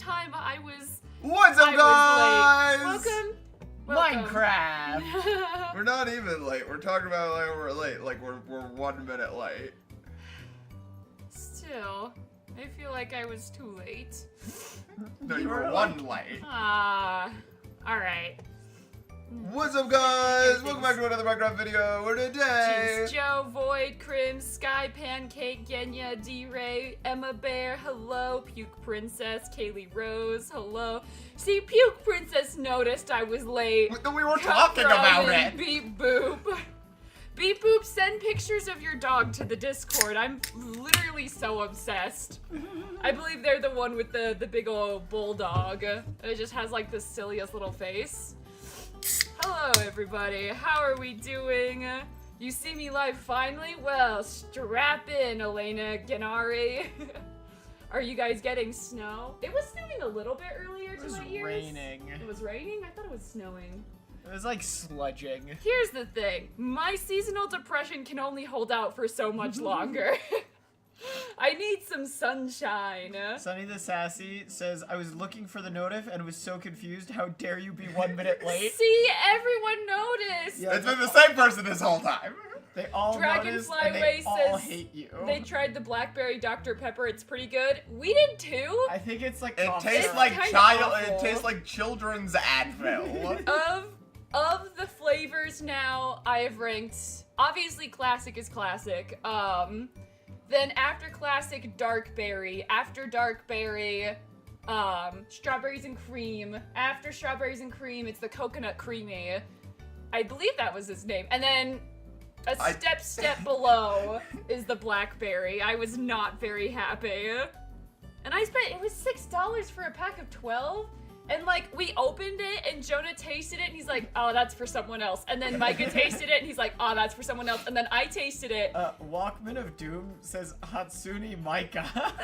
time I was What's up, guys? Welcome. Minecraft. We're not even late. We're talking about like we're late. Like we're 1 minute late. Still, I feel like I was too late. No, you were one late. All right. What's up, guys? Welcome back to another Minecraft video. Where today? Jinx, Joe, Void, Crim, Sky, Pancake, Genya, D-Ray, Emma Bear, hello, Puke Princess, Kaylee Rose, hello. See, Puke Princess noticed I was late. We were talking about it. Beep Boop. Beep Boop, send pictures of your dog to the Discord. I'm literally so obsessed. I believe they're the one with the big old bulldog. It just has like the silliest little face. Hello everybody, how are we doing? You see me live finally? Well, strap in, Elena Gennari. Are you guys getting snow? It was snowing a little bit earlier to my ears. It was raining. It was raining? I thought it was snowing. It was like sludging. Here's the thing, my seasonal depression can only hold out for so much longer. I need some sunshine. Sunny the Sassy says, I was looking for the notif and was so confused. How dare you be 1 minute late? See, everyone noticed. Yeah, It's been the same person this whole time. They all noticed and they all hate you. They tried the blackberry Dr. Pepper. It's pretty good. We did too. I think it's like It cough tastes syrup. like kinda child. awful. It tastes like children's Advil. Of the flavors now, I have ranked. Obviously, classic is classic. Then after classic, dark berry. After dark berry, strawberries and cream. After strawberries and cream, it's the coconut creamy. I believe that was his name. And then a step below is the blackberry. I was not very happy. And I spent, it was $6 for a pack of 12. And like, we opened it and Jonah tasted it and he's like, oh, that's for someone else. And then Micah tasted it and he's like, oh, that's for someone else. And then I tasted it. Walkman of Doom says Hatsune Micah.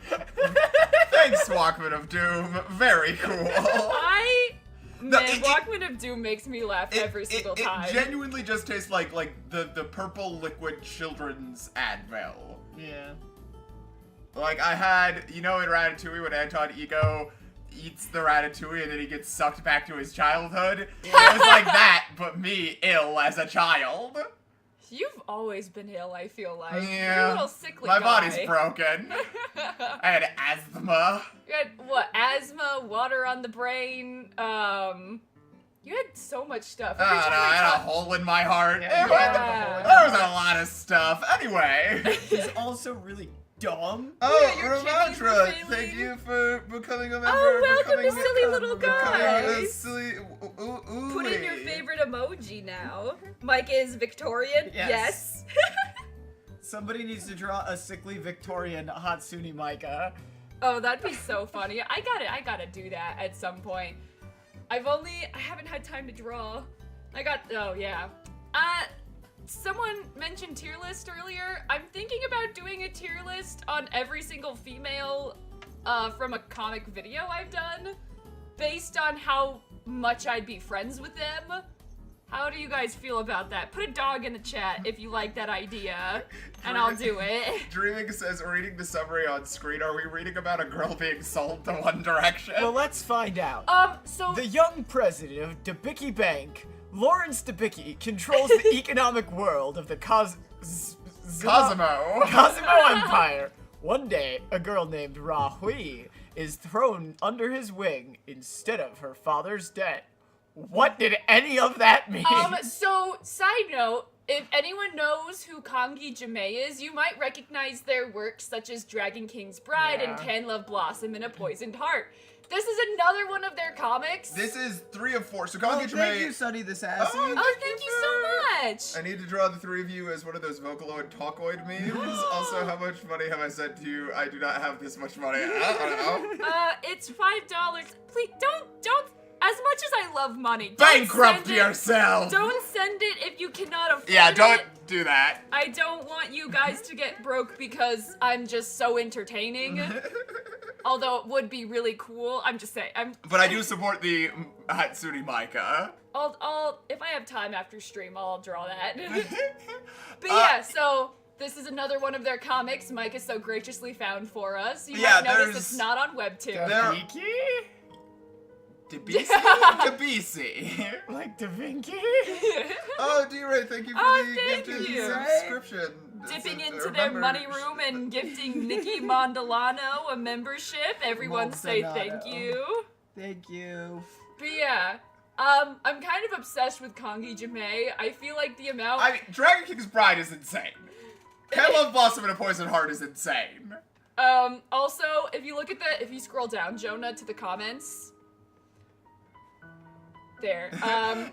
Thanks, Walkman of Doom. Very cool. Walkman of Doom makes me laugh every single time. It genuinely just tastes like the purple liquid children's Advil. Yeah. Like, I had, you know, in Ratatouille when Anton Ego eats the ratatouille and then he gets sucked back to his childhood? Yeah. It was like that, but me ill as a child. You've always been ill, I feel like. Yeah. You're a little sickly My guy. body's broken. I had asthma. You had, what, asthma, water on the brain, you had so much stuff. I don't know, I had a hole in my heart. Yeah. There was a lot of stuff. Anyway. He's also really dumb. Oh, Yeah, you're Ramatra, kidding, thank you for becoming a member. Oh, welcome to becoming Silly Little Guys. Silly, Put in your favorite emoji now. Mike is Victorian. Yes. Somebody needs to draw a sickly Victorian Hatsune Micah. Oh, that'd be so funny. I gotta do that at some point. I haven't had time to draw. Oh yeah. Someone mentioned tier list earlier. I'm thinking about doing a tier list on every single female from a comic video I've done, based on how much I'd be friends with them. How do you guys feel about that? Put a dog in the chat if you like that idea, and I'll do it. Dreaming says, reading the summary on screen, are we reading about a girl being sold to One Direction? Well, let's find out. So the young president of Debicki Bank, Lawrence Debicki, controls the economic world of the Cosimo Empire. One day, a girl named Ra Hui is thrown under his wing instead of her father's debt. What did any of that mean? So, side note, if anyone knows who Kongi Jame is, you might recognize their works such as Dragon King's Bride and Can Love Blossom in a Poisoned Heart. This is another one of their comics. This is 3 of 4. So Oh, Kongi thank you, Jame. Sunny the Sassy. Oh, thank you so much. I need to draw the 3 of you as one of those Vocaloid Talkoid memes. Also, how much money have I sent to you? I do not have this much money. I don't know. It's $5. Please, don't. As much as I love money, Bankrupt yourself! Don't send it if you cannot afford it. Yeah, don't do that. I don't want you guys to get broke because I'm just so entertaining. Although it would be really cool. I'm just saying. But I do support the Hatsune Micah. I'll if I have time after stream, I'll draw that. But yeah, so This is another one of their comics Mike has so graciously found for us. You Yeah, might notice there's- it's not on Webtoon. There- Dabiki? Dabisi. Like Da Vinci? Oh, D-Ray, thank you for Oh, the thank gifted you. subscription. Dipping It's a- into their remember- money room and gifting Nikki Mondolano a membership. Everyone say Mondolano. thank you. Thank you. But yeah, I'm kind of obsessed with Kongi Jame. I feel like the amount. I mean, Dragon King's Bride is insane. Can't Love Blossom and a Poison Heart is insane. Also, if you scroll down, Jonah, to the comments. There.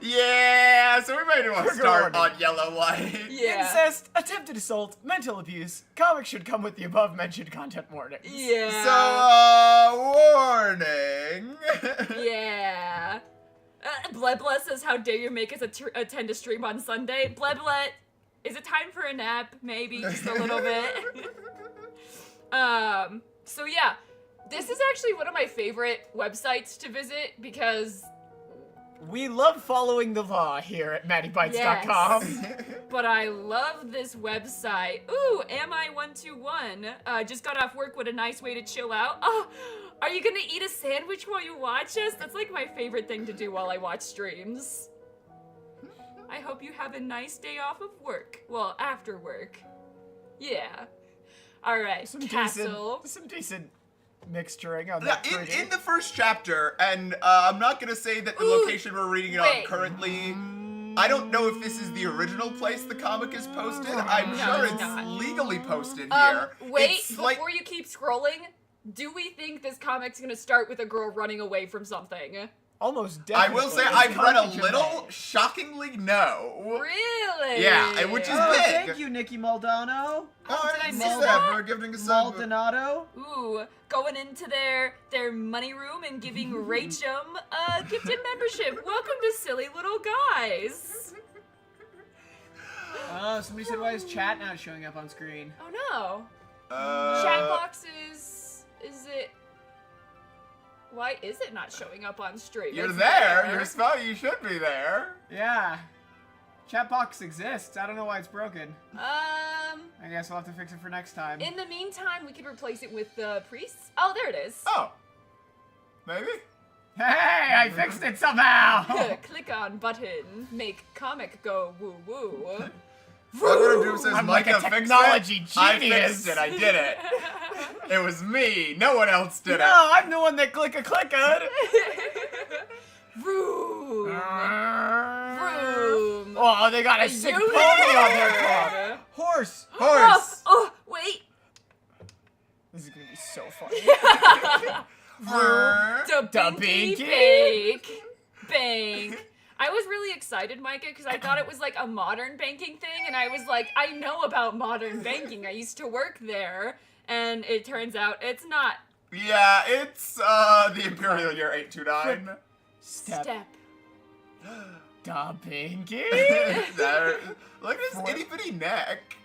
Yeah, so we might want to Trigger start warning. on Yellow Light. Yeah. Incest, attempted assault, mental abuse. Comics should come with the above mentioned content warnings. Yeah. So, warning. Yeah. Bleblet says, how dare you make us attend a stream on Sunday? Bleblet, is it time for a nap? Maybe, just a little bit. So yeah, this is actually one of my favorite websites to visit because, We love following the law here at MattyBites.com. but I love this website. Ooh, Ami121, just got off work, what a nice way to chill out. Oh, are you gonna eat a sandwich while you watch us? That's like my favorite thing to do while I watch streams. I hope you have a nice day off of work. Well, after work. Yeah. Alright, Castle. Some decent mixturing on Yeah, that. in the first chapter, and I'm not gonna say that the Ooh, location we're reading it wait. on currently. I don't know if this is the original place the comic is posted. I'm No, sure it's it's not. legally posted here. Wait, It's like- before you keep scrolling, do we think this comic's gonna start with a girl running away from something? Almost I definitely. will say It's I've read a Kongi little. Jame. Shockingly, no. Really? Yeah, which is Oh, big. thank you, Nikki Maldonado. Oh, did I didn't miss see that? for gifting a sub. Maldonado. Ooh, going into their money room and giving Rachel a gifted membership. Welcome to Silly Little Guys. Oh, somebody said, why is chat not showing up on screen? Oh no. Chat boxes. Is it? Why is it not showing up on stream? You're It's there. You're spelled. You should be there. Yeah. Chat box exists. I don't know why it's broken. Um. I guess we'll have to fix it for next time. In the meantime, we could replace it with the priests. Oh, there it is. Oh. Maybe. Hey, I fixed it somehow! Click on button. Make comic go woo woo. Algorithm says I'm like a Micah fixed technology it. I genius. fixed it. I did it. It was me. No one else did No, I'm the one that click-a-clicked. Room. Room. Oh, they got a sick pony on their car. Horse. it. Horse. Oh, wait. This is gonna be so funny. The Da Binky Binky. Bank. I was really excited, Micah, because I thought it was like a modern banking thing, and I was like, I know about modern banking. I used to work there, and it turns out it's not. Yeah, it's the Imperial Year 829. Step. Da Binky. There- Look at his itty bitty neck.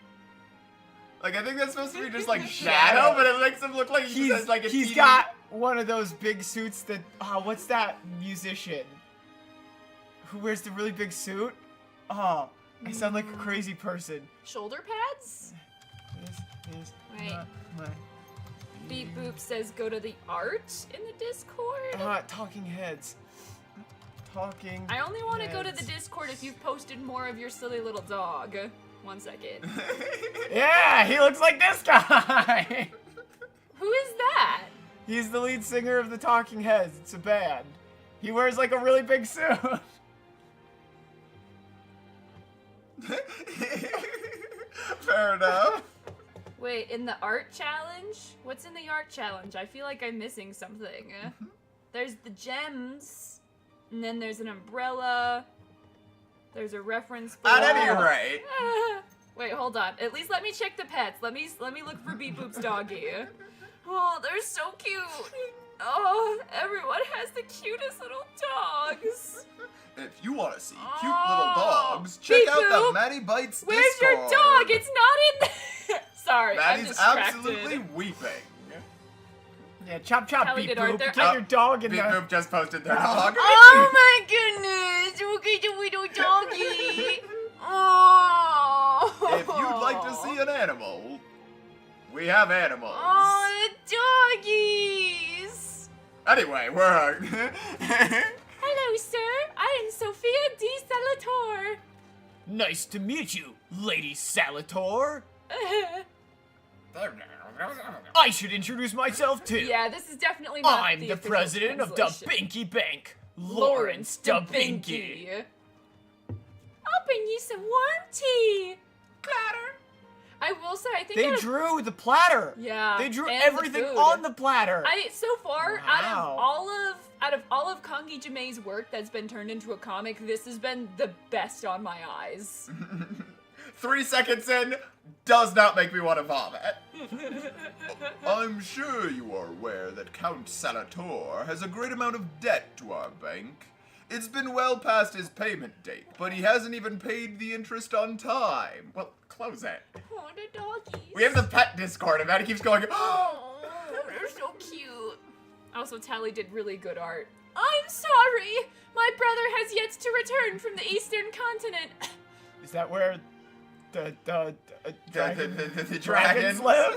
Like I think that's supposed to be just like shadow, but it makes him look like he has like a He's teeny- got one of those big suits that. What's that musician? Who wears the really big suit? Oh, I sound like a crazy person. Shoulder pads? This is Wait. not my. Beep Boop says go to the art in the Discord. Talking heads. Talking. I only want to go to the heads. Discord if you've posted more of your silly little dog. 1 second. Yeah, he looks like this guy. Who is that? He's the lead singer of the Talking Heads. It's a band. He wears like a really big suit. Fair enough. Wait, in the art challenge? What's in the art challenge? I feel like I'm missing something. There's the gems, and then there's an umbrella. There's a reference book. At any rate, Wait, hold on. At least let me check the pets. Let me look for Beep Boop's doggy. Oh, they're so cute. Oh, everyone has the cutest little dogs. if you want to see cute Oh, little dogs, check Beep out Boop. the Maddie Bites Where's Discord. your dog? It's not in there. Sorry, I'm Maddie's distracted. absolutely weeping. Yeah, chop chop, Kelly Beep did Boop. art there. Get your dog in Beep there. Boop just posted their dog. Oh my goodness! Look at the little doggy! Oh! If you'd like to see an animal. We have animals. Oh, doggies! Anyway, we're... Hello, sir. I am Sophia de Salator. Nice to meet you, Lady Salator. I should introduce myself too. Yeah, this is definitely not I'm the official president of the translation. Binky Bank, Lawrence Binky. I'll bring you some warm tea. Platter. I will say, I think They out of- drew the platter. Yeah, They drew and the everything food. on the platter. so far, Wow. out of all of Kongi Jame's work that's been turned into a comic, this has been the best on my eyes. 3 seconds in, does not make me want to vomit. I'm sure you are aware that Count Salator has a great amount of debt to our bank. It's been well past his payment date, but he hasn't even paid the interest on time. Well, close it. Oh, the doggies. We have the pet Discord, and Maddie keeps going, Oh, they're so cute. Also, Tally did really good art. I'm sorry! My brother has yet to return from the Eastern Continent. Is that where the the dragons dragon. live?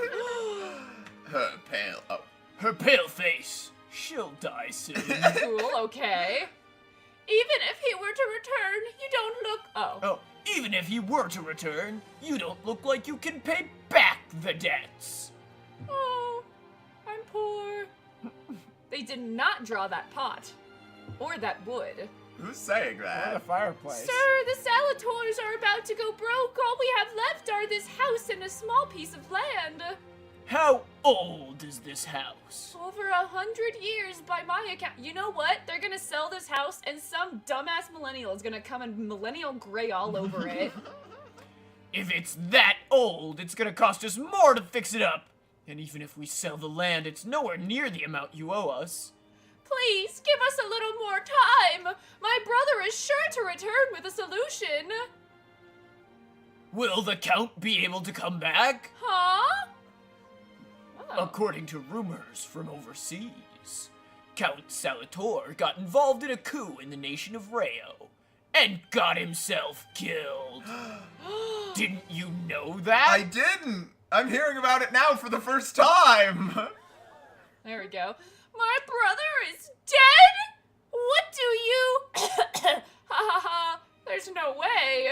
Her pale. Oh. Her pale face. She'll die soon. Cool, okay. Even if he were to return, you don't look. Oh. Oh, even if he were to return, you don't look like you can pay back the debts. Oh, I'm poor. They did not draw that pot. Or that wood. Who's saying What that? a fireplace. Sir, the Salators are about to go broke. All we have left are this house and a small piece of land. How old is this house? Over 100 years by my account. You know what? They're gonna sell this house and some dumbass millennial is gonna come and millennial gray all over it. If it's that old, it's gonna cost us more to fix it up. And even if we sell the land, it's nowhere near the amount you owe us. Please, give us a little more time. My brother is sure to return with a solution. Will the Count be able to come back? Huh? Oh. According to rumors from overseas, Count Salator got involved in a coup in the nation of Rayo and got himself killed. Didn't you know that? I didn't. I'm hearing about it now for the first time. There we go. My brother is dead? What do you... Ha ha ha. There's no way.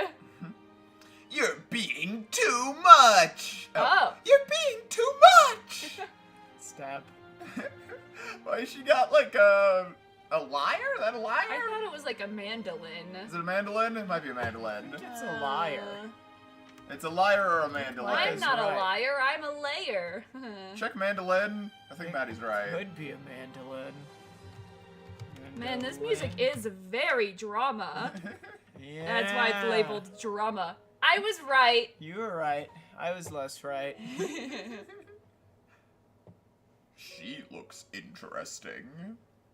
You're being too much. Oh. You're being too much. Stab. Why she got like a lyre? Is that a lyre? I thought it was like a mandolin. Is it a mandolin? It might be a mandolin. It's a liar. It's a lyre or a mandolin. I'm is not right. a liar, I'm a layer. Check mandolin. I think Maddie's right. Could be a mandolin. Man, this music is very drama. Yeah. That's why it's labeled drama. I was right. You were right. I was less right. She looks interesting.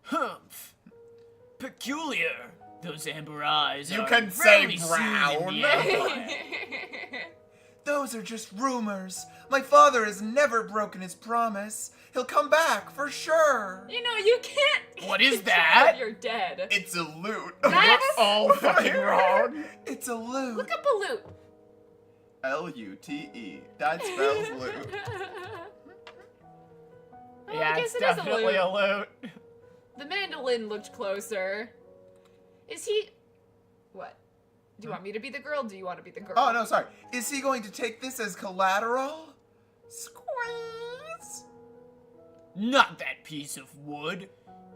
Humph. Peculiar. Those amber eyes You are can say rarely seen brown. in the Empire. Those are just rumors. My father has never broken his promise. He'll come back for sure. You know, you can't. What is control that? if You're dead. It's a lute. That's all fucking wrong. It's a lute. Look up a loot. L-U-T-E. That spells lute. Well, Yeah, I it's guess it is definitely a loot. The mandolin looked closer. Is he... What? Do you want me to be the girl? Do you want to be the girl? Oh, no, sorry. Is he going to take this as collateral? Squeeze. Not that piece of wood.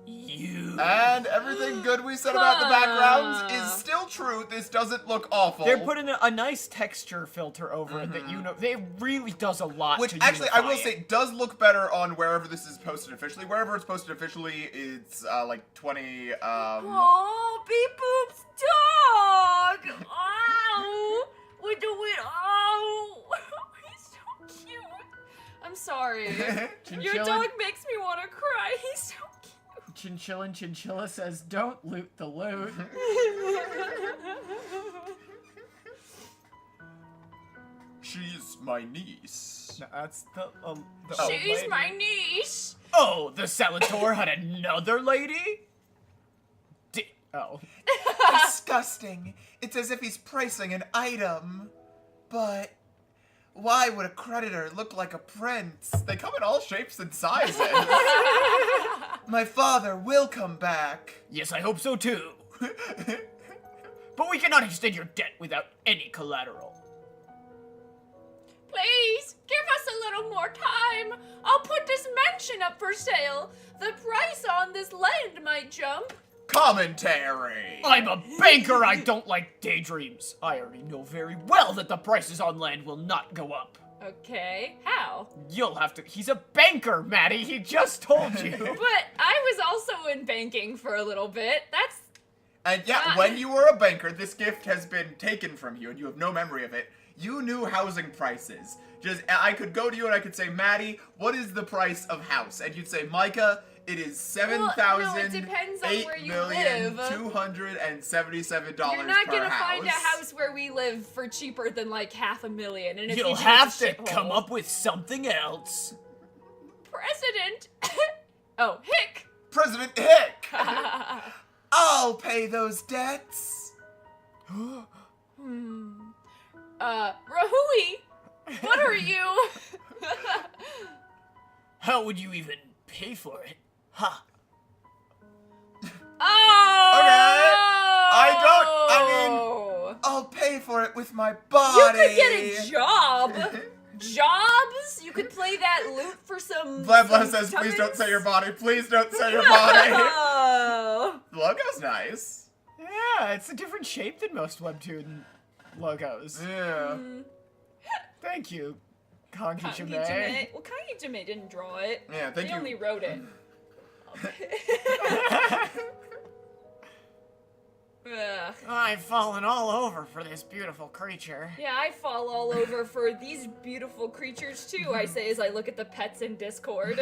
You. And everything good we said about the backgrounds is still true. This doesn't look awful. They're putting a nice texture filter over it that they really does a lot. Which to actually, I will unify say, it. does look better on wherever this is posted officially. Wherever it's posted officially, it's like 20. Oh, Beep Boop's dog! Ow! We do it. Oh! He's so cute. I'm sorry. Your Chinchilla- dog makes me want to cry. He's so cute. Chinchilla says, "Don't loot the loot." She's my niece. No, that's the old She's lady. my niece. Oh, the Salator had another lady? Oh. Disgusting. It's as if he's pricing an item. But Why would a creditor look like a prince? They come in all shapes and sizes. My father will come back. Yes, I hope so too. But we cannot extend your debt without any collateral. Please, give us a little more time. I'll put this mansion up for sale. The price on this land might jump. Commentary. I'm a banker, I don't like daydreams. I already know very well that the prices on land will not go up. Okay, how? You'll have to— he's a banker, Maddie, he just told you. But I was also in banking for a little bit. That's... And yeah, when you were a banker, this gift has been taken from you and you have no memory of it. You knew housing prices. I could go to you and I could say, Maddie, what is the price of house? And you'd say, Micah, it is $7,008,277 per house. You're not gonna find a house where we live for cheaper than like $500,000. And if You'll you do, have it's a to shithole. come up with something else. President. Oh, Hick. President Hick! I'll pay those debts. Rahui, what are you? How would you even pay for it? Ha! Oh! I'll pay for it with my body. You could get a job. Jobs? You could play that lute for some. Blah says, please don't say your body. Please don't say your body. Oh. The logo's nice. Yeah, it's a different shape than most webtoon logos. Yeah. Thank you, Kangi Kangi Jime. Jime. Well, Kangi Jime didn't draw it. Yeah, thank He you. only wrote it. Ugh. I've fallen all over for this beautiful creature. Yeah, I fall all over for these beautiful creatures too, I say as I look at the pets in Discord.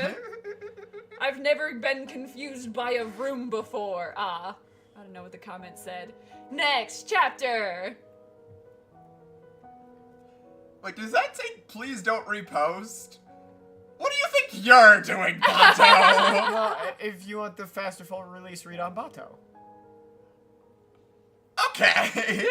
I've never been confused by a room before. I don't know what the comment said. Next chapter! Wait, does that say please don't repost? What do you think you're doing, Bato? Well, if you want the faster full release, read on Bato. Okay.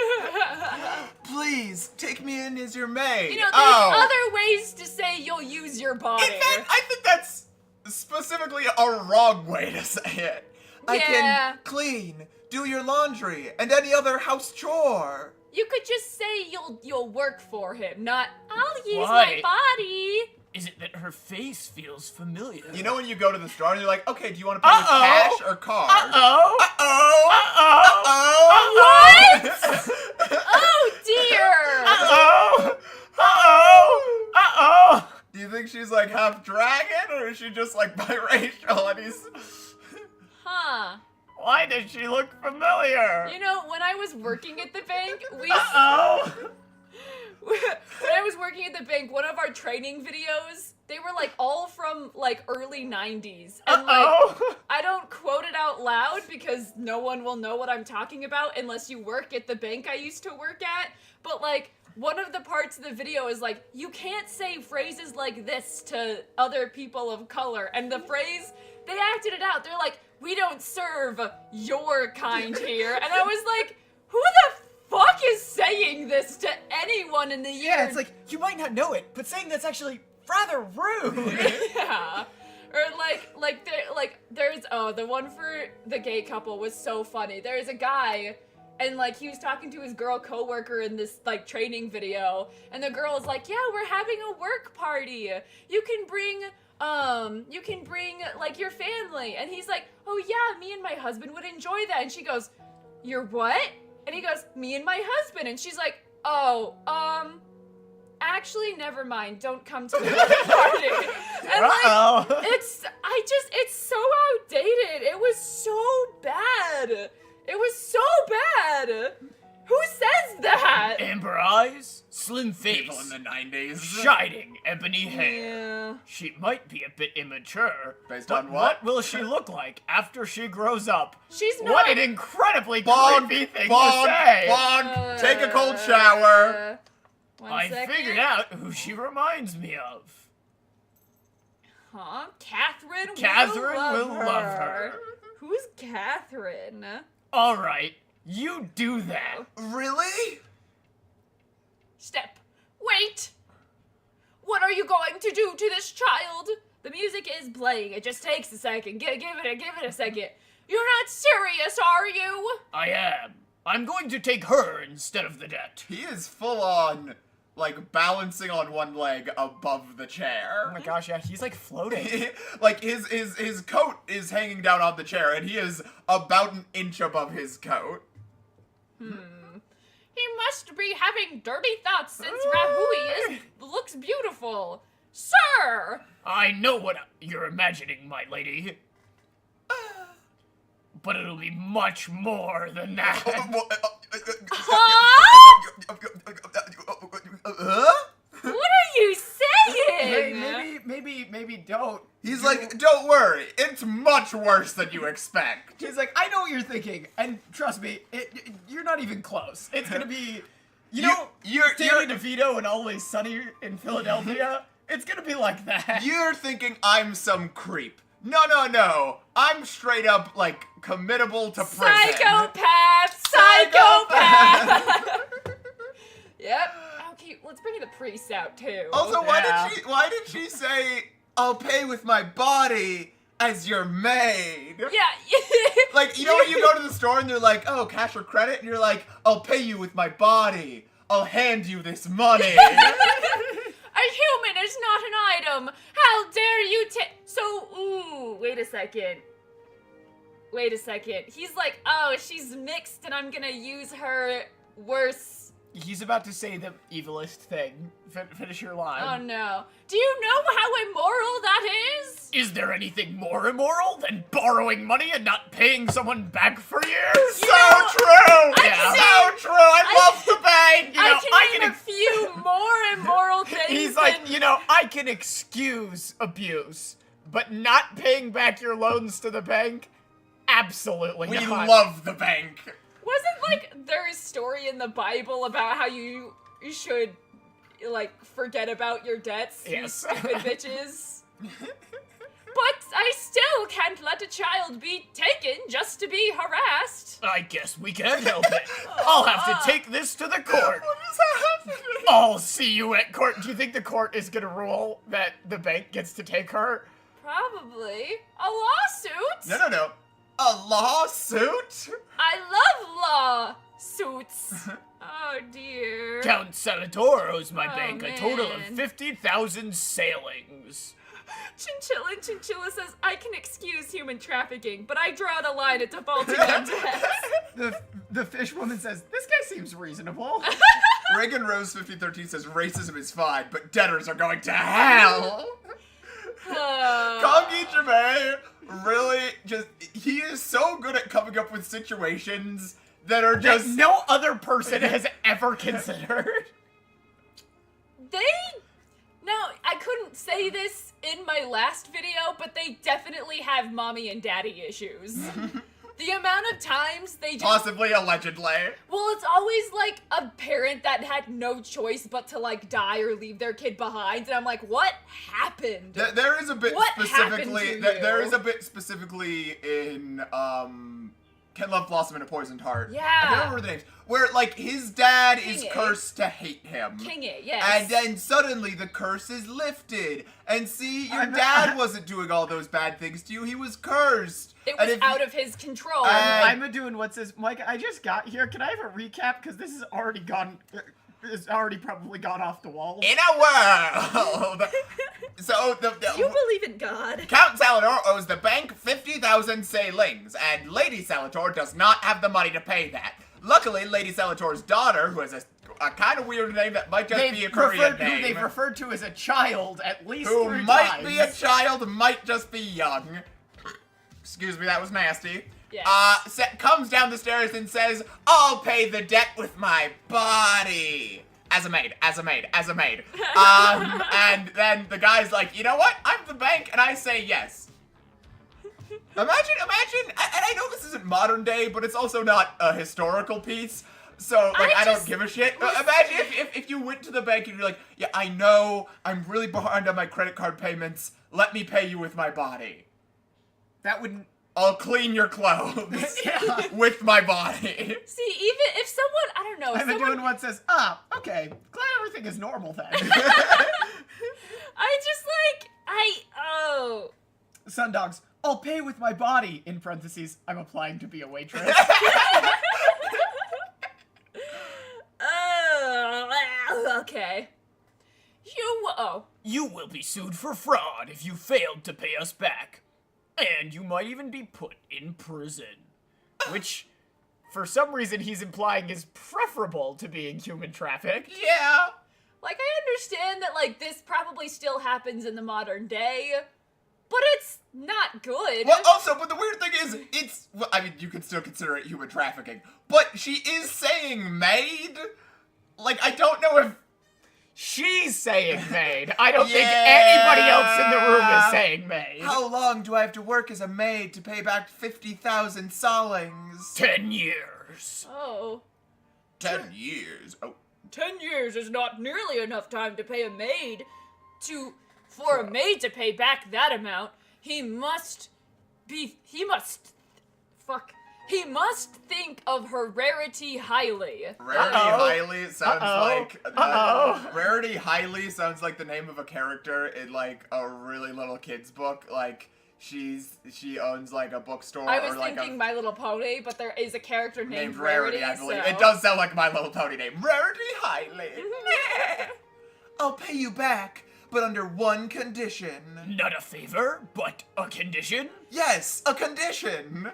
Please, take me in as your maid. You know, there's other ways to say you'll use your body. In fact, I think that's specifically a wrong way to say it. I Yeah. can clean, do your laundry, and any other house chore. You could just say you'll work for him, not I'll use Why? my body. Is it that her face feels familiar? You know when you go to the store and you're like, okay, do you want to pay with cash or card? Uh-oh! Uh-oh! Uh-oh! Uh-oh! Oh dear! Uh-oh! Uh-oh! Uh-oh! Do you think she's like half dragon or is she just like biracial and he's... Huh. Why does she look familiar? You know, when I was working at the bank, Uh-oh! when I was working at the bank, one of our training videos, they were like all from like early 90s. And Uh-oh! like, I don't quote it out loud because no one will know what I'm talking about unless you work at the bank I used to work at. But like, one of the parts of the video is like, you can't say phrases like this to other people of color. And the phrase, they acted it out. They're like, we don't serve your kind here. And I was like, who the fuck is saying this to anyone in the year? Yeah, it's like, you might not know it, but saying that's actually rather rude. Yeah. Or there's the one for the gay couple was so funny. There's a guy and like he was talking to his girl coworker in this like training video, and the girl is like, yeah, we're having a work party. You can bring like your family. And he's like, oh yeah, me and my husband would enjoy that. And she goes, your what? And he goes, me and my husband. And she's like, oh, actually, never mind. Don't come to the party. And like, it's so outdated. It was so bad. It was so bad. Who says that? Amber eyes, slim face, People in the 90s. shining ebony hair. Yeah. She might be a bit immature. Based but on what? will she look like after she grows up? She's not. What an incredibly Bond, creepy thing Bond, to say! Bond, take a cold shower. One I second. figured out who she reminds me of. Huh? Catherine Catherine will will love her. Who's Catherine? All right, you do that. Really? Step. Wait. What are you going to do to this child? The music is playing. It just takes a second. Give it a second. You're not serious, are you? I am. I'm going to take her instead of the debt. He is full on, like, balancing on one leg above the Oh chair. my gosh, yeah, he's like floating. Like, his coat is hanging down on the chair, and he is about an inch above his coat. He must be having dirty thoughts since Rahui looks beautiful. Sir! I know what you're imagining, my lady. But it'll be much more than that. What are you saying? Hey, maybe don't. He's like, don't worry, it's much worse than you expect. He's like, I know what you're thinking, and trust me, you're not even close. It's gonna be, you're Danny DeVito and Always Sunny in Philadelphia. It's gonna be like that. You're thinking I'm some creep. No. I'm straight up, like, committable to prison. Psychopath! Yep. Okay, let's bring the priest out too. Also, Yeah. why did she say, I'll pay with my body as your maid? Yeah. Like, you know when you go to the store and they're like, oh, cash or credit? And you're like, I'll pay you with my body. I'll hand you this money. A human is not an item. How dare you wait a second. He's like, oh, she's mixed and I'm gonna use her worse. He's about to say the evilest thing. Finish your line. Oh no. Do you know how immoral that is? Is there anything more immoral than borrowing money and not paying someone back for years? So true! Yeah. So true! I love the bank! I can name a few more immoral things. He's like, I can excuse abuse, but not paying back your loans to the bank? Absolutely We not. love the bank. Wasn't like there a story in the Bible about how you should like forget about your debts, you Yes. stupid bitches? But I still can't let a child be taken just to be harassed. I guess we can't help it. I'll have to take this to the court. What is happening? I'll see you at court. Do you think the court is gonna rule that the bank gets to take her? Probably a lawsuit. No. A lawsuit? I love lawsuits. Oh dear. Count Salvatore owes my Oh, bank a total of man. 50,000 sailings. Chinchilla says, I can excuse human trafficking, but I draw the line at defaulting on debts. The fish woman says, this guy seems reasonable. Reagan Rose 5013 says racism is fine, but debtors are going to hell. Kongi Jame really he is so good at coming up with situations that are That just no other person has ever considered. Now, I couldn't say this in my last video, but they definitely have mommy and daddy issues. The amount of times they just... possibly allegedly. Well, it's always like a parent that had no choice but to like die or leave their kid behind, and I'm like, what happened? There is a bit What happened specifically to there you? is a bit specifically in Ken Love Blossom and a Poisoned Heart. Yeah. I can't remember the names. Where like his dad is King it. cursed to hate him. King it, yes. And then suddenly the curse is lifted. And see, your dad wasn't doing all those bad things to you. He was cursed. It And was if out you- of his control. I'm doing what's this, Mike? I just got here. Can I have a recap? Because this has already gone. It's already probably gone off the walls. In a world. So the you believe in God. Count Salvatore owes the bank 50,000 sailings, and Lady Salvatore does not have the money to pay that. Luckily, Lady Salvatore's daughter, who has a kind of weird name that might just be a Korean Who name, they've referred to as a child at least who 3 might times. be a child, might just be young. Excuse me, that was nasty. Yes. Comes down the stairs and says, I'll pay the debt with my body. As a maid. And then the guy's like, you know what? I'm the bank, and I say yes. Imagine, and I know this isn't modern day, but it's also not a historical piece, so, like, I don't give a shit. Imagine if you went to the bank and you're like, yeah, I know, I'm really behind on my credit card payments, let me pay you with my body. That would I'll clean your clothes Yeah. with my body. See, even if someone, I don't know, I've been someone, doing what says, okay, glad everything is normal then. I just oh. Sundogs, I'll pay with my body, in parentheses, I'm applying to be a waitress. Okay. You will be sued for fraud if you failed to pay us back. And you might even be put in prison. Which, for some reason, he's implying is preferable to being human trafficked. Yeah. Like, I understand that, like, this probably still happens in the modern day, but it's not good. Well, also, but the weird thing is, well, I mean, you could still consider it human trafficking, but she is saying maid? Like, I don't know if... She's saying maid. I don't think anybody else in the room is saying maid. How long do I have to work as a maid to pay back 50,000 solings? 10 years. Oh. 10 years. Oh. 10 years is not nearly enough time to pay a maid for a maid to pay back that amount. He must think of her rarity highly. Rarity Highly sounds like... Rarity Highly sounds like the name of a character in, like, a really little kid's book. Like, she owns, like, a bookstore I was or, like, thinking My Little Pony, but there is a character named Rarity, I believe. so... It does sound like My Little Pony name. Rarity Highly. I'll pay you back, but under one condition. Not a favor, but a condition? Yes, a condition.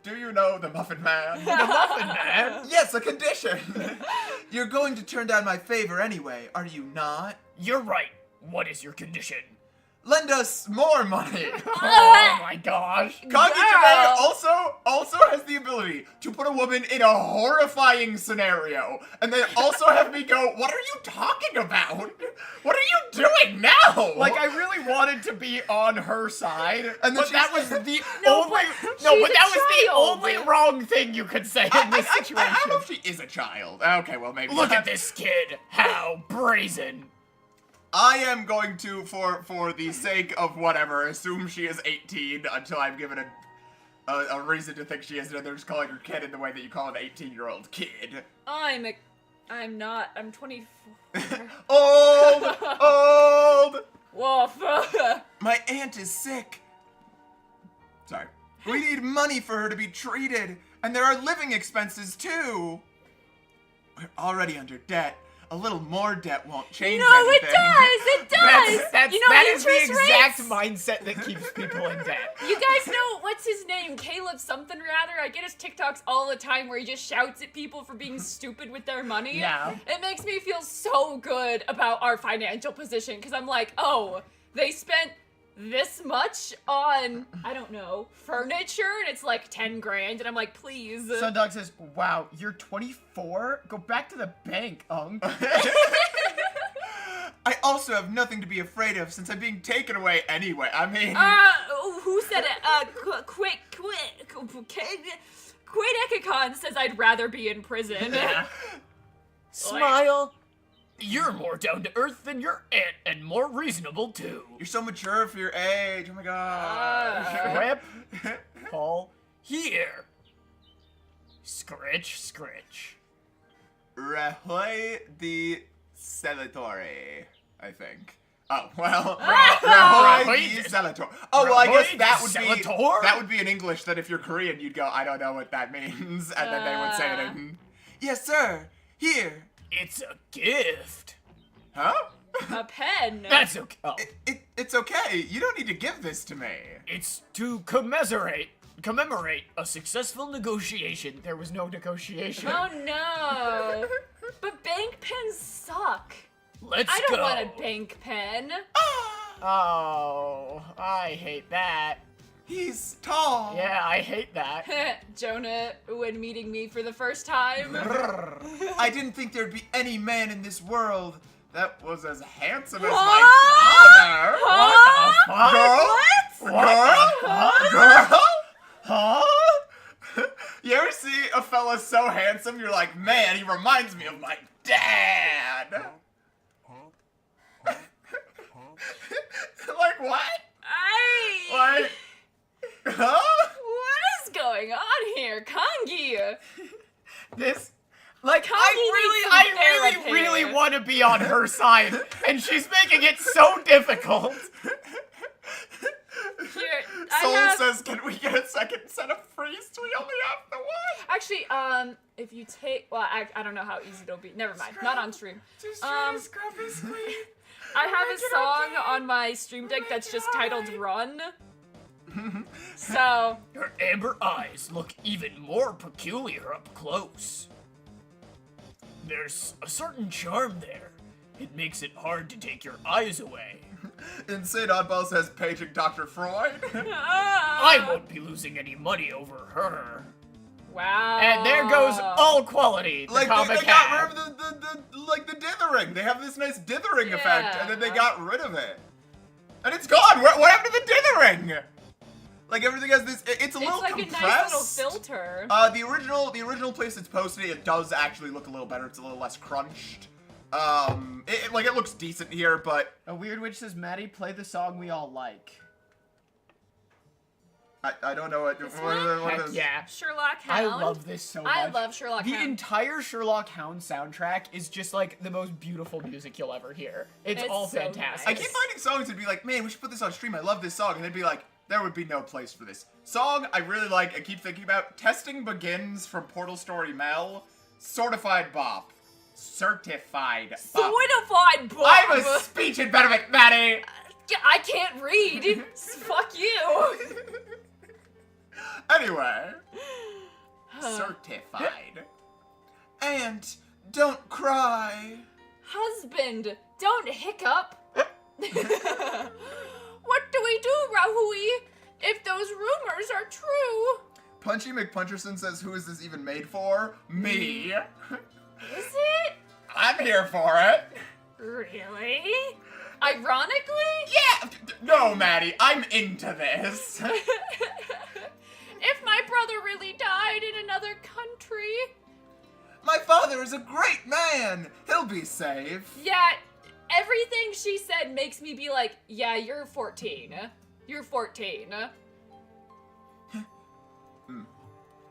Do you know the Muffin Man? The Muffin Man? Yes, a condition. You're going to turn down my favor anyway, are you not? You're right. What is your condition? Lend us more money. Oh my gosh. Kage also has the ability to put a woman in a horrifying scenario, and then also have me go, what are you talking about? What are you doing now? Like, I really wanted to be on her side, And then but that was she's- the No, only... but No, she's but a that was the child. only wrong thing you could say in this situation. I don't know if she is a child. Okay, well, maybe Look not. at this kid. How brazen. I am going to, for the sake of whatever, assume she is 18 until I'm given a reason to think she is, and they're just calling her kid in the way that you call an 18-year-old kid. I'm not. I'm 24. Old! Woof. My aunt is sick. Sorry. We need money for her to be treated, and there are living expenses too. We're already under debt. A little more debt won't change No, it anything. does! It does! That is the interest exact rates- mindset that keeps people in debt. You guys know, what's his name? Caleb something rather? I get his TikToks all the time where he just shouts at people for being stupid with their money. Yeah. It makes me feel so good about our financial position, because I'm like, oh, they spent this much on, I don't know, furniture, and it's like 10 grand, and I'm like, please. Sundog says, wow, you're 24? Go back to the bank, Unk. I also have nothing to be afraid of since I'm being taken away anyway. I mean... Who said it? Quit Ekicon says I'd rather be in prison. Smile. You're more down to earth than your aunt and more reasonable too. You're so mature for your age. Oh my god. Whip. Paul. Here. Scritch, scritch. Rahoy di Celatore, I think. Oh, well. Rahoy Rahoy di di Celatore. Oh, well, I guess Rahoy that di would be... Celatore? That would be in English, that if you're Korean, you'd go, I don't know what that means. And then they would say it in... Yes, sir. Here. It's a gift. Huh? A pen. That's okay. Oh. It's okay. You don't need to give this to me. It's to commemorate a successful negotiation. There was no negotiation. Oh no. But bank pens suck. Let's I don't go. want a bank pen. Oh, I hate that. He's tall. Yeah, I hate that. Jonah, when meeting me for the first time. I didn't think there'd be any man in this world that was as handsome as Huh? my What? father. Girl? Huh? You ever see a fella so handsome, you're like, man, he reminds me of my dad. Like, what? Like, huh? there, Kangi. This, like, Kangi I needs some really therapy. want to be on her side, and she's making it so difficult. Here, Soul says, can we get a second set of priests? We only have the one. Actually, if you take, well, I don't know how easy it'll be. Never mind, not on stream. Just scrub his screen. I have a song on my stream deck that's just titled "Run." So Her amber eyes look even more peculiar up close. There's a certain charm there. It makes it hard to take your eyes away. Insane Oddball says, paging Dr. Freud. I won't be losing any money over her. wow. And there goes all quality the Like, comic they got had. rid of the dithering. They have this nice dithering effect, and then they Yeah. got rid of it. And it's gone. What happened to the dithering? Like, everything has this, it's a little It's like compressed. a nice little filter. The original place it's posted, it does actually look a little better. It's a little less crunched. It looks decent here, but A Weird Witch says, Maddie, play the song we all like. I don't know what are Heck those? yeah. Sherlock I Hound. love this so much. I love Sherlock The Hound. entire Sherlock Hound soundtrack is just like the most beautiful music you'll ever hear. It's It's all so fantastic. I keep finding songs and be like, man, we should put this on stream. I love this song. And they'd be like, there would be no place for this. Song I really like and keep thinking about. Testing Begins from Portal Story Mel. Certified Bop. Certified Bop. Solidified Bob. I'm a speech impediment, Maddie! I can't read. Fuck you. Anyway. Certified. And don't cry. Husband, don't hiccup. What do we do, Rahui, if those rumors are true? Punchy McPuncherson says, who is this even made for? Me. Is it? I'm here for it. Really? Ironically? Yeah! No, Maddie, I'm into this. If my brother really died in another country. My father is a great man. He'll be safe. Yeah, everything she said makes me be like, yeah, you're 14. You're 14.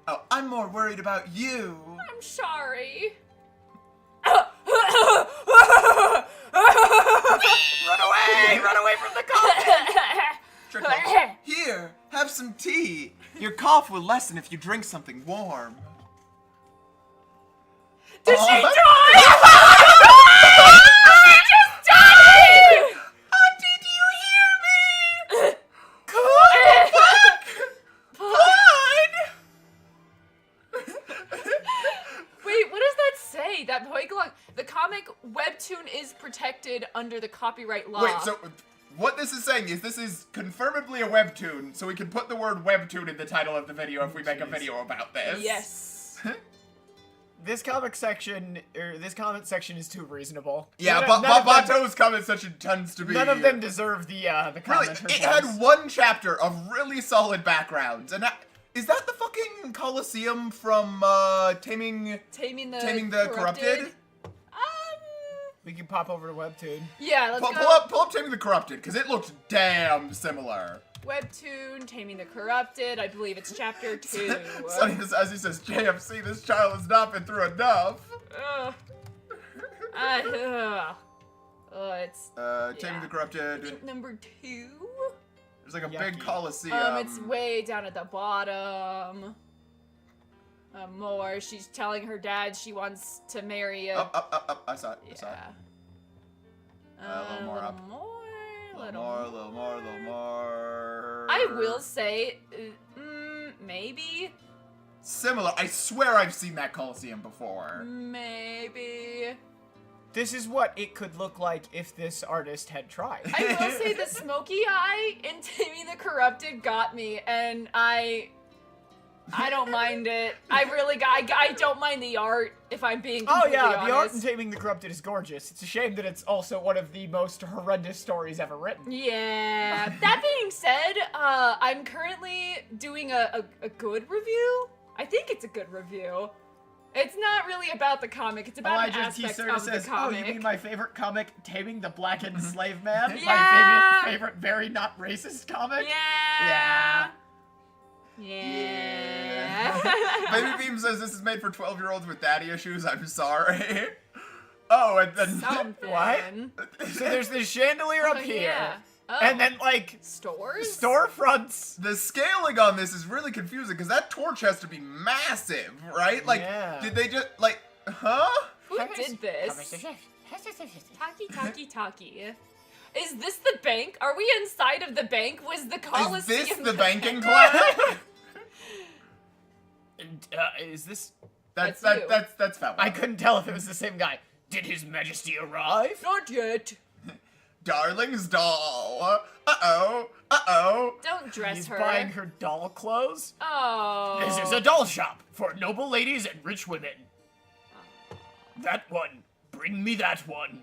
Oh, I'm more worried about you. I'm sorry. Run away! Run away from the coffin! Trickle. Here, have some tea. Your cough will lessen if you drink something warm. Did she Oh. die? She just died! Auntie, do you hear me? Wait, what does that say? That Hoiglong, the comic webtoon is protected under the copyright law. Wait, so what this is saying is this is confirmably a webtoon, so we can put the word webtoon in the title of the video if we make a video about this. Yes. This comic section, or this comment section is too reasonable. Yeah, None of them- Bato's comment section tends to be... None of them deserve the Really, comment. it had one chapter of really solid backgrounds, and is that the fucking Colosseum from Taming the Corrupted? We can pop over to Webtoon. Yeah, let's Pull up Taming the Corrupted, because it looked damn similar. Webtoon, Taming the Corrupted. I believe it's chapter 2. Sonny, as he says, JFC, this child has not been through enough. Ugh. It's Taming the I Corrupted. think number 2. There's like a Yucky. big Colosseum. It's way down at the bottom. More. She's telling her dad she wants to marry a. Up. I saw it. I saw it. Yeah. A little more up. A little more. I will say, maybe. Similar. I swear I've seen that Colosseum before. Maybe. This is what it could look like if this artist had tried. I will say the smoky eye in Taming the Corrupted got me, and I don't mind it. I don't mind the art, if I'm being Oh completely yeah, the art in honest. Taming the Corrupted is gorgeous. It's a shame that it's also one of the most horrendous stories ever written. Yeah. That being said, I'm currently doing a good review. I think it's a good review. It's not really about the comic. It's about an Elijah T. aspect Serta of the says, "Oh, comic. you mean my favorite comic, Taming the Blackened Slave Man? Yeah. My favorite, very not racist comic? Yeah. Yeah. Yeah. Baby Beam says this is made for 12-year-olds with daddy issues. I'm sorry. Oh, and then Something. What? So there's this chandelier up Oh, here, yeah. Oh. and then like Stores? storefronts. the scaling on this is really confusing because that torch has to be massive, right? Like, Yeah. did they just like, huh? Who did this? Taki. Is this the bank? Are we inside of the bank? Was the Coliseum Is this the banking class? Is this? That's you. That's foul. I couldn't tell if it was the same guy. Did His Majesty arrive? Not yet. Darling's doll. Uh-oh. Don't dress He's her. buying her doll clothes. Oh. This is a doll shop for noble ladies and rich women. That one. Bring me that one.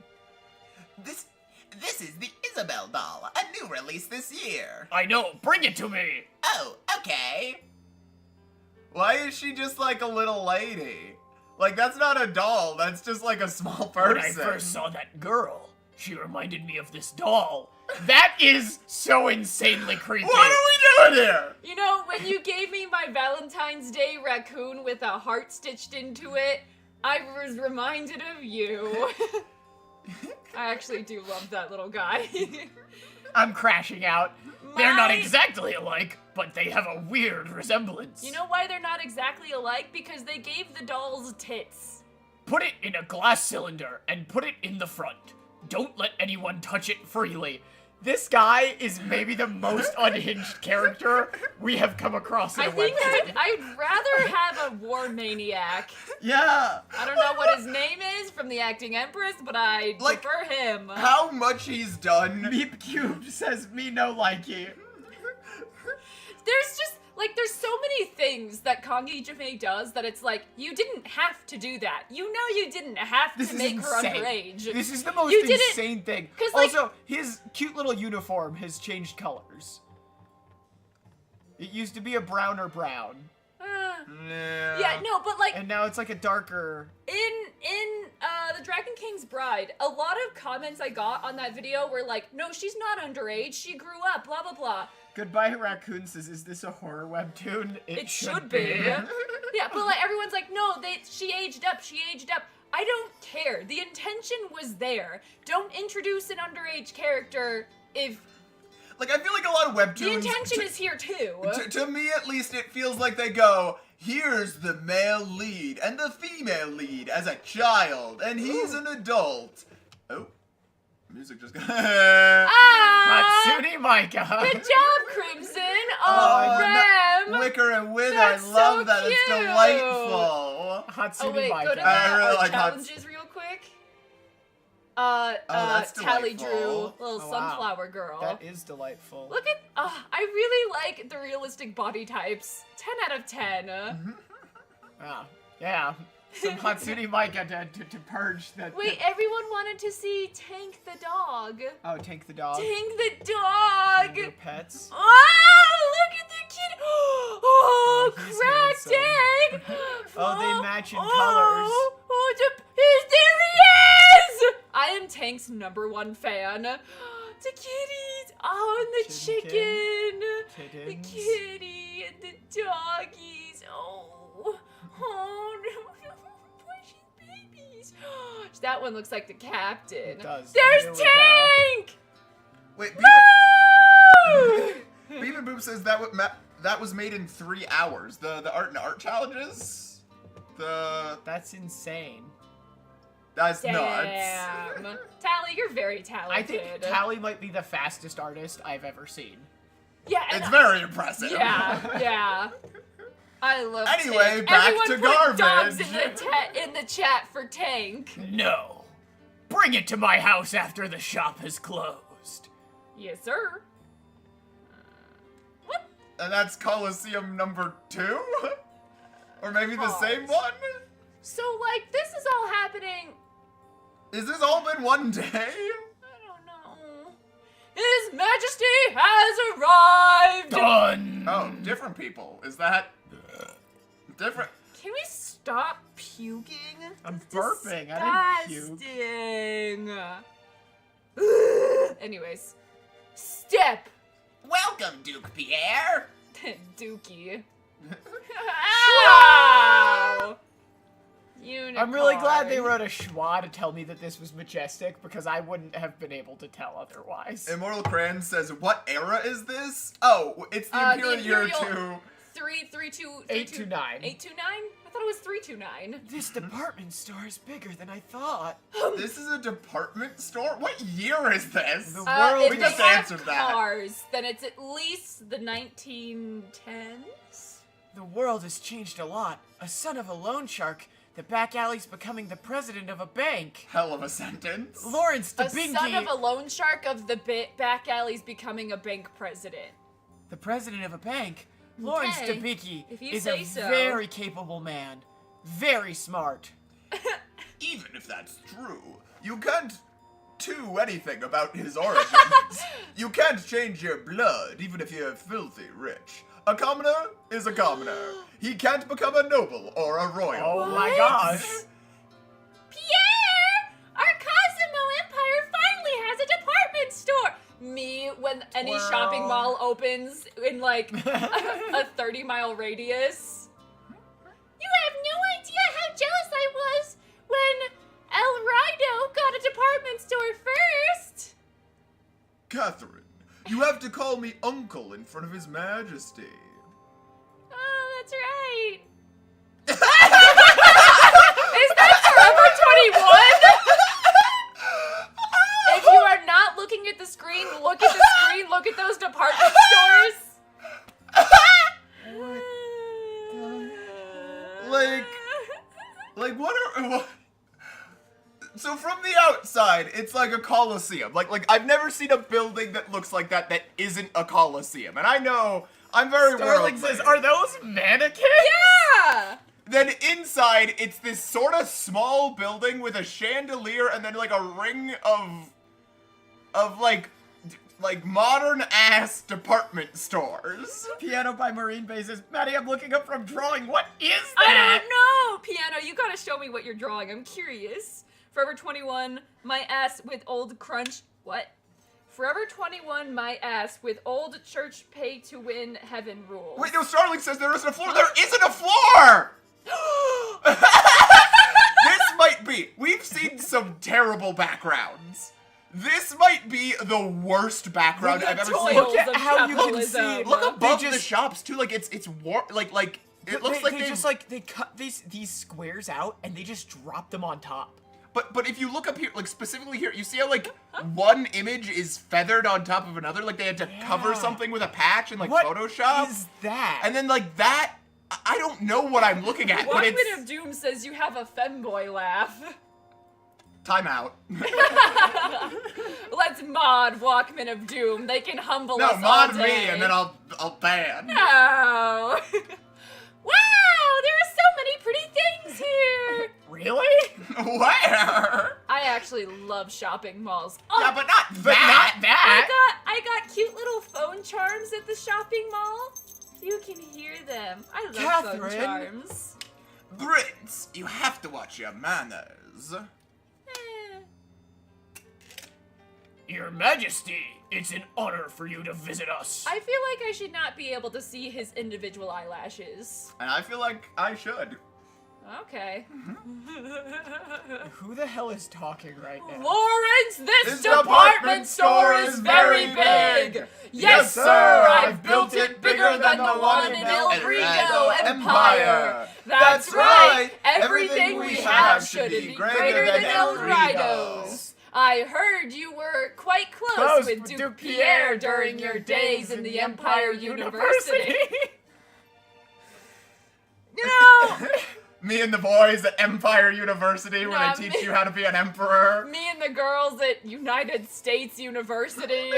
This is the Isabel doll, a new release this year. I know. Bring it to me. Oh, okay. Why is she just like a little lady? Like, that's not a doll, that's just like a small person. When I first saw that girl, she reminded me of this doll. That is so insanely creepy. What are we doing here? You know, when you gave me my Valentine's Day raccoon with a heart stitched into it, I was reminded of you. I actually do love that little guy. I'm crashing out. They're not My- exactly alike, but they have a weird resemblance. You know why they're not exactly alike? Because they gave the dolls tits. Put it in a glass cylinder and put it in the front. Don't let anyone touch it freely. This guy is maybe the most unhinged character we have come across in I a think webtoon. I'd rather have a war maniac. Yeah. I don't know what his name is from the Acting Empress, but I Like, prefer him. How much he's done. Meep Cube says me no likey. There's just, like, there's so many things that Kongi Jame does that it's like, you didn't have to do that. You know you didn't have This to is make her insane. underage. This is the most You did it- insane thing. 'cause, like- Also, his cute little uniform has changed colors. It used to be a browner brown, Yeah, no, but like, and now it's like a darker. in the Dragon King's Bride, a lot of comments I got on that video were like, no, she's not underage, she grew up, blah, blah, blah. Goodbye Raccoon says, is this a horror webtoon? It should be. Yeah, but like, everyone's like, no, she aged up, I don't care. The intention was there. Don't introduce an underage character if Like, I feel like a lot of webtoons. the intention is here too. To me, at least, it feels like they go, here's the male lead and the female lead as a child, and he's an adult. Oh, music just got. Ah! Hatsune Micah. Good job, Crimson! Oh, Rem! Wicker and Wither, That's I love so that. It's cute. delightful. Hatsune Oh wait, Micah. go to I really like challenges real quick. that's Tally Drew, delightful. little Oh, wow. sunflower girl. That is delightful. Look at, I really like the realistic body types. 10 out of 10. Ah, yeah. Some Hatsune Micah to purge that. Wait, everyone wanted to see Tank the dog. Oh, Tank the dog. Tank the dog! Your pets. Oh, look at the kid! Oh, he's cracked egg! Oh, they match in oh, colors. Oh, there he is! I am Tank's #1 fan. The kitties! Oh, and the chicken! The Kittens. kitty and the doggies! Oh, precious babies! That one looks like the captain. It does. There's Here we go. Tank! Wait, Woo! Beaver Boop says that was made in 3 hours. The art and art challenges. That's insane. That's nuts. Damn. Tally, you're very talented. I think Tally might be the fastest artist I've ever seen. Yeah, and It's very impressive. yeah. I love Anyway, Tank. back Everyone to put dogs garbage. in the chat for Tank. No. Bring it to my house after the shop has closed. Yes, sir. What? And that's Coliseum #2? Or maybe the Pause. same one? So, like, this is all happening. Is this all been one day? I don't know. His Majesty has arrived. Done. Oh, different people. Is that different? Can we stop puking? I'm It's burping. I didn't puke. disgusting. Anyways, step. Welcome, Duke Pierre. Dookie. Unicorn. I'm really glad they wrote a schwa to tell me that this was majestic, because I wouldn't have been able to tell otherwise. Immortal Cran says, what era is this? Oh, it's the Imperial Year 2. 829. 829. I thought it was 329. This department store is bigger than I thought. This is a department store? What year is this? The world If we they just have answered that. cars, then it's at least the 1910s. The world has changed a lot. A son of a loan shark. The back alley's becoming the president of a bank. Hell of a sentence. Lawrence A DeBinky. son of a loan shark of the back alleys becoming a bank president. The president of a bank. Lawrence Okay, DeBinky if you is say a so. very capable man. Very smart. Even if that's true, you can't do anything about his origins. You can't change your blood, even if you're filthy rich. A commoner is a commoner. He can't become a noble or a royal. Oh my gosh. Pierre! Our Cosimo Empire finally has a department store! Me, when any Twirl. shopping mall opens in like a 30-mile radius. You have no idea how jealous I was when El Rido got a department store first! Catherine, you have to call me uncle in front of his majesty. Oh, that's right. Is that Forever 21? If you are not looking at the screen, look at the screen, look at those department stores. Like what So from the outside, it's like a coliseum. Like I've never seen a building that looks like that isn't a coliseum. And I know I'm very Starling worldly. says, are those mannequins? Yeah! Then inside, it's this sort of small building with a chandelier and then like a ring of like modern ass department stores. Piano by Marine Bay says, Maddie, I'm looking up from drawing. What is I that? don't know! Piano, you gotta show me what you're drawing. I'm curious. Forever 21, my ass with old crunch. What? Forever 21, my ass with old church pay to win heaven rules. Wait, no, Starling says there isn't a floor. There isn't a floor! This might be. We've seen some terrible backgrounds. This might be the worst background Look I've at ever toils seen. Look at of how you can capitalism. see- Look above They the just- shops too. Like it's warm. Like it looks they, like they just like they cut these squares out and they just drop them on top. But if you look up here, like specifically here, you see how like one image is feathered on top of another. Like they had to cover Yeah. something with a patch in like What Photoshop. is that? And then like that, I don't know what I'm looking at, but Walkman it's of Doom says you have a femboy laugh. time out. Let's mod Walkman of Doom. They can humble No, us all mod me day. and then I'll ban. No. Wow, there are so many pretty things here. Really? Where? I actually love shopping malls. Yeah, but not But that. not that. I got cute little phone charms at the shopping mall. You can hear them. I love phone Catherine. charms. Brits, you have to watch your manners. Eh. Your Majesty, it's an honor for you to visit us. I feel like I should not be able to see his individual eyelashes. And I feel like I should. Okay. Who the hell is talking right now? Lawrence, this This department store is very big. Yes, sir, I've built it bigger than the one in El Rigo Empire. That's right. Everything we have should be greater than El Rido's. I heard you were quite close with Duke Pierre during your days in the Empire University. You know, Me and the boys at Empire University where Nah, they teach me- you how to be an emperor. me and the girls at United States University.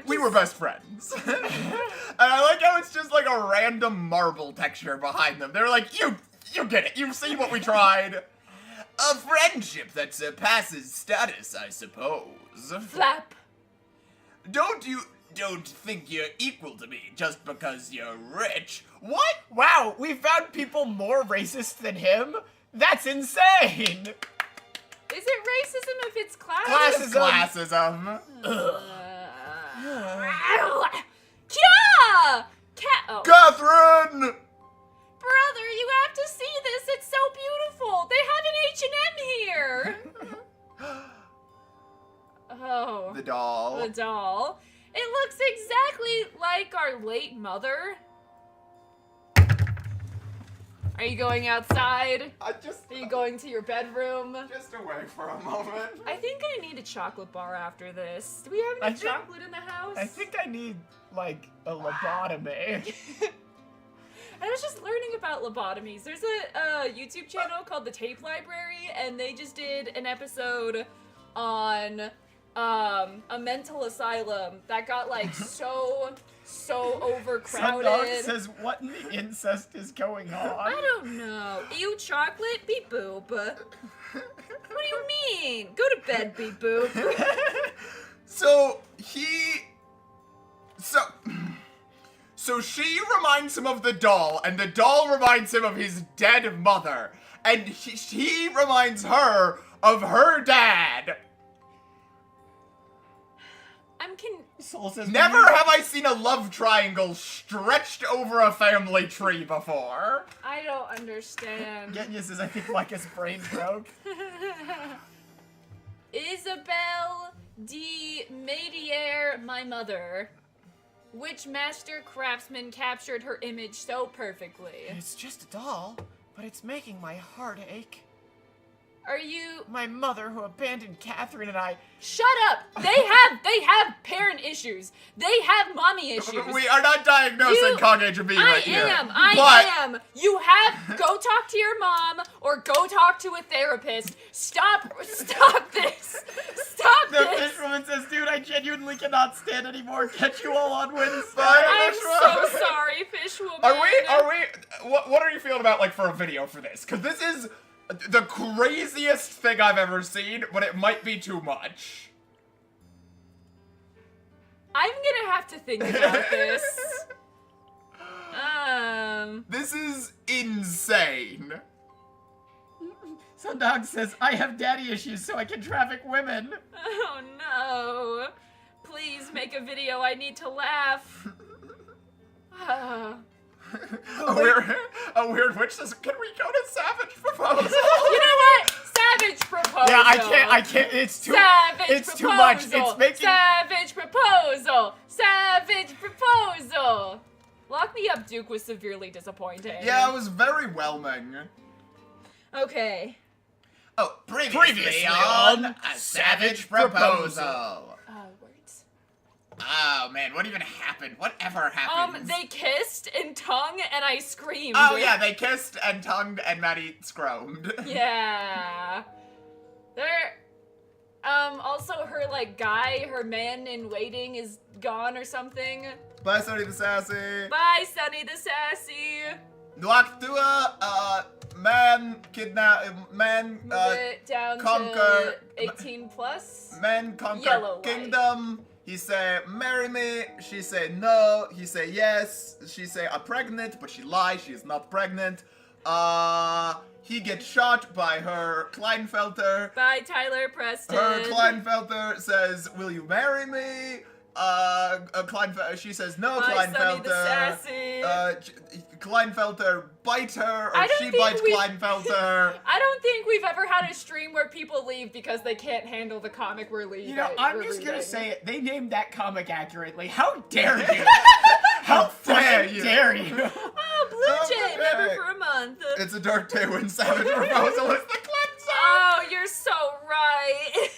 We were best friends. And I like how it's just like a random marble texture behind them. They're like, you get it. You've seen what we tried. A friendship that surpasses status, I suppose. Flap. Don't think you're equal to me just because you're rich. What? Wow, we found people more racist than him? That's insane! Is it racism if it's class? Classism. Kya! Oh. Catherine! Brother, you have to see doll. It looks exactly like our late mother. Are you going outside? Are you going to your bedroom? Just away for a moment. I think I need a chocolate bar after this. Do we have any chocolate in the house? I think I need, like, a lobotomy. I was just learning about lobotomies. There's a YouTube channel called The Tape Library, and they just did an episode on a mental asylum that got like so overcrowded. Sundog says, what in the incest is going on? I don't know. Ew, chocolate? Beep boop. What do you mean? Go to bed, beep boop. So she reminds him of the doll, and the doll reminds him of his dead mother, and he reminds her of her dad. Soul says, Never have I seen a love triangle stretched over a family tree before. I don't understand. Genya says, I think Micah's brain broke. Isabelle de Medier, my mother. Which master craftsman captured her image so perfectly? It's just a doll, but it's making my heart ache. Are you... My mother, who abandoned Catherine and I... Shut up! They have parent issues. They have mommy issues. We are not diagnosing Kage B right here. I am. You have... Go talk to your mom, or go talk to a therapist. Stop this. Stop The this. fishwoman says, dude, I genuinely cannot stand anymore. Catch you all on Wednesday. I'm so sorry, fishwoman. Are we, what are you feeling about, like, for a video for this? Because this is the craziest thing I've ever seen, but it might be too much. I'm gonna have to think about this. This is insane. Sundog says, I have daddy issues so I can traffic women. Oh no. Please make a video, I need to laugh. A weird witch says, can we go to Savage Proposal? You know what? Savage proposal. Yeah, I can't, it's too, Savage it's proposal. too much. It's making... Savage proposal. Savage proposal. Lock Me Up Duke was severely disappointing. Yeah, it was very whelming. Okay. Oh, previously on A Savage Proposal. Words. Oh man, what even happened? Whatever happened? They kissed and tongue and I screamed. Oh yeah, they kissed and tongued and Maddie scromed. Yeah. There, also her, like, guy, her man in waiting is gone or something. Bye, Sonny the Sassy. Bye, Sonny the Sassy. Nuaktua, man Move it down conquer- to 18 plus. man conquer Yellow light. kingdom. He say, marry me. She say, no. He say, yes. She say, I'm pregnant, but she lies. She is not pregnant. He gets shot by her Kleinfelter. By Tyler Preston. Her Kleinfelter says, will you marry me? She says, no, By Sonny the Kleinfelter. Sassy. Kleinfelter bites her, or I don't she think bites we- Kleinfelter. I don't think we've ever had a stream where people leave because they can't handle the comic we're leaving. You know, I'm just gonna say it. They named that comic accurately. How dare you? How dare fucking you? dare you? Oh, Blue Jay, Okay. member for a month. It's a dark day when Savage Proposal is the cleanser. Oh, you're so right.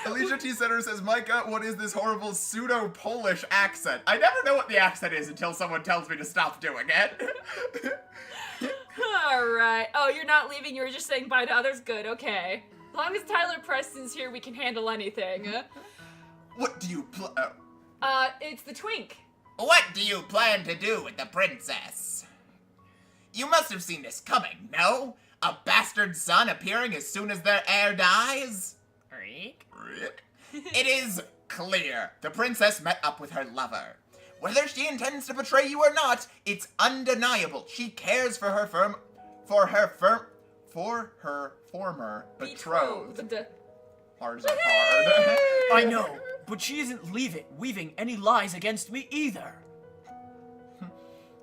Alicia T. Center says, Micah, what is this horrible pseudo-Polish accent? I never know what the accent is until someone tells me to stop doing it. Alright. Oh, you're not leaving, you were just saying bye to others? Good, okay. As long as Tyler Preston's here, we can handle anything. What do you It's the twink. What do you plan to do with the princess? You must have seen this coming, no? A bastard son appearing as soon as their heir dies? It is clear the princess met up with her lover. Whether she intends to betray you or not, it's undeniable. She cares for her former betrothed. Ours are hard. I know, but she isn't weaving any lies against me either.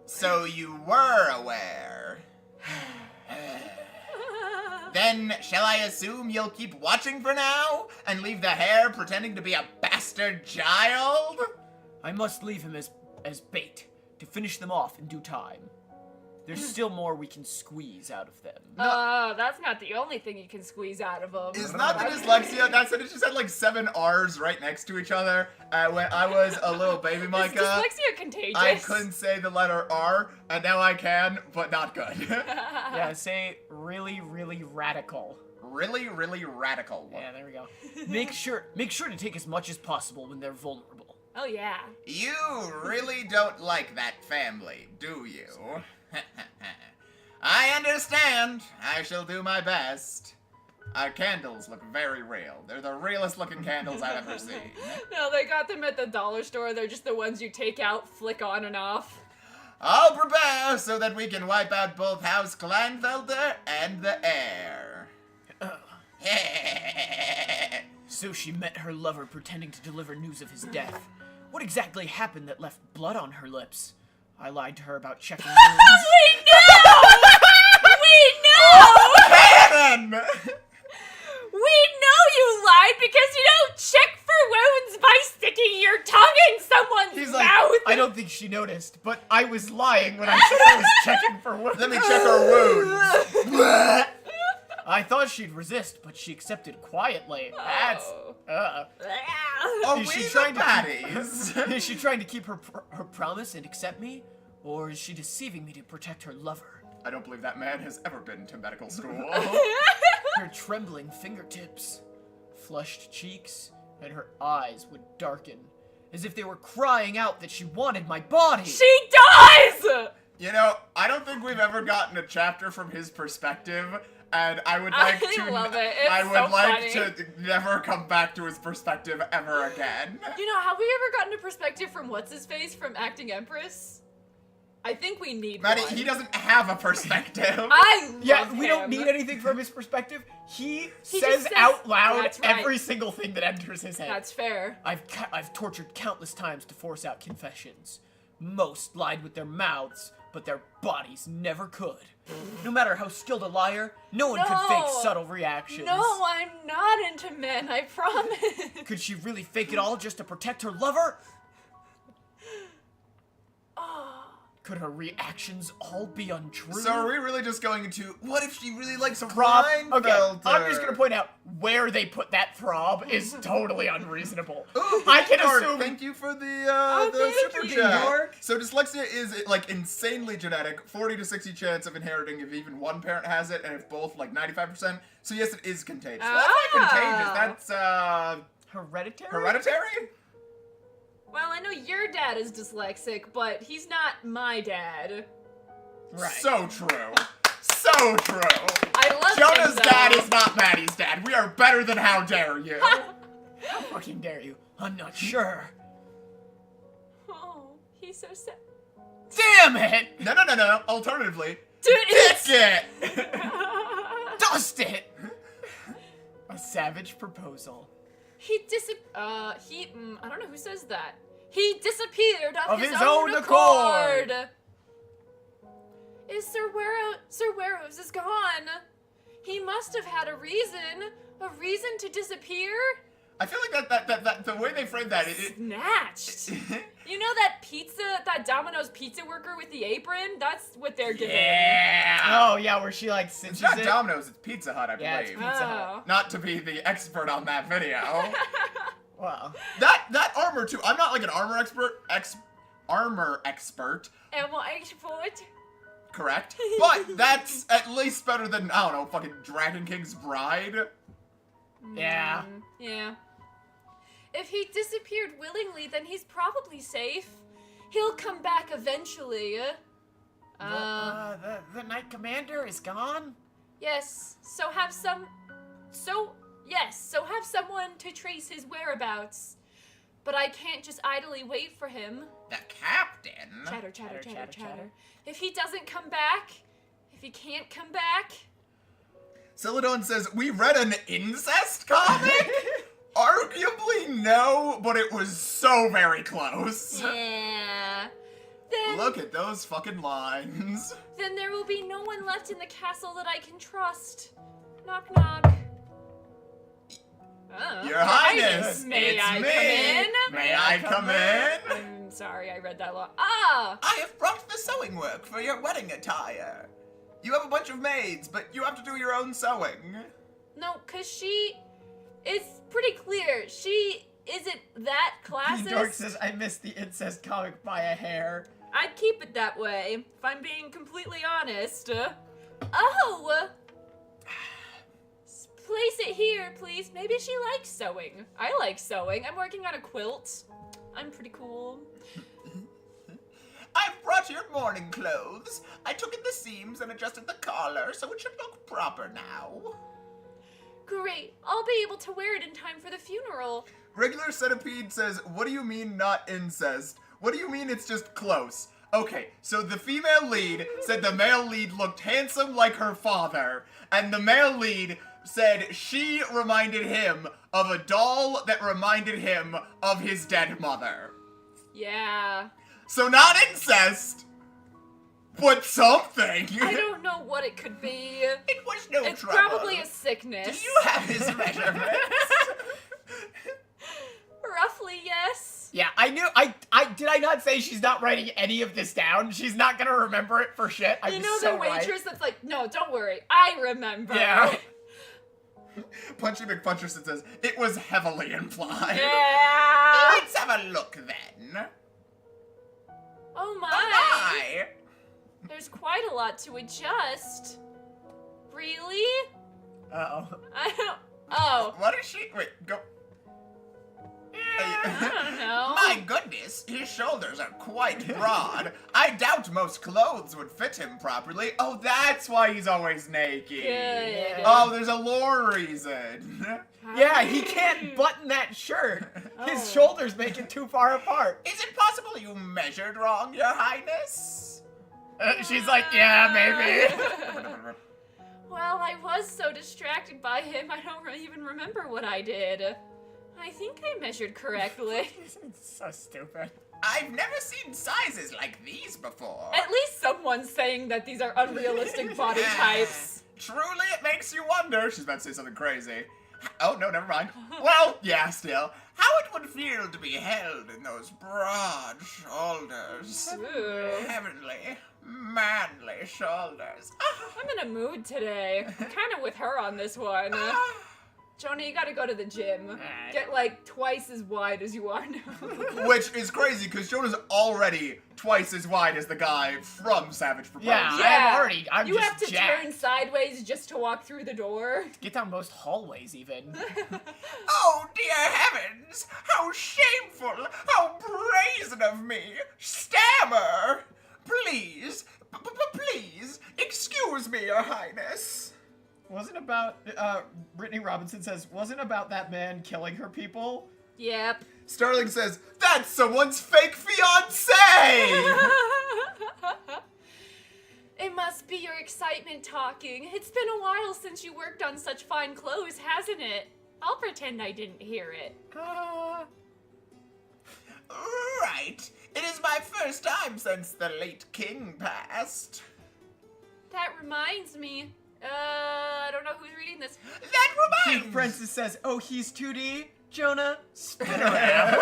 So you were aware. Then, shall I assume you'll keep watching for now? And leave the hare pretending to be a bastard child? I must leave him as bait to finish them off in due time. There's still more we can squeeze out of them. That's not the only thing you can squeeze out of them. Is not the dyslexia? That's it. It just had like 7 R's right next to each other. When I was a little baby Is Micah, dyslexia contagious? I couldn't say the letter R, and now I can, but not good. Yeah, say really, really radical. Really, really radical. Yeah, there we go. Make sure to take as much as possible when they're vulnerable. Oh, yeah. You really don't like that family, do you? I understand. I shall do my best. Our candles look very real. They're the realest looking candles I've ever seen. No, they got them at the dollar store. They're just the ones you take out, flick on and off. I'll prepare so that we can wipe out both House Kleinfelder and the heir. So she met her lover pretending to deliver news of his death. What exactly happened that left blood on her lips? I lied to her about checking wounds. We know! We know! Cannon! We know you lied because you don't check for wounds by sticking your tongue in someone's He's mouth! like, I don't think she noticed, but I was lying when I said I was checking for wounds. Let me check her wounds. I thought she'd resist, but she accepted quietly. That's Are Is we she the trying to baddies? Is she trying to keep her promise and accept me? Or is she deceiving me to protect her lover? I don't believe that man has ever been to medical school. Her trembling fingertips, flushed cheeks, and her eyes would darken, as if they were crying out that she wanted my body. She does! You know, I don't think we've ever gotten a chapter from his perspective, and I would like to. love it. It's I would so like funny. to never come back to his perspective ever again. You know, have we ever gotten a perspective from What's-His-Face from Acting Empress? I think we need Maddie, one. he doesn't have a perspective. I love Yeah, we don't him. need anything from his perspective. He He says just says- out loud That's right. every single thing that enters his head. That's fair. I've tortured countless times to force out confessions. Most lied with their mouths, but their bodies never could. No matter how skilled a liar, no one could fake No. subtle reactions. No, I'm not into men, I promise. Could she really fake it all just to protect her lover? Could her reactions all be untrue? So are we really just going into what if she really likes a Throb. Kleinfelder? Okay, I'm just gonna point out where they put that throb is totally unreasonable. Ooh, I can York, assume. Thank you for the thank super you, chat. York. So dyslexia is like insanely genetic, 40 to 60 chance of inheriting if even one parent has it, and if both, like 95%. So yes, it is contagious. Well, that's not contagious. That's Hereditary? hereditary. Well, I know your dad is dyslexic, but he's not my dad. Right. So true. So true. I love Jonah's him, though. dad is not Maddie's dad. We are better than how dare you. How fucking dare you? I'm not sure. Oh, he's so sad. Damn it! No. Alternatively, Dude, pick it. Dust it! A savage proposal. I don't know who says that. He disappeared of his own accord. Sir Werrow's is gone. He must have had a reason to disappear. I feel like that the way they framed that, Snatched. You know that Domino's pizza worker with the apron? That's what they're giving. yeah. Oh, yeah, where she, like, It's cinches not it. Domino's, it's Pizza Hut, I Yeah, it's believe. Pizza Hut. Oh. Not to be the expert on that video. Wow. that armor too. I'm not like an armor expert. Armor expert. And what export? Correct. But that's at least better than, I don't know, fucking Dragon King's Bride. Yeah. Yeah. If he disappeared willingly, then he's probably safe. He'll come back eventually. The Knight Commander is gone? Yes. So have someone to trace his whereabouts. But I can't just idly wait for him. The captain. Chatter. If he doesn't come back, if he can't come back, Celadon says, we read an incest comic? Arguably no, but it was so very close. yeah. Look at those fucking lines. Then there will be no one left in the castle that I can trust. Knock, knock. Oh, Your Highness, may it's I me. come in? May I come in? I'm sorry, I read that long. Ah! I have brought the sewing work for your wedding attire. You have a bunch of maids, but you have to do your own sewing. No, cause it's pretty clear. She isn't that classist. Dork says, I missed the incest comic by a hair. I'd keep it that way, if I'm being completely honest. Oh! Place it here, please. Maybe she likes sewing. I like sewing. I'm working on a quilt. I'm pretty cool. I've brought your mourning clothes. I took in the seams and adjusted the collar, so it should look proper now. Great. I'll be able to wear it in time for the funeral. Regular Centipede says, what do you mean not incest? What do you mean it's just close? Okay, so the female lead said the male lead looked handsome like her father, and the male lead said she reminded him of a doll that reminded him of his dead mother. Yeah. So not incest, but something. I don't know what it could be. It was no It's trouble. probably a sickness. Do you have his measurements? Roughly, yes. Yeah, I knew. Did I not say she's not writing any of this down? She's not gonna remember it for shit. I'm You know so the right. waitress that's like, no, don't worry, I remember. Yeah. Punchy McPuncherson says, it was heavily implied. Yeah. Let's have a look then. Oh my. Oh my! There's quite a lot to adjust. Really? Uh-oh. I don't. Oh. What is she? Wait, go. I don't know. My goodness, his shoulders are quite broad. I doubt most clothes would fit him properly. Oh, that's why he's always naked. Good. Oh, there's a lore reason. Yeah, he can't button that shirt. His Oh. shoulders make it too far apart. Is it possible you measured wrong, Your Highness? She's like, yeah, maybe. Well, I was so distracted by him, I don't even remember what I did. I think I measured correctly. It's so stupid. I've never seen sizes like these before. At least someone's saying that these are unrealistic body types. Truly, it makes you wonder. She's about to say something crazy. Oh, no, never mind. Well, yeah, still. How it would feel to be held in those broad shoulders. Ooh. Heavenly, manly shoulders. I'm in a mood today. I'm kind of with her on this one. Jonah, you gotta go to the gym. Get like twice as wide as you are now. Which is crazy, because Jonah's already twice as wide as the guy from Savage Proposed. Yeah. I'm you just have to jacked. turn sideways just to walk through the door. Get down most hallways, even. Oh, dear heavens! How shameful! How brazen of me! Stammer! Please, please, excuse me, Your Highness. Wasn't about, Brittany Robinson says, wasn't about that man killing her people? Yep. Starling says, that's someone's fake fiancé! It must be your excitement talking. It's been a while since you worked on such fine clothes, hasn't it? I'll pretend I didn't hear it. Right. It is my first time since the late king passed. That reminds me. I don't know who's reading this. That reminds Chief Princess says, oh, he's 2D? Jonah, spin around.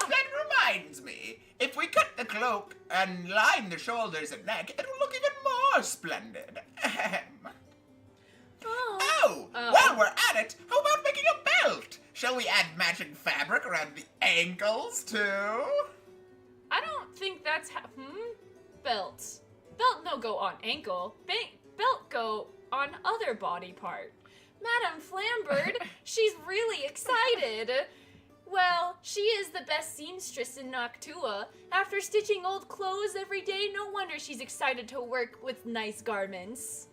That reminds me. If we cut the cloak and line the shoulders and neck, it will look even more splendid. Ahem. Oh, while we're at it, how about making a belt? Shall we add matching fabric around the ankles, too? I don't think that's Belt. Belt no go on ankle. Belt go on other body part. Madame Flambird, she's really excited. Well, she is the best seamstress in Noctua. After stitching old clothes every day, no wonder she's excited to work with nice garments.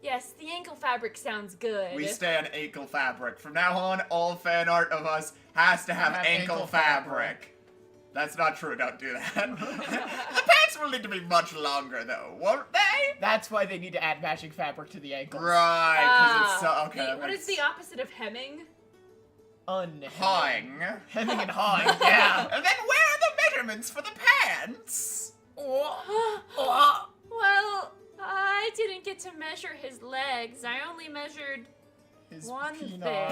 Yes, the ankle fabric sounds good. We stand ankle fabric. From now on, all fan art of us has to have ankle fabric. That's not true, don't do that. The pants will need to be much longer, though, won't they? That's why they need to add matching fabric to the ankles. Right, because it's so... Okay, what is the opposite of hemming? Hawing. Hemming and hawing, yeah. And then where are the measurements for the pants? Well, I didn't didn't get to measure his legs. I only measured His one penis. thing.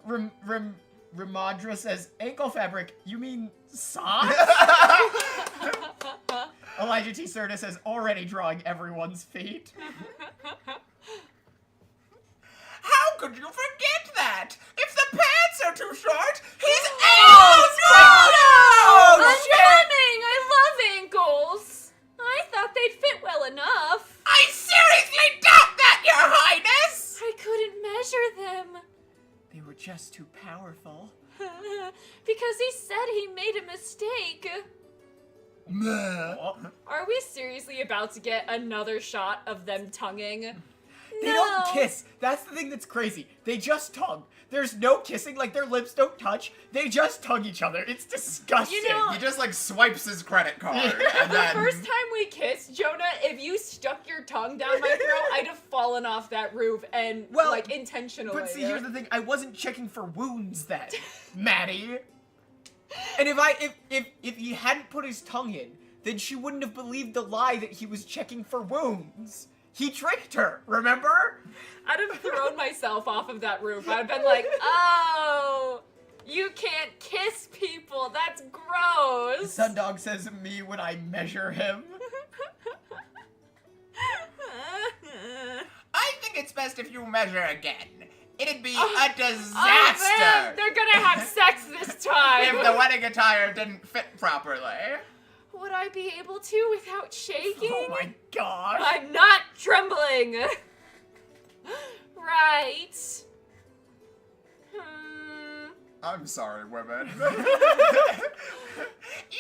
Pardon? Ramadra says, ankle fabric, you mean socks? Elijah T. Serta says, already drawing everyone's feet. How could you forget that? If the pants are too short, his Oh, ankles Uncanning! I love ankles! I thought they'd fit well enough. I seriously doubt that, Your Highness! I couldn't measure them. They were just too powerful. Because he said he made a mistake. Oh, Are we seriously about to get another shot of them tonguing? they don't kiss. That's the thing that's crazy. They just tongue. There's no kissing, like their lips don't touch. They just tongue each other. It's disgusting. You know- He just like swipes his credit card. Yeah. And The then... first time we kissed, Jonah, if you stuck your tongue down my throat, I'd have fallen off that roof and, Well, like, intentionally. But see, here's the thing. I wasn't checking for wounds then, Maddie. And if he hadn't put his tongue in, then she wouldn't have believed the lie that he was checking for wounds. He tricked her, remember? I'd have thrown myself off of that roof. I'd have been like, oh, you can't kiss people. That's gross. Sundog says me when I measure him. I think it's best if you measure again. It'd be a Oh, disaster man, they're gonna have sex this time. if the wedding attire didn't fit properly. Would I be able to without shaking? Oh my gosh. I'm not trembling. Right. I'm sorry, women. Your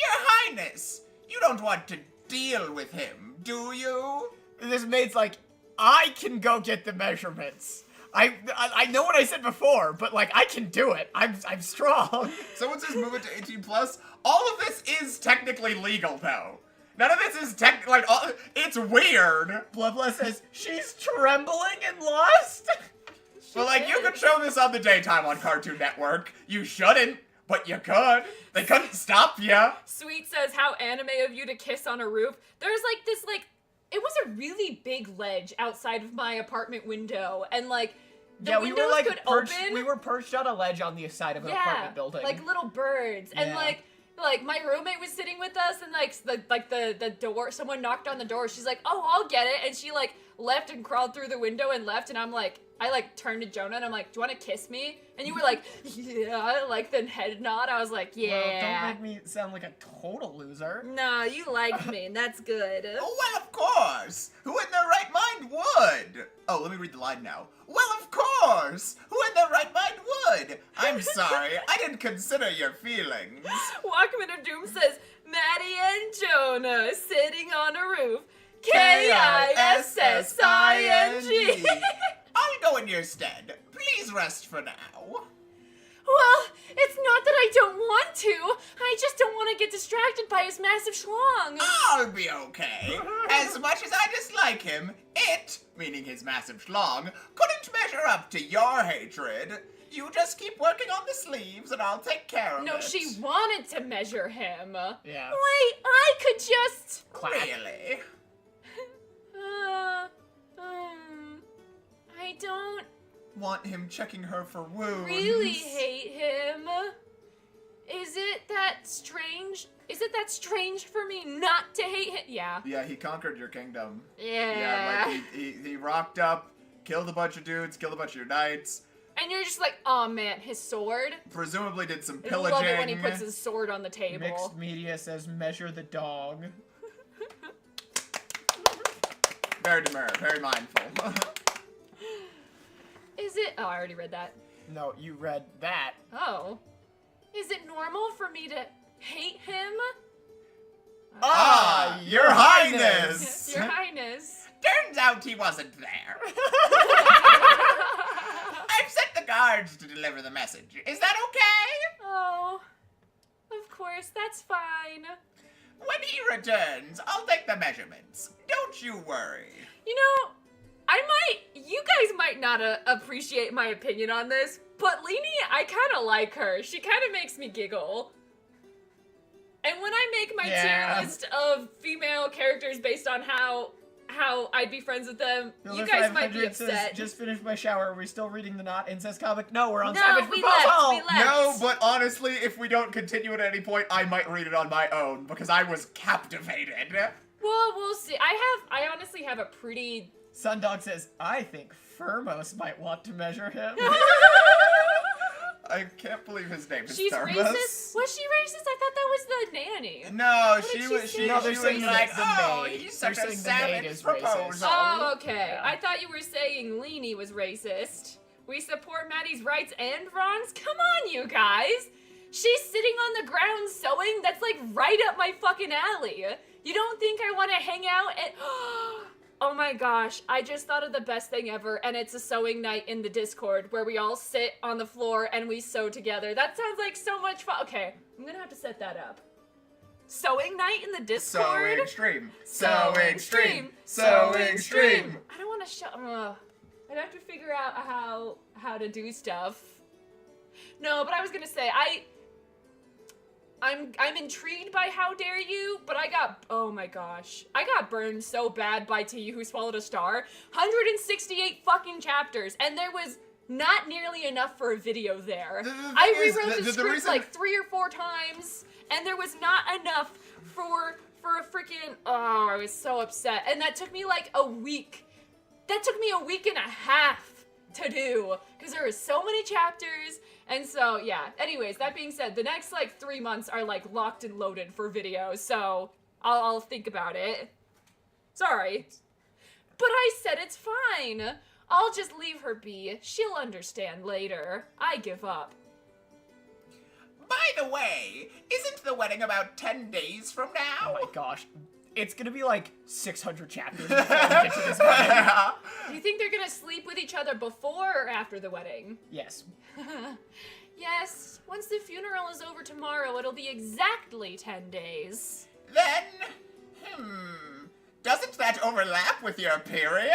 Highness, you don't want to deal with him, do you? This maid's like, I can go get the measurements. I know what I said before, but like I can do it. I'm strong. Someone says move it to 18 plus. All of this is technically legal, though. None of this is it's weird. Bloodlust says she's trembling in lust. But like, you could show this on the daytime on Cartoon Network. You shouldn't, but you could. They couldn't stop ya. Sweet says, how anime of you to kiss on a roof. There's like this, like, it was a really big ledge outside of my apartment window, and like, the we windows were like could perched. open. We were perched on a ledge on the side of an apartment building. like little birds, and Yeah. like my roommate was sitting with us, and the door, someone knocked on the door. She's like, oh, I'll get it, and she like left and crawled through the window and left, and I'm like, I like turned to Jonah and I'm like, do you want to kiss me? And you were like, yeah, like the head nod. I was like, Well, yeah. don't make me sound like a total loser. No, you like me, and that's good. Oh, well, of course. Who in their right mind would? Oh, let me read the line now. Well, of course. Who in their right mind would? I'm sorry. I didn't consider your feelings. Walkman of Doom says, Maddie and Jonah sitting on a roof. Kissing. I'll go in your stead. Please rest for now. Well, it's not that I don't want to. I just don't want to get distracted by his massive schlong. I'll be okay. As much as I dislike him, it, meaning his massive schlong, couldn't measure up to your hatred. You just keep working on the sleeves and I'll take care of it. No, she wanted to measure him. Yeah. Wait, I could just... Really? I don't Want him checking her for wounds. really hate him. Is it that strange? Is it that strange for me not to hate him? Yeah. Yeah, he conquered your kingdom. Yeah. Yeah, like he rocked up, killed a bunch of dudes, killed a bunch of your knights, And you're just like, oh man, his sword. presumably did some I pillaging. love it when he puts his sword on the table. Mixed media says measure the dog. Very demure, very mindful. Is it? Oh, I already read that. No, you read that. Oh. Is it normal for me to hate him? Ah, Your Highness! Your Highness. Turns out he wasn't there. I've sent the guards to deliver the message. Is that okay? Oh. Of course, that's fine. When he returns, I'll take the measurements. Don't you worry. You know, you guys might not appreciate my opinion on this, but Leanie, I kind of like her. She kind of makes me giggle. And when I make my Yeah. tier list of female characters based on how how I'd be friends with them. Fielder You guys might 500 be upset. Says, just finished my shower. Are we still reading the not incest comic? No, we're on No, Savage we Proposal. left. No, but honestly, if we don't continue at any point, I might read it on my own because I was captivated. Well, we'll see. I honestly have a pretty... Sundog says, I think Firmos might want to measure him. I can't believe his name is She's Thermos. racist? Was she racist? I thought that was the nanny. No, did she she was. say? She, No, they're she saying was that like, the oh, maid. he's They're such a saying the maid savage is proposal. racist. Oh, okay. Yeah. I thought you were saying Leanie was racist. We support Maddie's rights and Ron's? Come on, you guys! She's sitting on the ground sewing? That's like right up my fucking alley. You don't think I want to hang out and... Oh my gosh, I just thought of the best thing ever, and it's a sewing night in the Discord where we all sit on the floor and we sew together. That sounds like so much fun. Okay, I'm gonna have to set that up. Sewing night in the Discord? Sewing stream. Sewing stream. Sewing stream. I don't want to show. I'd have to figure out how to do stuff. No, but I was gonna say I'm intrigued by How Dare You, but oh my gosh, I got burned so bad by Tea Who Swallowed a Star. 168 fucking chapters, and there was not nearly enough for a video there. I rewrote the script like 3 or 4 times, and there was not enough for a freaking. Oh, I was so upset, and that took me like a week. That took me a week and a half to do because there were so many chapters. And so, yeah. Anyways, that being said, the next, like, 3 months are, like, locked and loaded for videos, so I'll think about it. Sorry. But I said it's fine. I'll just leave her be. She'll understand later. I give up. By the way, isn't the wedding about 10 days from now? Oh my gosh. It's gonna be like 600 chapters before we get to this wedding. Do you think they're gonna sleep with each other before or after the wedding? Yes. Yes. Once the funeral is over tomorrow, it'll be exactly 10 days. Then, doesn't that overlap with your period?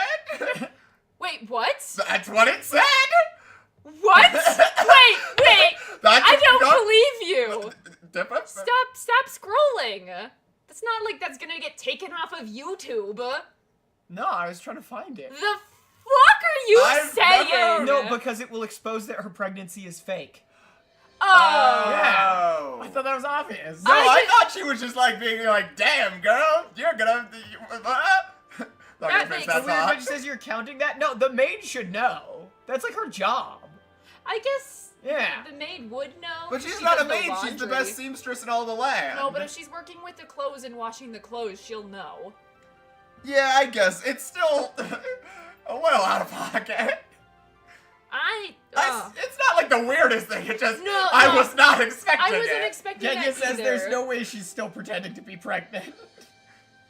Wait, what? That's what it said! What? Wait! That's I don't believe you! Dipper? Stop scrolling! That's not like that's gonna get taken off of YouTube. No, I was trying to find it. The fuck are you I've saying? never- No, because it will expose that her pregnancy is fake. Oh. Yeah. I thought that was obvious. No, I just- thought she was just like being like, damn, girl, you're gonna... That makes The weird bitch says you're counting that? No, the maid should know. That's like her job. I guess Yeah. the maid would know. But she's She not does a the maid, she's the laundry. best seamstress in all the land. No, but if she's working with the clothes and washing the clothes, she'll know. Yeah, I guess. It's still a little out of pocket. It's not like the weirdest thing, it just... No, I no. was not expecting I wasn't it. expecting Genya that says either. there's no way she's still pretending to be pregnant.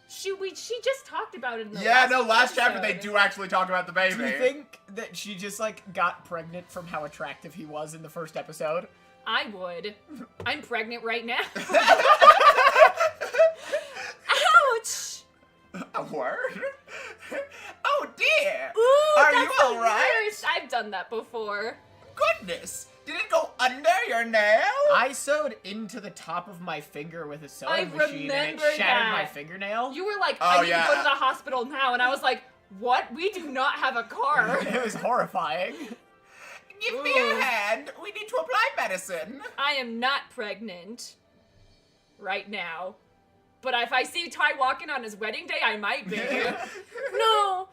She just talked about it in the Yeah, no, last chapter they episode. do actually talk about the baby. Do you think that she just like got pregnant from how attractive he was in the first episode? I would. I'm pregnant right now. Ouch! A word? Oh dear! Ooh, Are that's you the alright? worst. I've done that before. Goodness! Did it go under your nail? I sewed into the top of my finger with a sewing I machine and it remember shattered my that. fingernail. You were like, Oh, I need yeah. to go to the hospital now, and I was like, what? We do not have a car. It was horrifying. Give me Ooh. a hand. We need to apply medicine. I am not pregnant. Right now. But if I see Ty walking on his wedding day, I might be. No!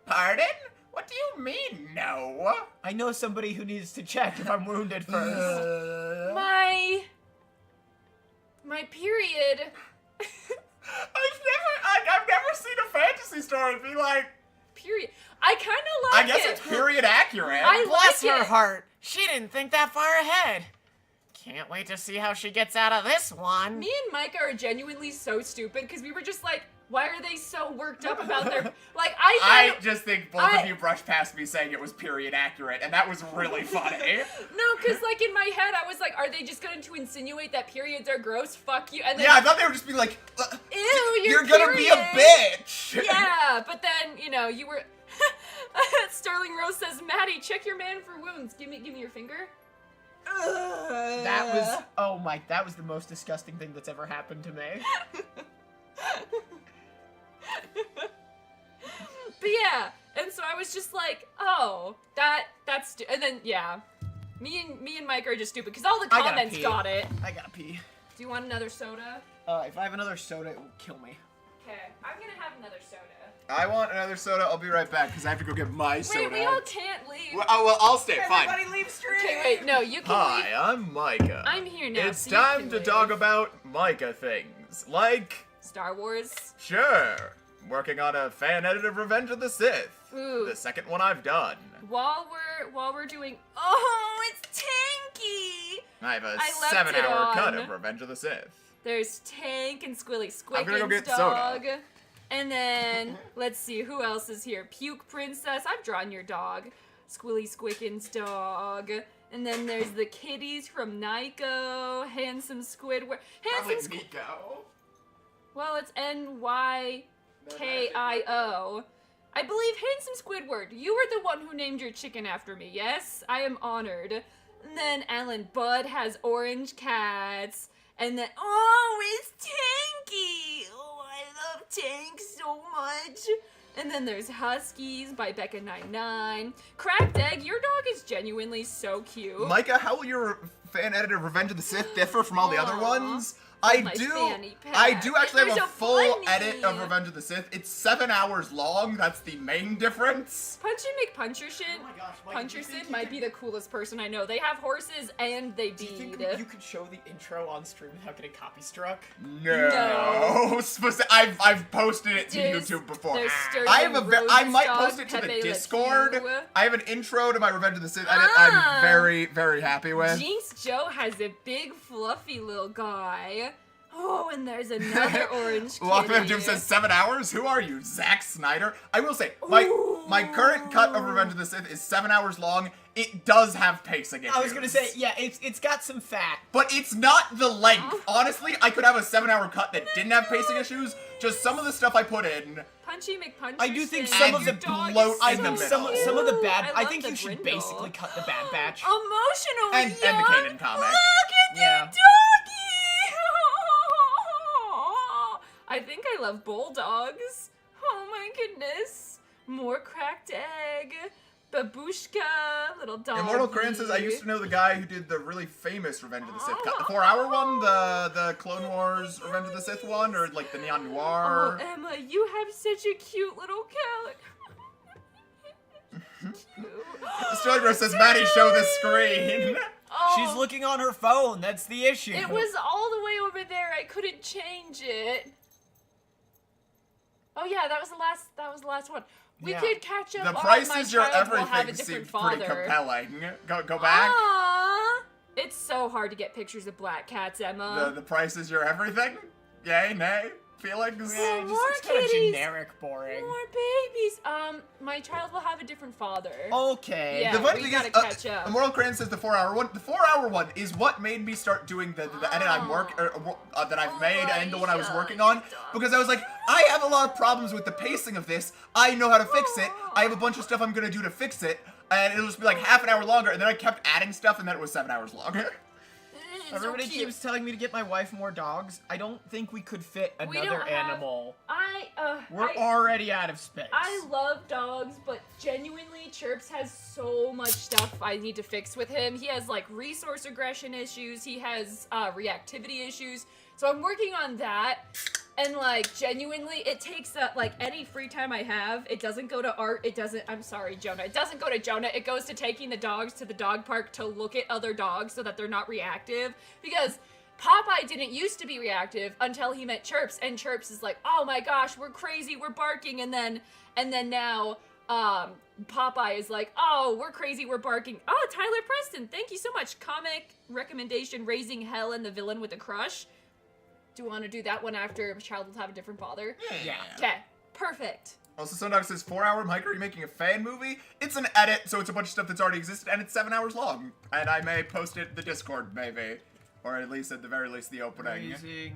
Pardon? What do you mean, no? I know somebody who needs to check if I'm wounded first. My period. I've never seen a fantasy story be like, Period. I kind of like I guess it. it's period accurate. I Bless like her it. heart. She didn't think that far ahead. Can't wait to see how she gets out of this one. Me and Micah are genuinely so stupid because we were just like, why are they so worked up about their... Like, I just think both I- of you brushed past me saying it was period accurate, and that was really funny. No, because, like, in my head, I was like, are they just going to insinuate that periods are gross? Fuck you. And then, Yeah, I thought they would just be like, ew, you're gonna be a period." bitch. Yeah, but then, you know, you were... Sterling Rose says, Maddie, check your man for wounds. Give me your finger. That was, oh my, that was the most disgusting thing that's ever happened to me. But yeah, and so I was just like, oh, that's and then yeah, me and Mike are just stupid because all the I gotta comments pee. got it. I gotta pee. Do you want another soda? If I have another soda, it will kill me. Okay, I'm gonna have another soda. I want another soda. I'll be right back because I have to go get my soda. Wait, we all can't leave. Well, I'll stay. Fine. Everybody leave stream. Okay, wait, no, you can Hi, leave. I'm Micah. I'm here now. It's so you time can to leave. talk about Micah things. Like, Star Wars. sure, working on a fan edit of Revenge of the Sith. Ooh. The second one I've done. While we're doing, oh, it's Tanky. I have a I left 7-hour it cut on. of Revenge of the Sith. There's Tank and Squilly I'm gonna go Squiggins get dog. soda. And then let's see who else is here. Puke Princess. I've drawn your dog. Squilly Squiggins dog. And then there's the kitties from Nyko. Handsome Squidward. Handsome Squid. Nico. Well, it's NYKIO. I believe Handsome Squidward, you were the one who named your chicken after me, yes? I am honored. And then Alan Budd has orange cats. And then, oh, it's Tanky! Oh, I love Tank so much. And then there's Huskies by Becca99. Cracked Egg, your dog is genuinely so cute. Micah, how will your fan edit of Revenge of the Sith differ from all the other Aw. ones? My fanny pack. I do actually have There's a a full bunny. edit of Revenge of the Sith. It's 7 hours long. That's the main difference. Punchy McPuncherson, Oh my gosh, Mike, do you think Puncherson you might could- be the coolest person I know. They have horses and they Do you bead. think you could show the intro on stream without getting copy struck? No. I've posted it to There's- YouTube before. there's Sturgeon I have I might Rosestock, post it to Pepe the Le Discord. Pew. I have an intro to my Revenge of the Sith edit I'm Ah. very, very happy with. Jinx Joe has a big fluffy little guy. Oh, and there's another orange kitty. Walkman Doom says 7 hours. Who are you, Zack Snyder? I will say my current cut of Revenge of the Sith is 7 hours long. It does have pacing issues. I was gonna say, yeah, it's got some fat. But it's not the length. Honestly, I could have a 7-hour cut that didn't have pacing issues. Just some of the stuff I put in. Punchy McPuncherson. I do think some of the dog bloat is I in the think so middle. some of the cute. bad. I love think the you should brindle. basically cut the Bad Batch. Emotional, And the yeah. Kanan comic. Look at Yeah. the doggy. I think I love bulldogs. Oh my goodness. More cracked egg. Babushka, little dog. Immortal Cran says, I used to know the guy who did the really famous Revenge of the Sith cut. The 4-hour one, the Clone Wars Revenge of the Sith one, or like the Neon Oh, Noir. Emma, you have such a cute little cat. Storybrand says, Maddie, show the screen. Oh, She's looking on her phone. That's the issue. It was all the way over there. I couldn't change it. Oh yeah, that was the last one. We Yeah. could catch up The on My prices your Child Will Have a everything Different seemed pretty Father. compelling. Go back. Aww. It's so hard to get pictures of black cats, Emma. The price is your everything? Yay, nay? Feelings? Yeah, it just More looks kind of kitties. generic, boring. More babies. My Child Will Have a Different Father. Okay. Yeah. The funny we thing gotta is, catch up. Immortal Cran says the 4-hour one. The 4-hour one is what made me start doing the edit that I've made and the one I was working on, because I was like, I have a lot of problems with the pacing of this. I know how to fix it. I have a bunch of stuff I'm gonna do to fix it, and it'll just be like half an hour longer. And then I kept adding stuff, and then it was 7 hours longer. So Everybody cute. keeps telling me to get my wife more dogs. I don't think we could fit We another don't have- animal. I We're already out of space. I love dogs, but genuinely, Chirps has so much stuff I need to fix with him. He has like resource aggression issues. He has reactivity issues. So I'm working on that. And like genuinely, it takes like any free time I have. It doesn't go to art. It doesn't. I'm sorry, Jonah. It doesn't go to Jonah. It goes to taking the dogs to the dog park to look at other dogs so that they're not reactive. Because Popeye didn't used to be reactive until he met Chirps, and Chirps is like, oh my gosh, we're crazy, we're barking, and then now Popeye is like, oh, we're crazy, we're barking. Oh, Tyler Preston, thank you so much. Comic recommendation, Raising Hell and the Villain with a Crush. Do you want to do that one after A Child Will Have a Different Father? Yeah. Okay, perfect. Also, Sundog says 4-hour Mike, are you making a fan movie? It's an edit, so it's a bunch of stuff that's already existed, and it's 7 hours long. And I may post it in the Discord, maybe. Or at least, at the very least, the opening. Raising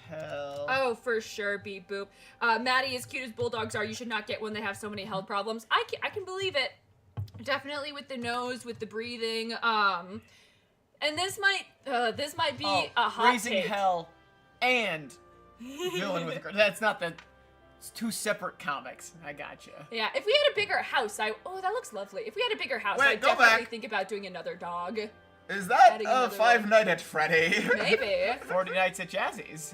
hell. Oh, for sure, beep boop. Maddie, as cute as bulldogs are, you should not get one. They have so many health problems. I can believe it. Definitely with the nose, with the breathing. And this might be a hot Raising take. hell and villain with a that's not the It's two separate comics. I gotcha. Yeah, if we had a bigger house, oh, that looks lovely. If we had a bigger house, Wait, I'd go definitely back. think about doing another dog. Is that Adding a another Five one. Nights at Freddy? Maybe. 40 Nights at Jazzy's.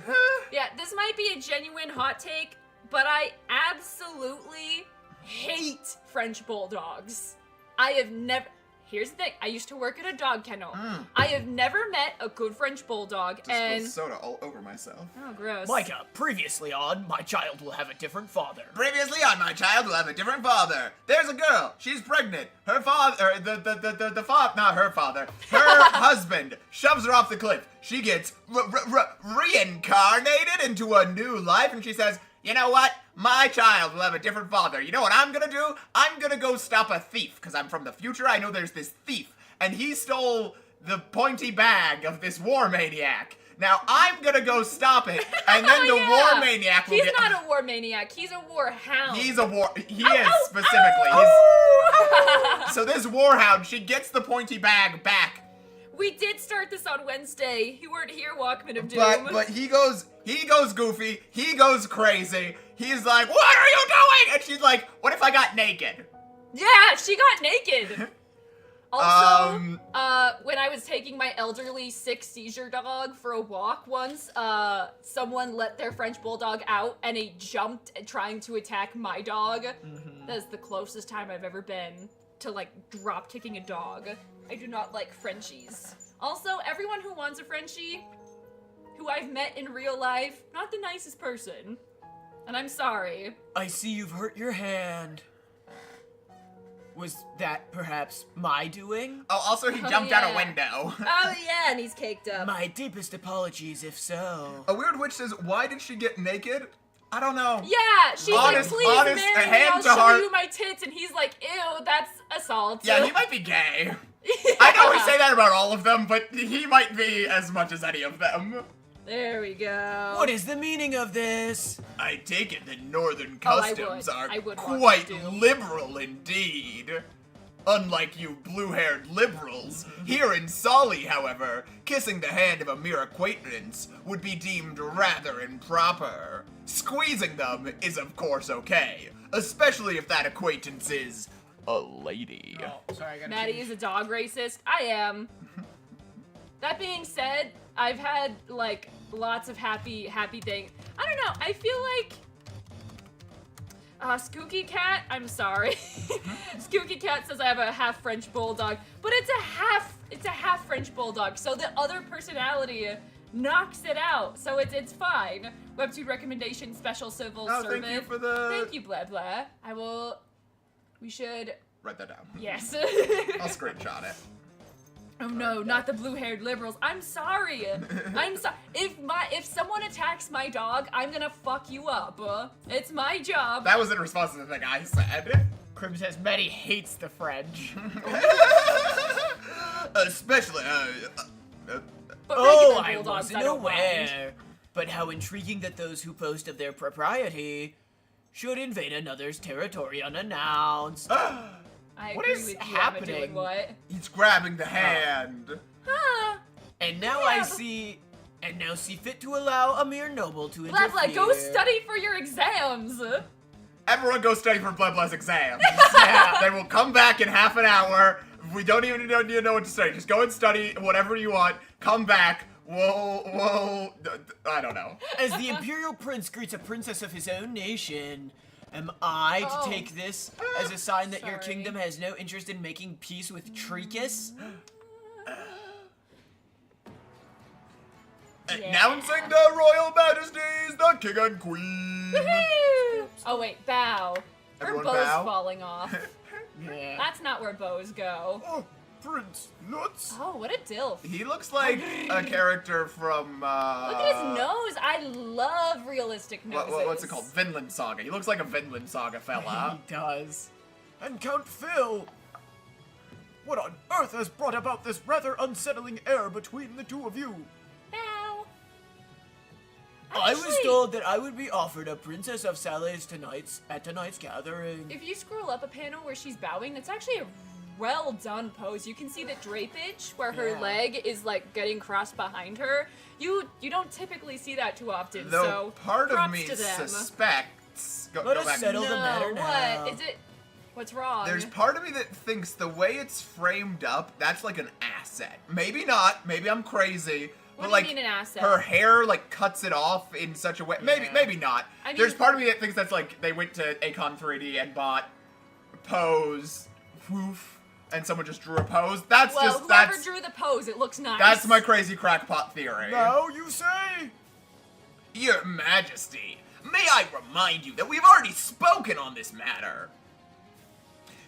Yeah, this might be a genuine hot take, but I absolutely hate French bulldogs. I have never. Here's the thing. I used to work at a dog kennel. I have never met a good French bulldog, Just and spilled soda all over myself. oh, gross. Micah, previously on My Child Will Have a Different Father. Previously on My Child Will Have a Different Father. There's a girl. She's pregnant. Her father, the father, not her father, her husband shoves her off the cliff. She gets reincarnated into a new life, and she says, you know what? My child will have a different father. You know what I'm gonna do? I'm gonna go stop a thief, because I'm from the future. I know there's this thief, and he stole the pointy bag of this war maniac. Now, I'm gonna go stop it, and then the war maniac will He's get... not a war maniac. He's a war hound. He's a war... He is, specifically. So this warhound, she gets the pointy bag back. We did start this on Wednesday. You weren't here, Walkman of Doom. But he goes goofy, he goes crazy. He's like, what are you doing? And she's like, what if I got naked? Yeah, she got naked. Also, Um, when I was taking my elderly sick seizure dog for a walk once, someone let their French bulldog out and he jumped trying to attack my dog. That's the closest time I've ever been to like drop kicking a dog. I do not like Frenchies. Also, everyone who wants a Frenchie, who I've met in real life, not the nicest person. And I'm sorry. I see you've hurt your hand. Was that perhaps my doing? oh, also he jumped out a yeah. window. Oh yeah, and he's caked up. My deepest apologies if so. A weird witch says, why did she get naked? I don't know. Yeah, she's Honest- like, please honest, marry me, hand I'll to show heart. you my tits, and he's like, ew, that's assault. Yeah, he might be gay. I know we say that about all of them, but he might be as much as any of them. There we go. What is the meaning of this? I take it that northern Oh, I customs would. are I would want quite to. liberal indeed. Unlike you blue-haired liberals, here in Solly, however, kissing the hand of a mere acquaintance would be deemed rather improper. Squeezing them is of course okay, especially if that acquaintance is a lady. Oh, sorry, I got Maddie is a dog racist. I am. That being said, I've had like lots of happy things. I don't know. I feel like Skooky Cat. I'm sorry. Skooky Cat says I have a half French bulldog, but it's a half French bulldog. So the other personality knocks it out. So it's fine. Webtoon recommendation, special civil servant. Thank you for the... Thank you, blah blah. We should. Write that down. Yes. I'll screenshot it. Oh no, not the blue-haired liberals. I'm sorry. I'm sorry. If someone attacks my dog, I'm gonna fuck you up. It's my job. That was in response to the thing I said. Krim says Maddie hates the French. Especially, But Oh, regular I bulldogs, wasn't don't mind. aware. But how intriguing that those who boast of their propriety should invade another's territory unannounced. I What agree is with you. happening? I'm doing what? he's grabbing the hand. Huh. And now Yeah. see fit to allow a mere noble to Blah interfere. blah. Go study for your exams. Everyone go study for Bloodless exams. They will come back in half an hour. We don't even need to know what to study. Just go and study whatever you want. Come back. We'll, I don't know. As the imperial prince greets a princess of his own nation, am I to Oh. take this as a sign that your Sorry. kingdom has no interest in making peace with Tricus? Announcing the royal majesties, the king and queen. Woohoo! Oh wait, bow. Her Everyone bow's bow? falling off. Yeah. That's not where bows go. Oh, Prince Lutz. Oh, what a dilf. He looks like a character from, Look at his nose. I love realistic noses. What's it called? Vinland Saga. He looks like a Vinland Saga fella. He does. And Count Phil! What on earth has brought about this rather unsettling air between the two of you? Bow. I was Actually, told that I would be offered a Princess of Salles at tonight's gathering. If you scroll up a panel where she's bowing, that's actually a well done pose. You can see the drapage where her Yeah. leg is like getting crossed behind her. You don't typically see that too often. Though so part of props me to them. suspects go Let us back. settle the matter No, now. what? Is it... What's wrong? There's part of me that thinks the way it's framed up, that's like an asset. Maybe not. Maybe I'm crazy. What But do like, you mean an asset? her hair like cuts it off in such a way. Maybe, Yeah. maybe not. I mean- There's part of me that thinks that's like they went to Acon 3D and bought pose, woof, and someone just drew a pose. That's well, just whoever drew the pose, it looks nice. that's my crazy crackpot theory. Now you say? Your Majesty, may I remind you that we've already spoken on this matter.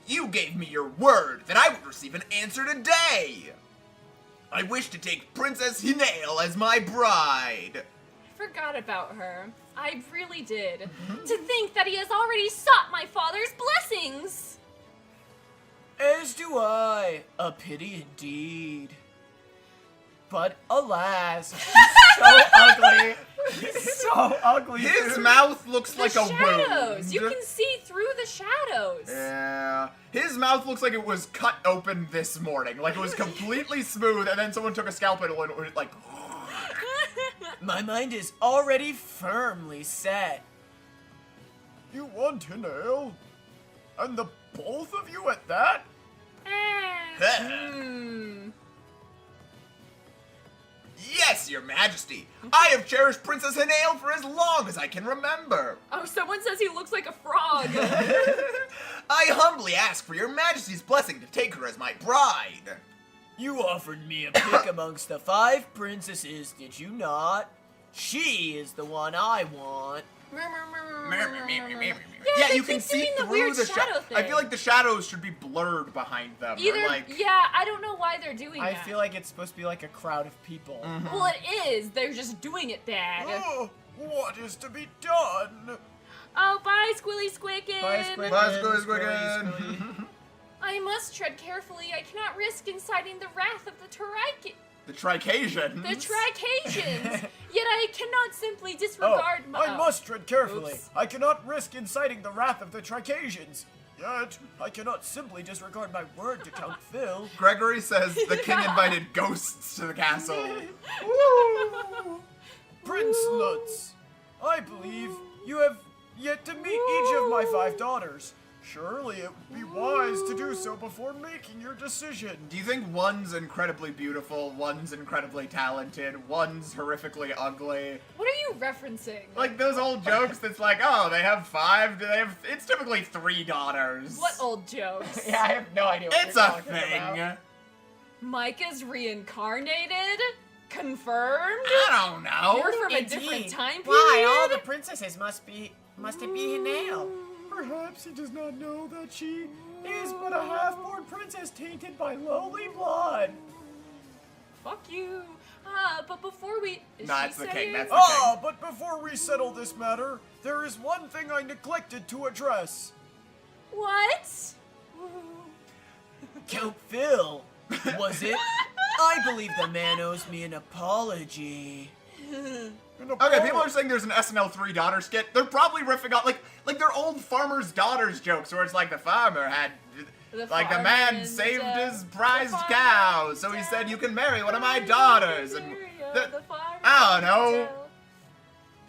You gave me your word that I would receive an answer today. I wish to take Princess Hinail as my bride. I forgot about her. I really did. To think that he has already sought my father's blessings. As do I. A pity indeed. But alas, he's so ugly. He's so ugly. His dude. mouth looks The like a shadows. wound. You can see through the shadows. Yeah. His mouth looks like it was cut open this morning. Like it was completely smooth, and then someone took a scalpel and it was like. My mind is already firmly set. You want Hinail? And the both of you at that? Hmm. Yes, Your Majesty. I have cherished Princess Hinail for as long as I can remember. Oh, someone says he looks like a frog. I humbly ask for Your Majesty's blessing to take her as my bride. You offered me a pick amongst the 5 princesses, did you not? She is the one I want. Yeah, they you can keep see doing the through weird the shadow I thing. feel like the shadows should be blurred behind them. Either, or like, yeah, I don't know why they're doing I that. feel like it's supposed to be like a crowd of people. Well, it is. They're just doing it bad. Oh, what is to be done? Oh, bye, Squilly Squicken. Bye, Squicken. Bye, Squilly Squilly, Squicken. I must tread carefully. I cannot risk inciting the wrath of the The Tricasians. The Tricasians. Yet I cannot simply disregard my. I must tread carefully. Oops. I cannot risk inciting the wrath of the Tricasians. Yet, I cannot simply disregard my word to Count Phil. Gregory says the king invited ghosts to the castle. Prince Lutz, I believe you have yet to meet each of my 5 daughters. Surely it would be wise to do so before making your decision. Do you think one's incredibly beautiful, one's incredibly talented, one's horrifically ugly? What are you referencing? Like those old jokes that's like, oh, they have 5, do they have, it's typically 3 daughters. What old jokes? Yeah, I have no idea what It's you're a talking thing. about. Micah's reincarnated? Confirmed? I don't know. You're from a Indeed. different time period? Why, all the princesses must it be Hinail? Perhaps he does not know that she is but a half-born princess tainted by lowly blood. Fuck you. But before we... Is Nah, she it's the saying? king, that's the Ah, but before we settle this matter, there is one thing I neglected to address. What? Count Phil, was it? I believe the man owes me an apology. Okay, people are saying there's an SNL 3 daughter skit. They're probably riffing on, like they're old farmers' daughters jokes where it's like the farmer had, The like the farmer man and saved the- his prized the farmer cow, and so he the- said you can marry one of my daughters. And The farmer I don't know.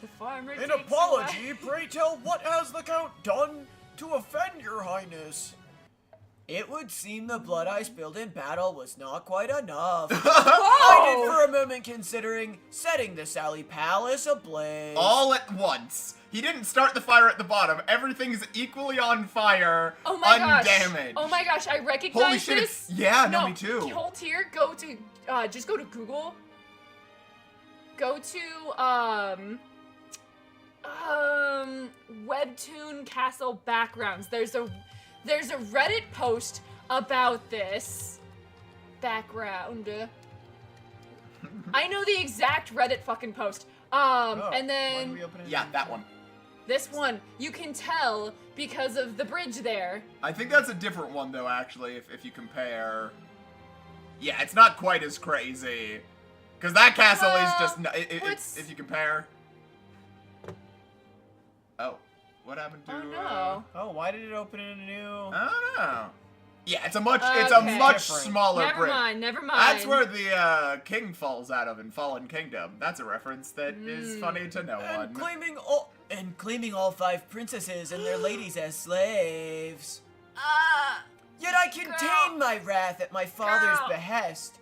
The farmer An takes a apology, wife. pray tell, what has the Count done to offend your highness? It would seem the blood I spilled in battle was not quite enough. I did for a moment considering setting the Sally Palace ablaze. all at once. He didn't start the fire at the bottom. Everything's equally on fire, Oh my undamaged. gosh. Oh my gosh, I recognize Holy shit, this. yeah, no, me too. Hold here, go to, just go to Google. Go to, Webtoon Castle backgrounds. There's a Reddit post about this background. I know the exact Reddit fucking post. And Why then did we open it? Yeah, that one. this one, you can tell because of the bridge there. I think that's a different one though, actually, if you compare. Yeah, it's not quite as crazy. Because that castle is just, what's- if you compare. Oh, what happened to, Oh no. Oh, why did it open in a new? I don't know. Yeah, it's a much Okay. much Different. smaller Never bridge. mind, never mind. That's where the king falls out of in Fallen Kingdom. That's a reference that is funny to no one. And claiming all 5 princesses and their ladies as slaves. Yet I contained my wrath at my father's Girl. behest.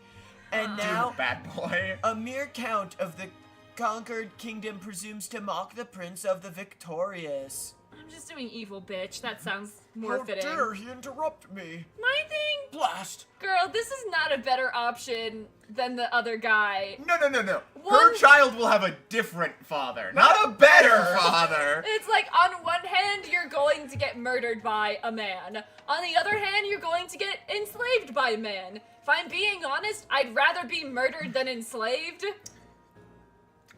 And Dude, now, bad boy. a mere count of the conquered kingdom presumes to mock the prince of the victorious. I'm just doing evil bitch. That sounds more How fitting. dare he interrupt me? My thing, Blast! girl, this is not a better option than the other guy. No. Her One- child will have a different father, not a better father. It's like, on one hand, you're going to get murdered by a man. On the other hand, you're going to get enslaved by a man. If I'm being honest, I'd rather be murdered than enslaved.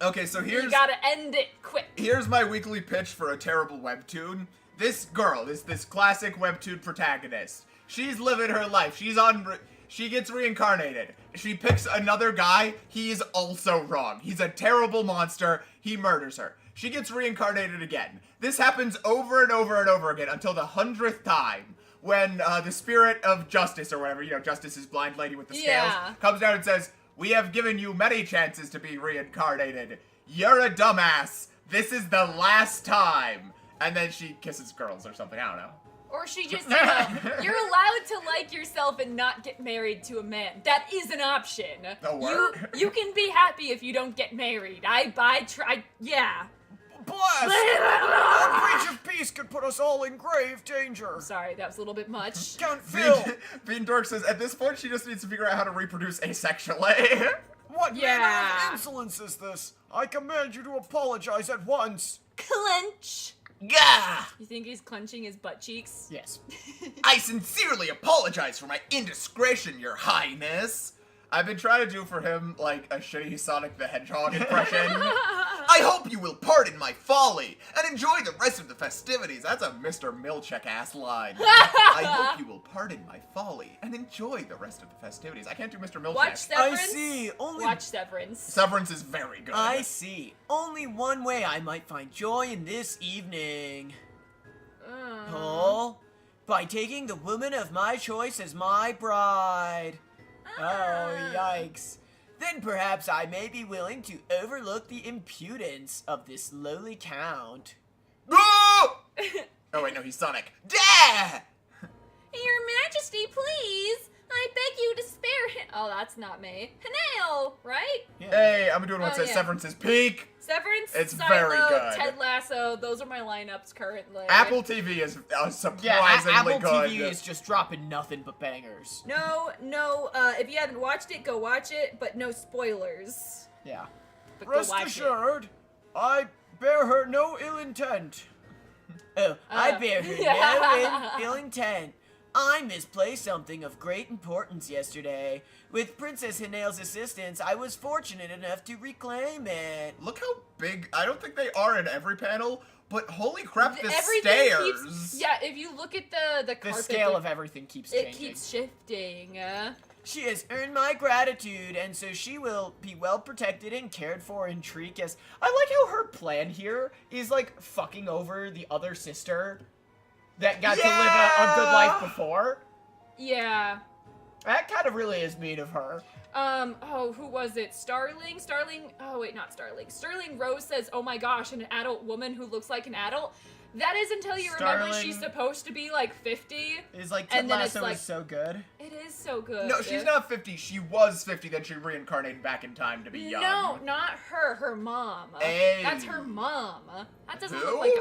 Okay, so You gotta end it quick. here's my weekly pitch for a terrible webtoon. This girl is this classic webtoon protagonist. She's living her life. She gets reincarnated. She picks another guy. He is also wrong. He's a terrible monster. He murders her. She gets reincarnated again. This happens over and over and over again until the 100th time when the spirit of justice or whatever, Justice is blind lady with the scales, Yeah. comes down and says, "We have given you many chances to be reincarnated. You're a dumbass. This is the last time." And then she kisses girls or something. I don't know. Or she just, you're allowed to like yourself and not get married to a man. That is an option. A word? You can be happy if you don't get married. Yeah. Blast! A breach of peace could put us all in grave danger. Sorry, that was a little bit much. Count Phil! Bean Dork says, at this point, she just needs to figure out how to reproduce asexually. What Yeah. manner of insolence is this? I command you to apologize at once. Clench. Gah! You think he's clenching his butt cheeks? Yes. I sincerely apologize for my indiscretion, Your Highness. I've been trying to do for him, like, a shitty Sonic the Hedgehog impression. I hope you will pardon my folly and enjoy the rest of the festivities. That's a Mr. Milchek-ass line. I hope you will pardon my folly and enjoy the rest of the festivities. I can't do Mr. Milchek. Watch Severance. I see. Watch Severance. Severance is very good. I see. Only one way I might find joy in this evening. Paul, by taking the woman of my choice as my bride. Oh, yikes. Then perhaps I may be willing to overlook the impudence of this lowly count. Oh! Oh wait, no, he's Sonic. Dah! Your Majesty, please. I beg you to spare him. Oh, that's not me. Hanel, right? Yeah. Hey, I'm doing one that Oh, says yeah. Severance is peak. Severance, It's Silo, very good. Ted Lasso. Those are my lineups currently. Apple TV is Yeah, surprisingly Apple good. TV is just dropping nothing but bangers. No. If you haven't watched it, go watch it, but no spoilers. Yeah. But go Rest watch assured, I bear her no ill intent. Oh, I bear her no ill intent. I misplaced something of great importance yesterday. With Princess Hanel's assistance, I was fortunate enough to reclaim it. Look how big. I don't think they are in every panel, but holy crap, the Everything stairs. keeps. Yeah, if you look at the The carpet, scale of everything keeps it changing. keeps shifting. She has earned my gratitude, and so she will be well protected and cared for in Tricas. I like how her plan here is like fucking over the other sister that got to live a good life before. Yeah. That kind of really is mean of her. Oh, who was it? Starling? Oh, wait, not Starling. Sterling Rose says, oh my gosh, an adult woman who looks like an adult. That is until you remember Starling- she's supposed to be like 50. It's like Ted And then it's Lasso like- is so good. It is so good. No, she's not 50. She was 50, then she reincarnated back in time to be young. No, not her. Her mom. Hey. That's her mom. That doesn't Who? look like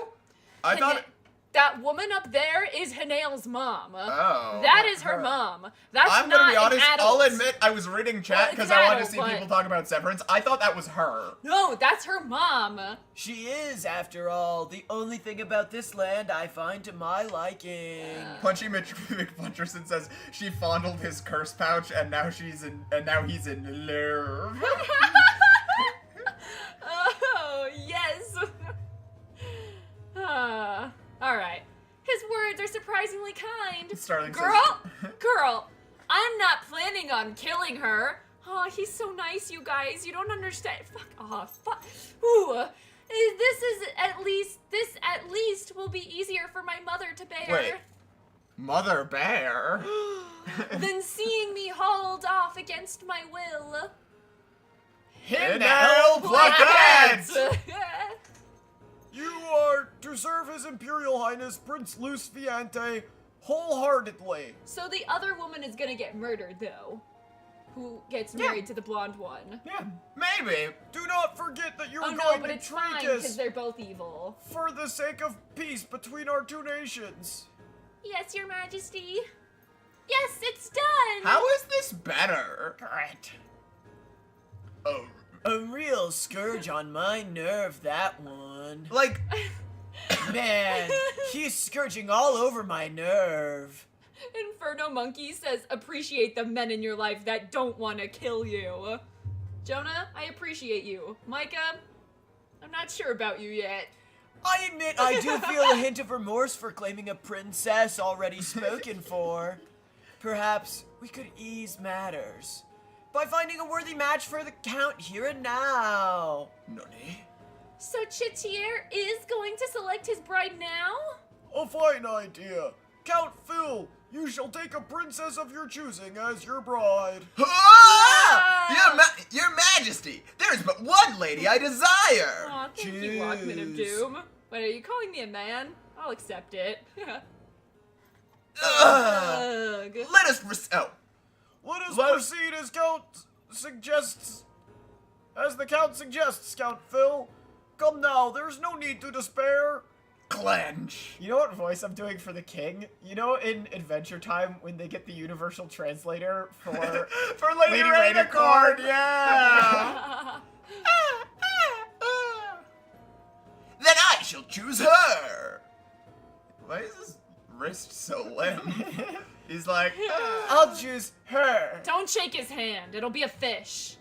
I thought. that woman up there is Hanel's mom. Oh. That is her mom. That's I'm not gonna be honest. an adult. I'll admit I was reading chat Well, because it's an I wanted to adult, see but- people talk about Severance. I thought that was her. No, that's her mom. She is, after all, the only thing about this land I find to my liking. Punchy McPuncherson says she fondled his curse pouch and now he's in love. Oh, yes. All right. His words are surprisingly kind. Starling says- Girl, I'm not planning on killing her. Oh, he's so nice, you guys. You don't understand. Fuck off. Fuck. Ooh. This at least will be easier for my mother to bear. Wait. Mother Bear? Then seeing me hauled off against my will. In hell, pluck that! You are to serve His Imperial Highness Prince Luce Viante wholeheartedly. So the other woman is gonna get murdered, though. Who gets married to the blonde one. Yeah. Maybe. Do not forget that you are Oh no, going but to it's treat fine, because us they're both evil. for the sake of peace between our two nations. Yes, your majesty. Yes, it's done! How is this better? Correct. Oh, A real scourge on my nerve, that one. like, Man, he's scourging all over my nerve. Inferno Monkey says, appreciate the men in your life that don't want to kill you. Jonah, I appreciate you. Micah, I'm not sure about you yet. I admit I do feel a hint of remorse for claiming a princess already spoken for. Perhaps we could ease matters by finding a worthy match for the Count here and now. Nani? So Chitier is going to select his bride now? A fine idea. Count Phil, you shall take a princess of your choosing as your bride. Ah! Your Majesty, there is but one lady I desire. Aw, thank you, Walkman of Doom. Wait, are you calling me a man? I'll accept it. Ugh. Let us Let us Let- proceed as the Count suggests, Count Phil. Come now, there's no need to despair. clench. You know what voice I'm doing for the king? You know in Adventure Time when they get the universal translator for For Lady Rainicorn, Rainicorn. yeah. Then I shall choose her. Why is his wrist so limp? He's like, I'll choose her. Don't shake his hand. It'll be a fish.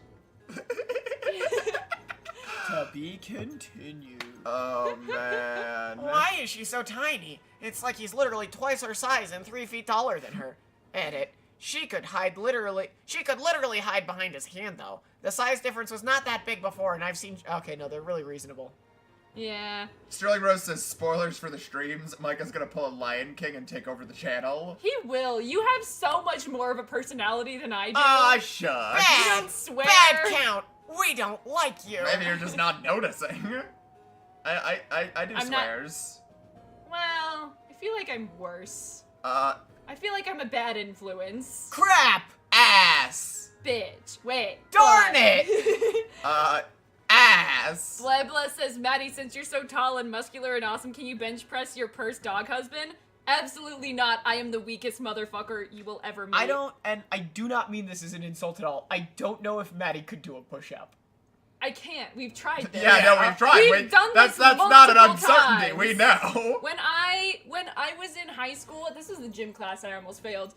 To be continued. oh man. Why is she so tiny? It's like he's literally twice her size and 3 feet taller than her. Edit. She could literally hide behind his hand, though. The size difference was not that big before, and I've seen... Okay, no, they're really reasonable. Yeah. Sterling Rose says spoilers for the streams. Micah's gonna pull a Lion King and take over the channel. He will. You have so much more of a personality than I do. Ah, shucks. You Bad! don't swear. Bad Count! We don't like you! Maybe you're just not noticing. I do I'm not- swears. Well, I feel like I'm worse. Uh, I feel like I'm a bad influence. Crap! ass. Bitch. Wait. Darn it! Ass. Blebla says, Maddie, since you're so tall and muscular and awesome, can you bench press your purse dog husband? Absolutely not. I am the weakest motherfucker you will ever meet. I do not mean this as an insult at all. I don't know if Maddie could do a push-up. I can't. We've tried this. Yeah, no, we've tried. We've done that's this not an multiple uncertainty. times. We know. When I was in high school, this was the gym class I almost failed.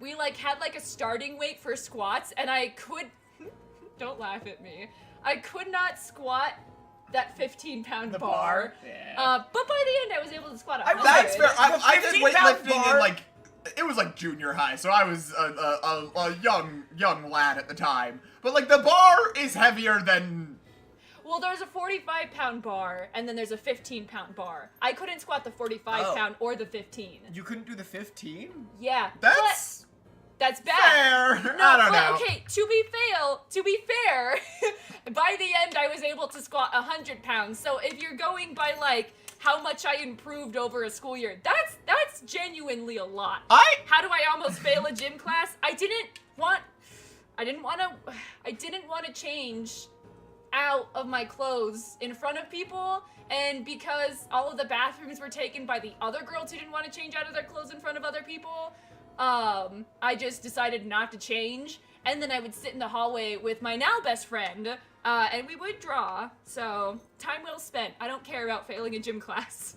We had a starting weight for squats, and I could don't laugh at me. I could not squat that 15-pound bar. bar? Yeah. But by the end, I was able to squat 100. That's fair. I did 15-pound weightlifting bar- in it was junior high, so I was a young lad at the time. But the bar is heavier than. Well, there's a 45-pound bar, and then there's a 15-pound bar. I couldn't squat the 45-pound or the 15. You couldn't do the 15? Yeah, That's but that's bad. fair. No, I don't but know. okay, to be fair, by the end I was able to squat 100 pounds. So if you're going by how much I improved over a school year, that's genuinely a lot. How do I almost fail a gym class? I didn't want to change out of my clothes in front of people, and because all of the bathrooms were taken by the other girls who didn't want to change out of their clothes in front of other people, I just decided not to change, and then I would sit in the hallway with my now best friend, and we would draw. So time well spent. I don't care about failing a gym class.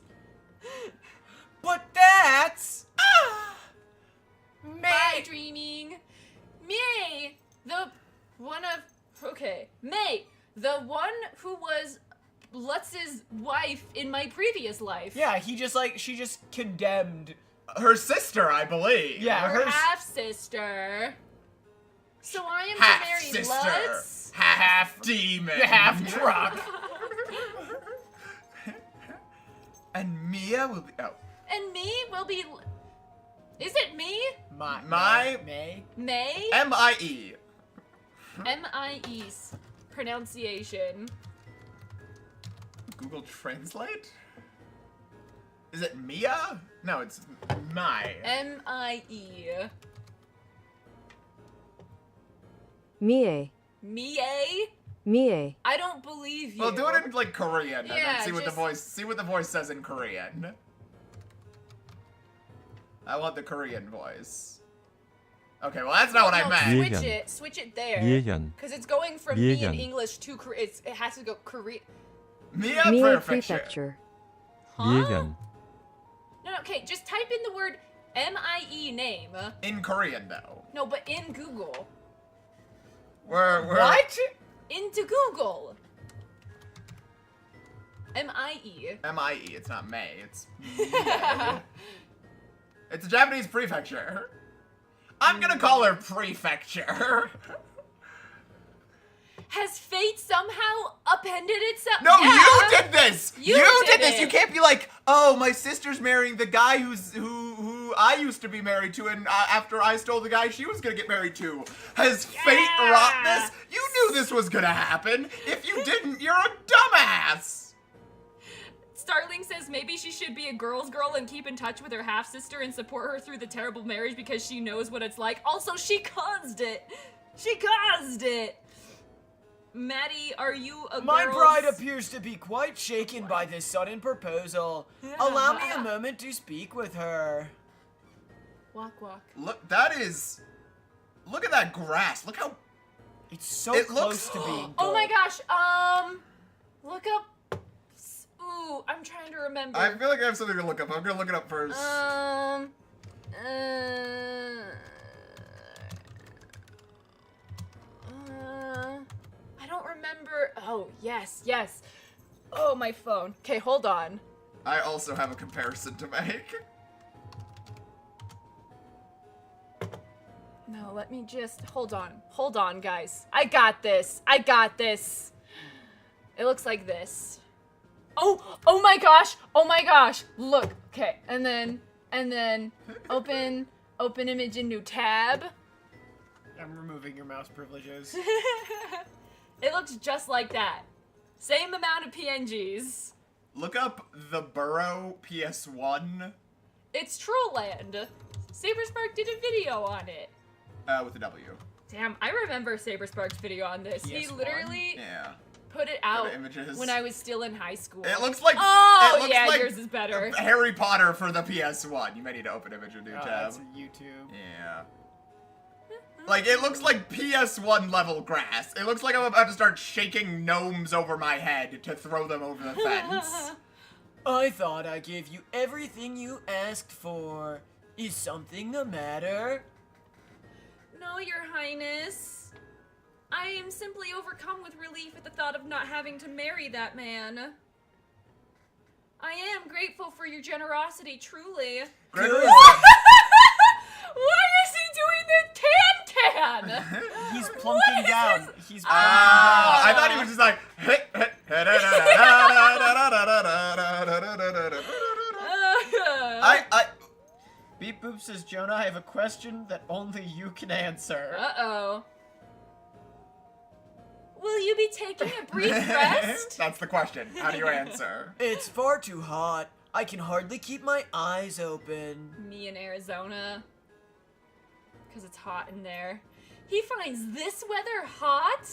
But that's... Bye, dreaming. May, the one who was Lutz's wife in my previous life. Yeah, she just condemned. Her sister, I believe. Yeah, Her her half-sister. So I am Half to marry sister, Lutz? half demon, half truck. and Mia will be. Oh, And me will be... Is it me? My- May. May? M-I-E. M-I-E's pronunciation. Google Translate? Is it Mia? No, it's my. M-I-E. Mie. Mie? Mie. I don't believe you. Well, do it in like Korean and Yeah, then see what the just- voice says in Korean. I want the Korean voice. Okay, well that's not what I No, meant. switch it there. Yegan. Because it's going from me in Yegan. English to Korean. It has to go Korean. Mia Mie Prefecture. Prefecture. Huh? Yegan. No, okay, just type in the word M-I-E name. In Korean though. No, but in Google. We're What? Into Google. M-I-E. M-I-E. It's not May. It's Mie. It's a Japanese prefecture. I'm gonna call her prefecture. Has fate somehow appended itself? No, Yeah. you did this. You did did this. it. You can't be like, oh, my sister's marrying the guy who I used to be married to, and after I stole the guy she was gonna get married to. Has fate wrought this? You knew this was gonna happen. If you didn't, you're a dumbass. Starling says maybe she should be a girl's girl and keep in touch with her half-sister and support her through the terrible marriage because she knows what it's like. Also, she caused it. She caused it. Maddie, are you a My girl's- bride appears to be quite shaken by this sudden proposal. Allow me a moment to speak with her. Walk, walk. Look, that is. Look at that grass. Look how. It's so It close looks- to being Oh my gold. gosh, look up. Ooh, I'm trying to remember. I feel like I have something to look up. I'm gonna look it up first. I don't remember. Oh, yes. Oh, my phone. Okay, hold on. I also have a comparison to make. No, let me just, hold on, guys. I got this. It looks like this. Oh my gosh. Look, okay, and then, open image in new tab. I'm removing your mouse privileges. It looks just like that. Same amount of PNGs. Look up the Burrow PS1 It's Trollland. Saberspark did a video on it. with a W. Damn, I remember Saberspark's video on this. He PS1? literally Yeah. put it out images. when I was still in high school. It looks like. Oh, it looks yeah, like yours is better. Harry Potter for the PS1. You may need to open image in new Oh, tab. that's YouTube. Yeah. Like, it looks like PS1 level grass. It looks like I'm about to start shaking gnomes over my head to throw them over the fence. I thought I gave you everything you asked for. Is something the matter? No, Your Highness. I am simply overcome with relief at the thought of not having to marry that man. I am grateful for your generosity, truly. Gregory, Why is he doing the can-can? He's What plunking is down. this? He's Ah, I thought he was just like. I Beep Boop says, Jonah, I have a question that only you can answer. Uh-oh. Will you be taking a brief rest? That's the question. How do you answer? It's far too hot. I can hardly keep my eyes open. Me in Arizona. Because it's hot in there. He finds this weather hot?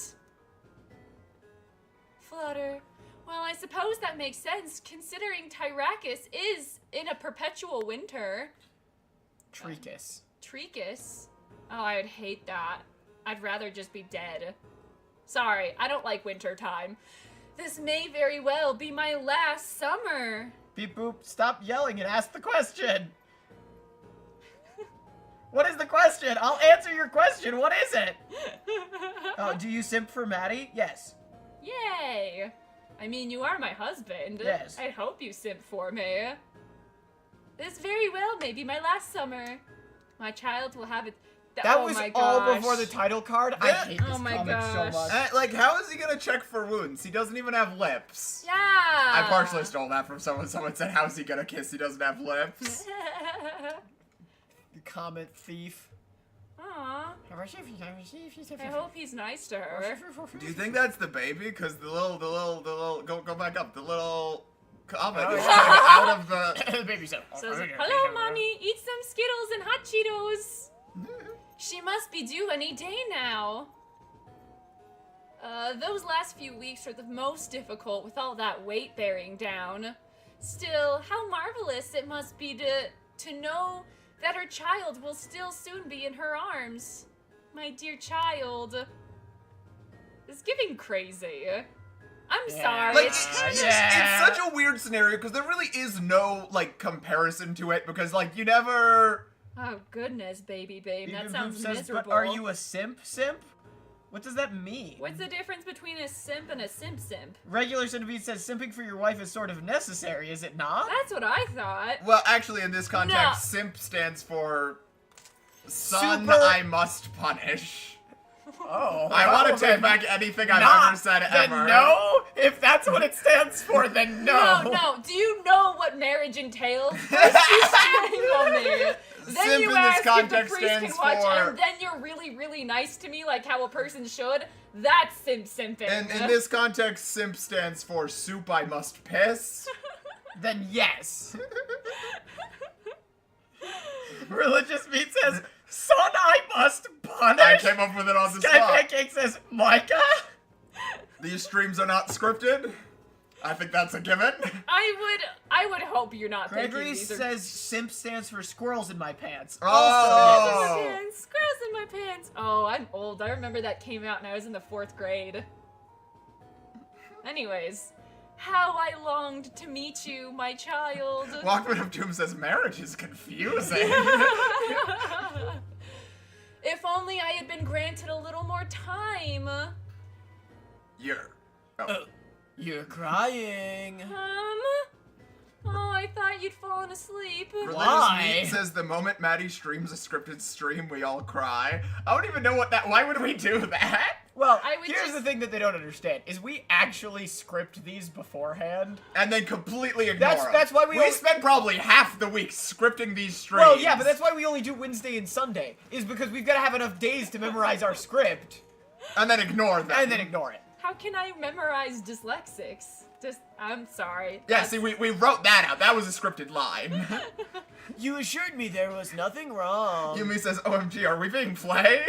Flutter. Well, I suppose that makes sense, considering Tyracus is in a perpetual winter. Tricus. Tricus? Oh, I'd hate that. I'd rather just be dead. Sorry, I don't like winter time. This may very well be my last summer. Beep Boop, stop yelling and ask the question. What is the question? I'll answer your question. What is it? Oh, do you simp for Maddie? Yes. Yay! I mean, you are my husband. Yes. I hope you simp for me. This very well may be my last summer. My child will have it. That oh was my all gosh. before the title card. I Yeah. hate this Oh my comic so gosh. much. Like, how is he gonna check for wounds? He doesn't even have lips. Yeah. I partially stole that from someone. Someone said, how's he gonna kiss? He doesn't have lips. comment thief. Aw, I hope he's nice to her. Do you think that's the baby? Because the little, go back up. The little comet Oh, is yeah. coming out of the. The baby's up. Says, hello, Mommy, eat some Skittles and hot Cheetos. She must be due any day now. Those last few weeks were the most difficult with all that weight bearing down. Still, how marvelous it must be to know that her child will still soon be in her arms. My dear child. It's giving crazy. I'm sorry. Like, It's it's such a weird scenario because there really is no like comparison to it because like you never. Oh goodness, baby babe. That Beep sounds Boop says, miserable. but are you a simp? What does that mean? What's the difference between a simp and a simp? Regular Centipede says simping for your wife is sort of necessary, is it not? That's what I thought. Well, actually, in this context, No. simp stands for son Super- I must punish. Oh. I want to then take back anything I've not. ever said Then ever. no? If that's what it stands for, then no. No. Do you know what marriage entails? First you strangle me. Then Simp you in this ask if the context priest can stands watch, for- and then you're really, really nice to me, like how a person should. That's simping. And in this context, simp stands for soup I must piss. Then yes. Religious Meat says, son I must punish. I came up with it on the Sky spot. Pancake says, Micah? These streams are not scripted. I think that's a given. I would hope you're not Gregory thinking these are says simp stands for squirrels in my pants. Oh. Squirrels in my pants. Squirrels in my pants. Oh, I'm old. I remember that came out and I was in the 4th grade. Anyways, how I longed to meet you, my child. Walkman of Doom says marriage is confusing. If only I had been granted a little more time. You're. You're crying. Oh, I thought you'd fallen asleep. Religious Why? Meat says the moment Maddie streams a scripted stream, we all cry. I don't even know what that. Why would we do that? Well, I would here's just- the thing that they don't understand, is we actually script these beforehand. And then completely ignore them. That's why we We spent probably half the week scripting these streams. Well, yeah, but that's why we only do Wednesday and Sunday, is because we've got to have enough days to memorize our script, And then ignore them. and then ignore it. How can I memorize dyslexics? I'm sorry. Yeah, see, we wrote that out. That was a scripted line. You assured me there was nothing wrong. Yumi says, OMG, are we being played?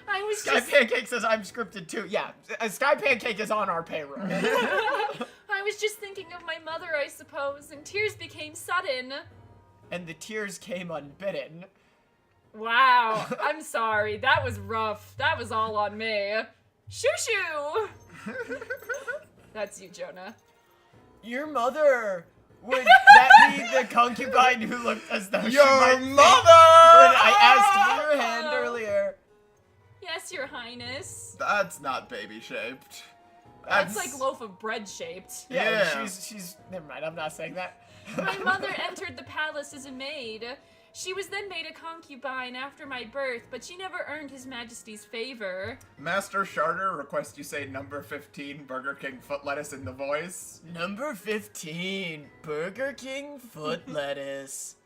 I was Sky just Pancake says I'm scripted too. Yeah, Sky Pancake is on our payroll. I was just thinking of my mother, I suppose, and tears became sudden. And the tears came unbidden. Wow, I'm sorry. That was rough. That was all on me. Shoo shoo! That's you, Jonah. Your mother! Would that be the concubine who looked as though she Your might mother! When I asked for your hand earlier. Yes, Your Highness. That's not baby shaped. That's like loaf of bread shaped. Yeah, Yeah. she's never mind, I'm not saying that. My mother entered the palace as a maid. She was then made a concubine after my birth, but she never earned His Majesty's favor. Master Charter requests you say number 15 Burger King foot lettuce in the voice. Number 15, Burger King foot lettuce.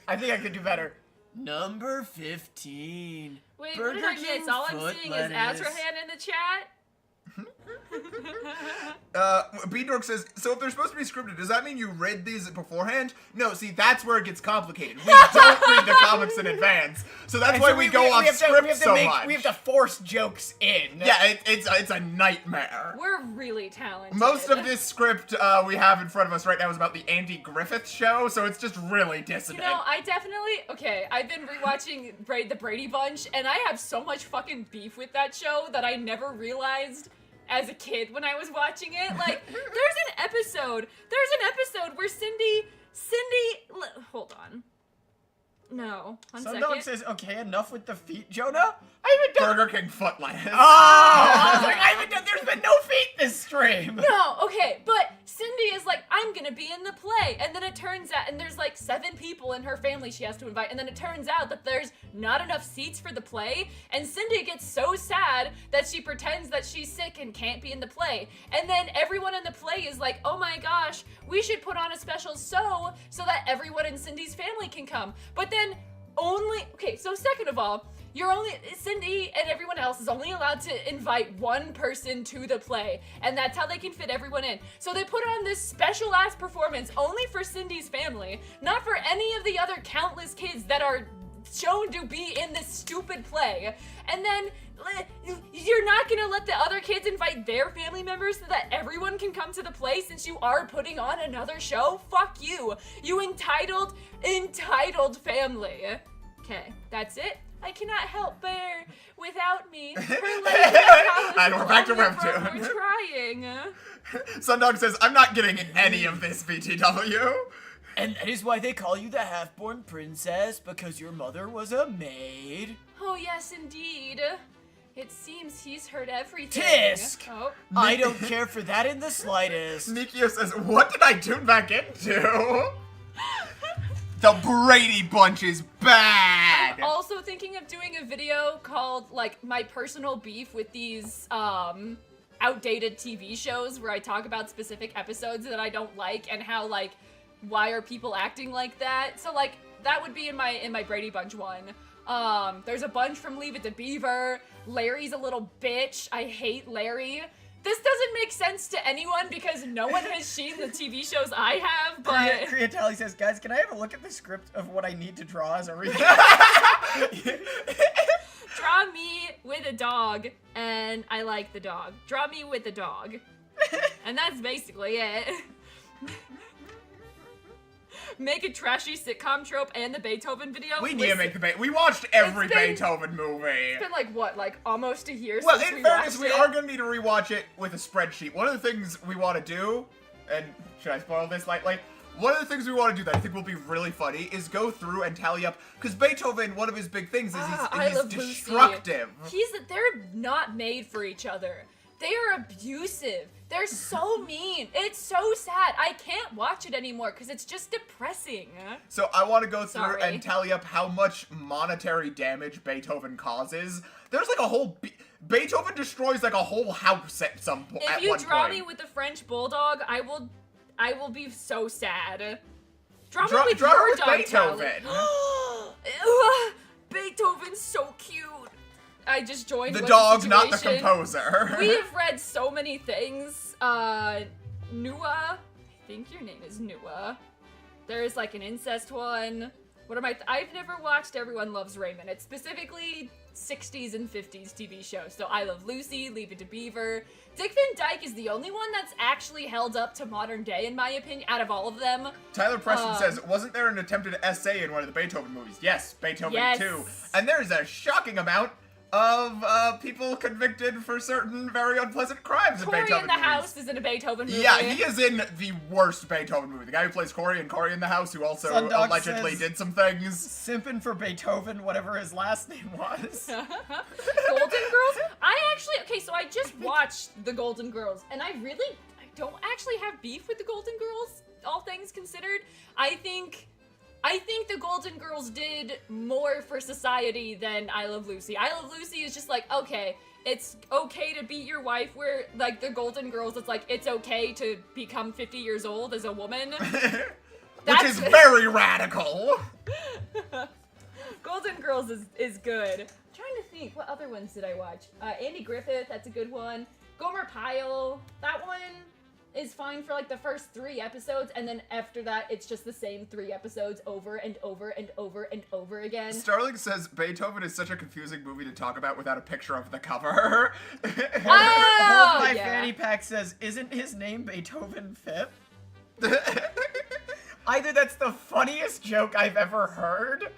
I think I could do better. Number 15. Wait, Burger what did I King miss? All I'm foot seeing lettuce. is Azrahan in the chat. B-Dork says, so if they're supposed to be scripted, does that mean you read these beforehand? No, see, that's where it gets complicated. We don't read the comics in advance. So that's And why so we go off have to- script have to so make- much. We have to force jokes in. Yeah, it's a nightmare. We're really talented. Most of this script we have in front of us right now is about the Andy Griffith Show, so it's just really You dissonant. know, I've been rewatching the Brady Bunch, and I have so much fucking beef with that show that I never realized as a kid when I was watching it. Like, there's an episode where Cindy, hold on. No. One Some second. dog says, okay, enough with the feet, Jonah. I haven't done. Burger King footless. Oh, I was like, I haven't done. There's been no feet this stream. No, okay, but Cindy is like, I'm gonna be in the play. And then it turns out, and there's like 7 people in her family she has to invite. And then it turns out that there's not enough seats for the play. And Cindy gets so sad that she pretends that she's sick and can't be in the play. And then everyone in the play is like, oh my gosh, we should put on a special so that everyone in Cindy's family can come. But then so second of all, Cindy and everyone else is only allowed to invite one person to the play, and that's how they can fit everyone in. So they put on this special ass performance only for Cindy's family, not for any of the other countless kids that are shown to be in this stupid play. And then you're not gonna let the other kids invite their family members so that everyone can come to the play since you are putting on another show? Fuck you, you entitled family. Okay, that's it. I cannot help Bear without me. And we're back to Webtoon. We're trying. Sundog says, I'm not getting any of this, BTW. And that is why they call you the half-born princess, because your mother was a maid. Oh, yes, indeed. It seems he's heard everything. Tisk! Oh. I don't care for that in the slightest. Nikio says, what did I tune back into? The Brady Bunch is bad! I'm also thinking of doing a video called, like, my personal beef with these, outdated TV shows where I talk about specific episodes that I don't like and how, like, why are people acting like that? So, like, that would be in my Brady Bunch one. There's a bunch from Leave It to Beaver. Larry's a little bitch. I hate Larry. This doesn't make sense to anyone because no one has seen the TV shows I have, but... Kriatali says, guys, can I have a look at the script of what I need to draw as a reader? Draw me with a dog, and I like the dog. Draw me with a dog. And that's basically it. Make a trashy sitcom trope and the Beethoven video. We need to make the We watched every Beethoven movie. It's been like, what, like almost a year Well, since in we fairness, watched we it? are going to need to rewatch it with a spreadsheet. One of the things we want to do, and should I spoil this lightly? One of the things we want to do that I think will be really funny is go through and tally up, because Beethoven, one of his big things is he's destructive. They're not made for each other. They are abusive. They're so mean. It's so sad. I can't watch it anymore because it's just depressing. So I want to go through Sorry. and tally up how much monetary damage Beethoven causes. There's like a whole... Beethoven destroys like a whole house at some point. If you draw me with a French bulldog, I will be so sad. Draw me with draw your with dog, Beethoven. Beethoven's so cute. I just joined The What's dog, the not the Situation. composer. We have read so many things. Nua, I think your name is Nua. There's like an incest one. What am I've never watched Everyone Loves Raymond. It's specifically 60s and 50s TV shows. So I Love Lucy, Leave It to Beaver. Dick Van Dyke is the only one that's actually held up to modern day, in my opinion, out of all of them. Tyler Preston says, wasn't there an attempted essay in one of the Beethoven movies? Yes, Beethoven Yes. 2. And there's a shocking amount of people convicted for certain very unpleasant crimes in Cory Beethoven in the movies. House is in a Beethoven movie. Yeah, he is in the worst Beethoven movie. The guy who plays Cory in Cory in the House, who also Sundog allegedly says- did some things. Simping for Beethoven, whatever his last name was. Golden Girls? So I just watched The Golden Girls, and I don't actually have beef with The Golden Girls, all things considered. I think The Golden Girls did more for society than I Love Lucy. I Love Lucy is just like, okay, it's okay to beat your wife, where, like, The Golden Girls, it's like, it's okay to become 50 years old as a woman. Which is very radical. Golden Girls is good. I'm trying to think, what other ones did I watch? Andy Griffith, that's a good one. Gomer Pyle, that one is fine for like the first 3 episodes, and then after that, it's just the same 3 episodes over and over and over and over again. Starling says Beethoven is such a confusing movie to talk about without a picture of the cover. Hold Oh, My yeah. Fanny Pack says, isn't his name Beethoven Fifth? Either that's the funniest joke I've ever heard,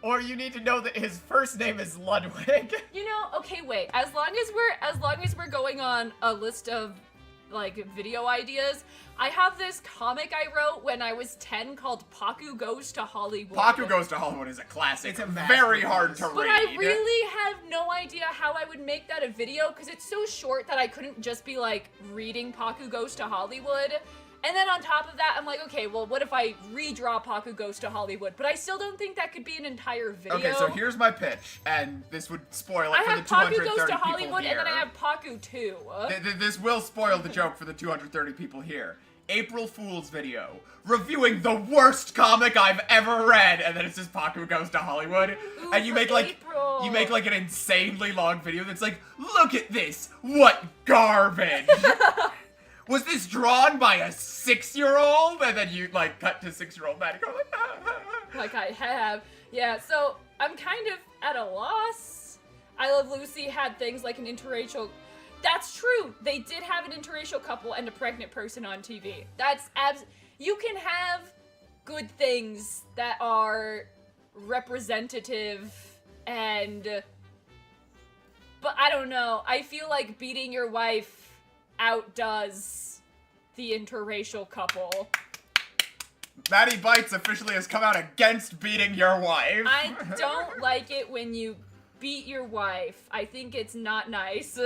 or you need to know that his first name is Ludwig. You know, okay, wait. As long as we're going on a list of like video ideas. I have this comic I wrote when I was 10 called Paku Goes to Hollywood. Paku Goes to Hollywood is a classic. It's a very hard masterpiece. to read. But I really have no idea how I would make that a video because it's so short that I couldn't just be like reading Paku Goes to Hollywood. And then on top of that, I'm like, okay, well, what if I redraw Paku Goes to Hollywood? But I still don't think that could be an entire video. Okay, so here's my pitch, and this would spoil it I for have the Paku 230 Goes to people Hollywood, here. and then I have Paku 2. This will spoil the joke for the 230 people here. April Fool's video, reviewing the worst comic I've ever read, and then it's just Paku Goes to Hollywood, Ooh, and you for make like April. you make like an insanely long video that's like, look at this, what garbage. Was this drawn by a 6-year-old? And then you like cut to 6-year-old Maddie go like, Like I have. Yeah, so I'm kind of at a loss. I Love Lucy had things like an interracial. That's true. They did have an interracial couple and a pregnant person on TV. That's you can have good things that are representative and but I don't know. I feel like beating your wife outdoes the interracial couple. Maddie Bites officially has come out against beating your wife. I don't like it when you beat your wife. I think it's not nice.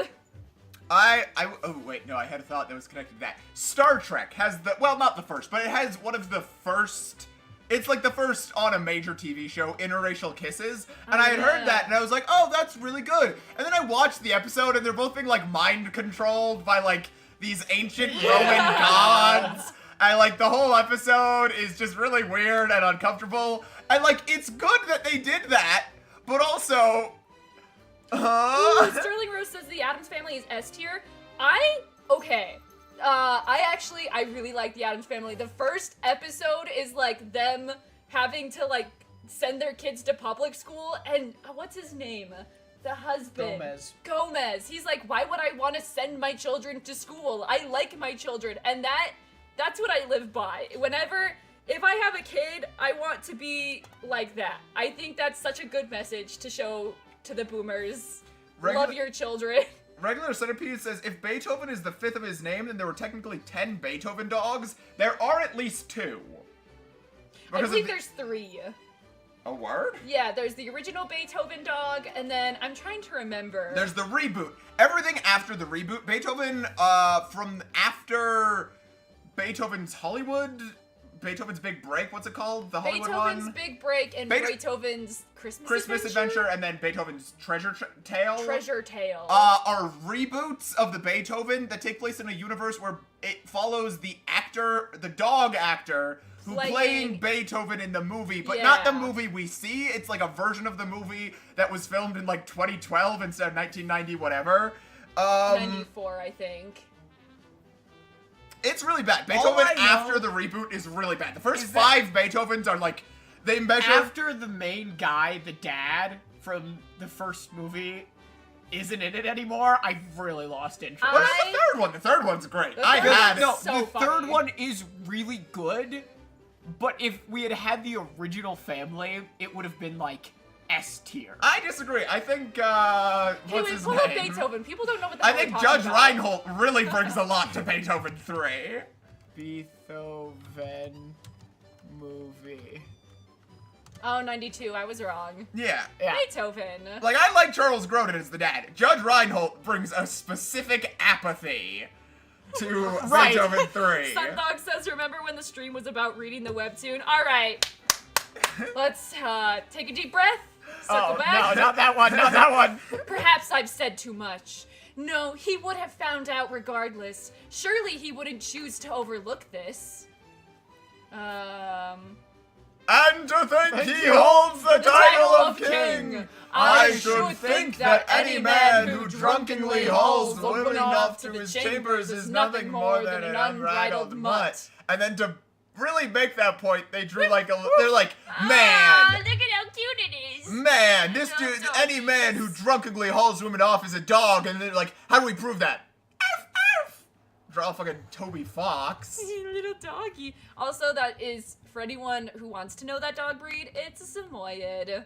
Oh wait, no, I had a thought that was connected to that. Star Trek has well, not the first, but it has one of the first, it's like the first on a major TV show, interracial kisses, and I had heard that, and I was like, oh, that's really good. And then I watched the episode, and they're both being like mind controlled by like these ancient Roman gods. And like the whole episode is just really weird and uncomfortable. And like it's good that they did that, but also Ooh, Sterling Rose says the Addams Family is S tier. I really like the Addams Family. The first episode is like them having to like send their kids to public school, and what's his name? The husband. Gomez. He's like, why would I want to send my children to school? I like my children, and that's what I live by. If I have a kid, I want to be like that. I think that's such a good message to show to the boomers. Love your children. Regular Centipede says, if Beethoven is the 5th of his name, then there were technically 10 Beethoven dogs. There are at least 2. I think there's 3. A word? Yeah, there's the original Beethoven dog, and then I'm trying to remember. There's the reboot. Everything after the reboot. Beethoven, from after Beethoven's Hollywood, Beethoven's Big Break, what's it called? The Hollywood Beethoven's one? Big Break and Beethoven's Christmas Adventure, and then Beethoven's Treasure Tale. Treasure Tale. Are reboots of the Beethoven that take place in a universe where it follows the actor, the dog actor, who playing Beethoven in the movie, but not the movie we see. It's like a version of the movie that was filmed in like 2012 instead of 1990 whatever. 94, I think. It's really bad. Beethoven after the reboot is really bad. The first 5 Beethovens are like, they measure... After the main guy, the dad from the first movie, isn't in it anymore, I've really lost interest. What about the third one? The third one's great. The third one is really good, but if we had had the original family, it would have been like S tier. I disagree. I think, what's his pull name? up Beethoven. People don't know what the hell I think we're Judge talking about. Reinhold really brings a lot to Beethoven 3. Beethoven movie. Oh, 92. I was wrong. Yeah. Beethoven. Like, I like Charles Grodin as the dad. Judge Reinhold brings a specific apathy to Beethoven 3. Sundog says, remember when the stream was about reading the webtoon? All right. Let's take a deep breath. Circle back. No, not that one, not that one. Perhaps I've said too much. No, he would have found out regardless. Surely he wouldn't choose to overlook this. And to think he holds the title of king. I should think that any man who drunkenly hauls women off to his chambers is nothing more than an unbridled mutt. And then to really make that point, they drew like they're like, man, look at how cute it is. Man, this dude, any man who drunkenly hauls women off is a dog, and they're like, how do we prove that? Arf, arf. Draw fucking Toby Fox. Little doggy. Also, that is, for anyone who wants to know that dog breed, it's a Samoyed.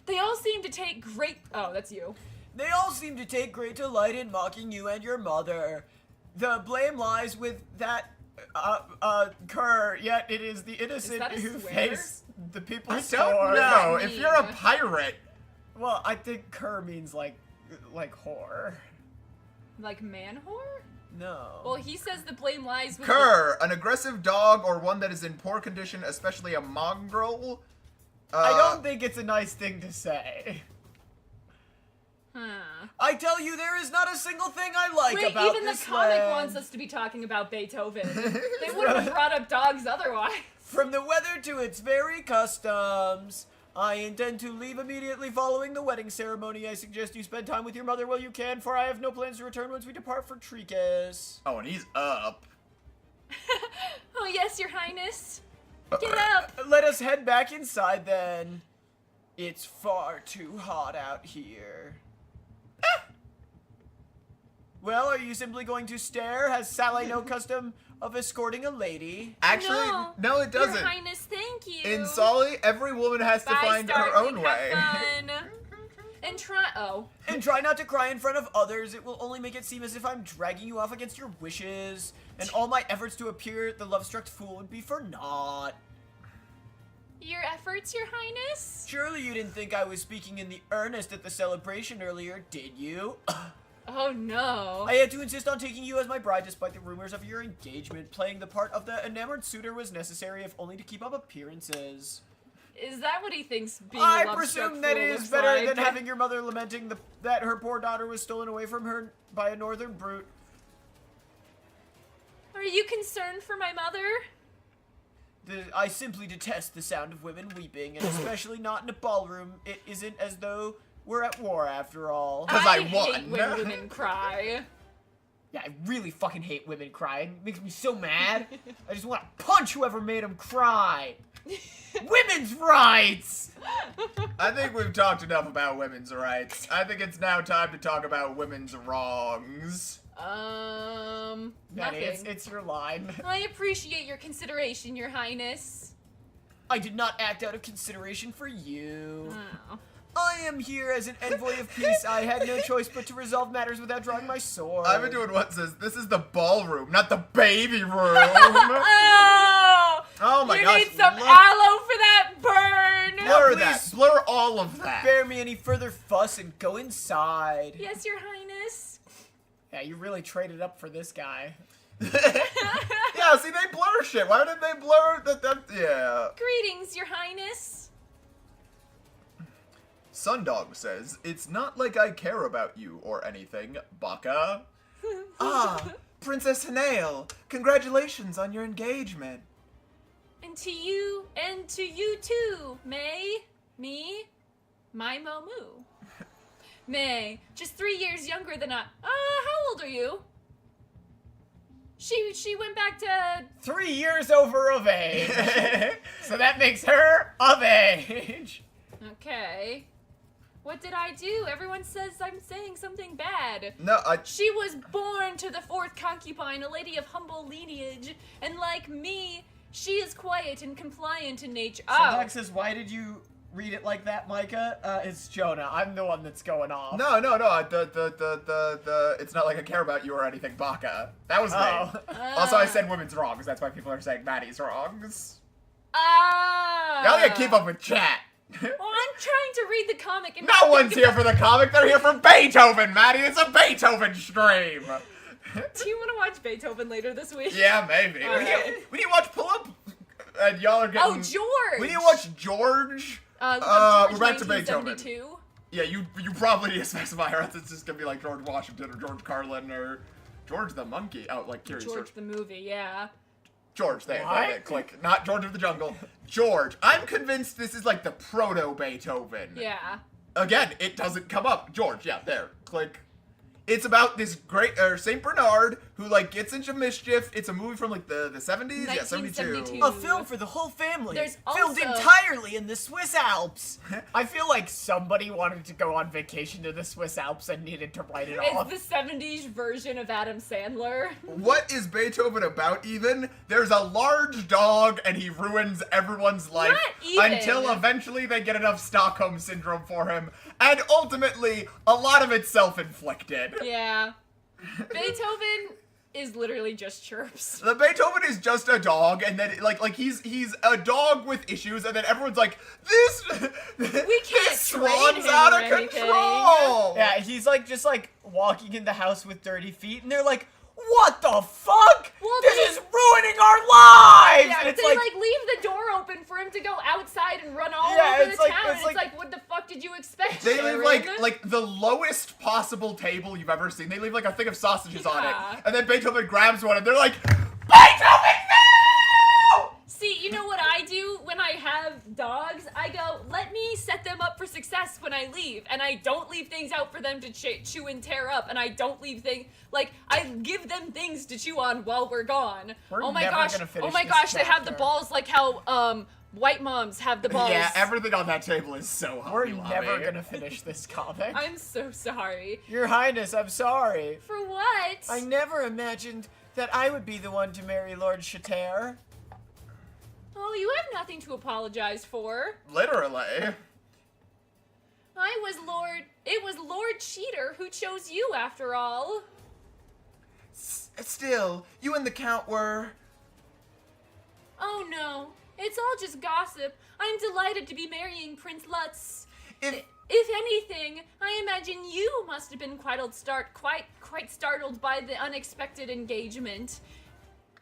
They all seem to take great... Oh, that's you. They all seem to take great delight in mocking you and your mother. The blame lies with that cur, yet it is the innocent that a who swear? face the I people's don't sword. know. that If you're a mean? pirate, Well, I think cur means like whore. Like man whore? No. Well, he says the blame lies with cur, an aggressive dog or one that is in poor condition, especially a mongrel. I don't think it's a nice thing to say. I tell you, there is not a single thing I like Wait, about even the this comic land. wants us to be talking about Beethoven. They wouldn't have brought up dogs otherwise. From the weather to its very customs. I intend to leave immediately following the wedding ceremony. I suggest you spend time with your mother while you can, for I have no plans to return once we depart for Tricas. Oh, and he's up. Oh yes, Your Highness. Get up. Let us head back inside then. It's far too hot out here. Well, are you simply going to stare? Has Sally no custom of escorting a lady? Actually, no, it doesn't. Your Highness, thank you. In Sully, every woman has to Bye, find her Starling, own way. have fun. And And try not to cry in front of others. It will only make it seem as if I'm dragging you off against your wishes. And all my efforts to appear the love-struck fool would be for naught. Your efforts, Your Highness? Surely you didn't think I was speaking in the earnest at the celebration earlier, did you? Oh no. I had to insist on taking you as my bride despite the rumors of your engagement. Playing the part of the enamored suitor was necessary, if only to keep up appearances. Is that what he thinks being I a love-struck presume that fool is looks better like? than having your mother lamenting that her poor daughter was stolen away from her by a northern brute. Are you concerned for my mother? I simply detest the sound of women weeping, and especially not in a ballroom. It isn't as though we're at war after all. 'Cause I hate won. when women cry. Yeah, I really fucking hate women crying. It makes me so mad. I just want to punch whoever made them cry. Women's rights! I think we've talked enough about women's rights. I think it's now time to talk about women's wrongs. Maddie, Nothing. it's your line. I appreciate your consideration, Your Highness. I did not act out of consideration for you. Oh. I am here as an envoy of peace. I had no choice but to resolve matters without drawing my sword. I've been doing what says this is the ballroom, not the baby room. Oh! Oh my you gosh, need some look- aloe for that burn! Blur Please. that. Blur all of that. Spare me any further fuss and go inside. Yes, Your Highness. Yeah, you really traded up for this guy. Yeah, see, they blur shit. Why did they blur that? Yeah. Greetings, Your Highness. Sundog says, it's not like I care about you or anything, Baka. Ah, Princess Hanael, congratulations on your engagement. And to you too, May, me, my Momu. May, just 3 years younger than I. How old are you? She went back to. 3 years over of age. So that makes her of age. Okay. What did I do? Everyone says I'm saying something bad. No, She was born to the 4th concubine, a lady of humble lineage, and like me, she is quiet and compliant in nature. So Doc says, why did you read it like that, Micah? It's Jonah. I'm the one that's going off. No, it's not like I care about you or anything, Baka. That was me. Also, I said women's wrongs. That's why people are saying Maddie's wrongs. Y'all gotta keep up with chat. Well, I'm trying to read the comic and No one's here for the comic. They're here for Beethoven, Maddie. It's a Beethoven stream. Do you want to watch Beethoven later this week? Yeah, maybe. Alright. We need to watch Pull Up. And y'all are getting. Oh, George! We need to watch George. George we're back to Beethoven. 1972. Yeah, you probably need to specify, or else it's just gonna be like George Washington or George Carlin or George the Monkey. Oh, like Curious George the movie, yeah. George, there, What? click. Not George of the Jungle. George. I'm convinced this is like the proto-Beethoven. Yeah. Again, it doesn't come up. George, yeah, there, click. It's about this great, Saint Bernard, who, like, gets into mischief. It's a movie from, like, the 70s? Yeah, 72. 1972. A film for the whole family. There's filmed also- entirely in the Swiss Alps. I feel like somebody wanted to go on vacation to the Swiss Alps and needed to write it off. It's the 70s version of Adam Sandler. What is Beethoven about, even? There's a large dog, and he ruins everyone's life. Not even. Until eventually they get enough Stockholm Syndrome for him. And ultimately, a lot of it's self-inflicted. Yeah. Beethoven is literally just chirps. The Beethoven is just a dog, and then like he's a dog with issues, and then everyone's like, this We can't this train swan's him out or of anything. control. Yeah, he's like just like walking in the house with dirty feet, and they're like, "What the fuck? Well, this they- is ruining our lives!" Yeah, and it's they like, like leave the door open for him to go outside and run all Yeah, over it's the like- town. it's It's like- like, what the fuck did you expect? They Sharon? leave like the lowest possible table you've ever seen. They leave like a thing of sausages on Yeah. it, and then Beethoven grabs one, and they're like, Beethoven, no! See, you know what I do when I have dogs? I go, let me set them up for success when I leave. And I don't leave things out for them to chew and tear up. And I don't leave things, like, I give them things to chew on while we're gone. We're oh my never gosh, gonna finish oh my this gosh, they have the chapter. balls like how, white moms have the balls. Yeah, everything on that table is so hot. we're never gonna finish this comic. I'm so sorry. Your Highness, I'm sorry. For what? I never imagined that I would be the one to marry Lord Chater. Oh, you have nothing to apologize for. Literally. It was Lord Cheater who chose you after all. Still, you and the Count were... Oh no, it's all just gossip. I'm delighted to be marrying Prince Lutz. If If anything, I imagine you must have been quite startled by the unexpected engagement.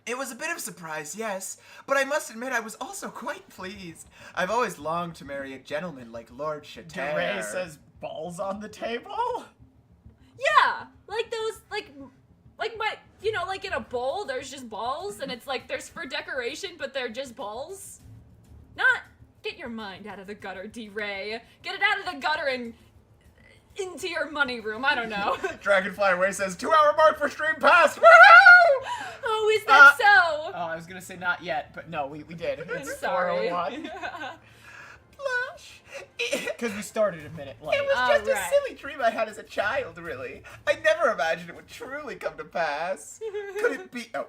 It was a bit of a surprise, yes, but I must admit I was also quite pleased. I've always longed to marry a gentleman like Lord Chater. DeRay says balls on the table? Yeah, like those, like my, you know, like in a bowl, there's just balls, and it's like there's for decoration, but they're just balls. Not, get your mind out of the gutter, D-Ray. Get it out of the gutter and into your money room. I don't know. Dragonfly Away says 2-hour mark for stream pass. Woohoo! Oh, is that so? Oh, I was gonna say not yet, but no, we did. I'm It's sorry. 4:01. Blush. It Because we started a minute late. was just Alright. a silly dream I had as a child, really. I never imagined it would truly come to pass. Could it be? Oh.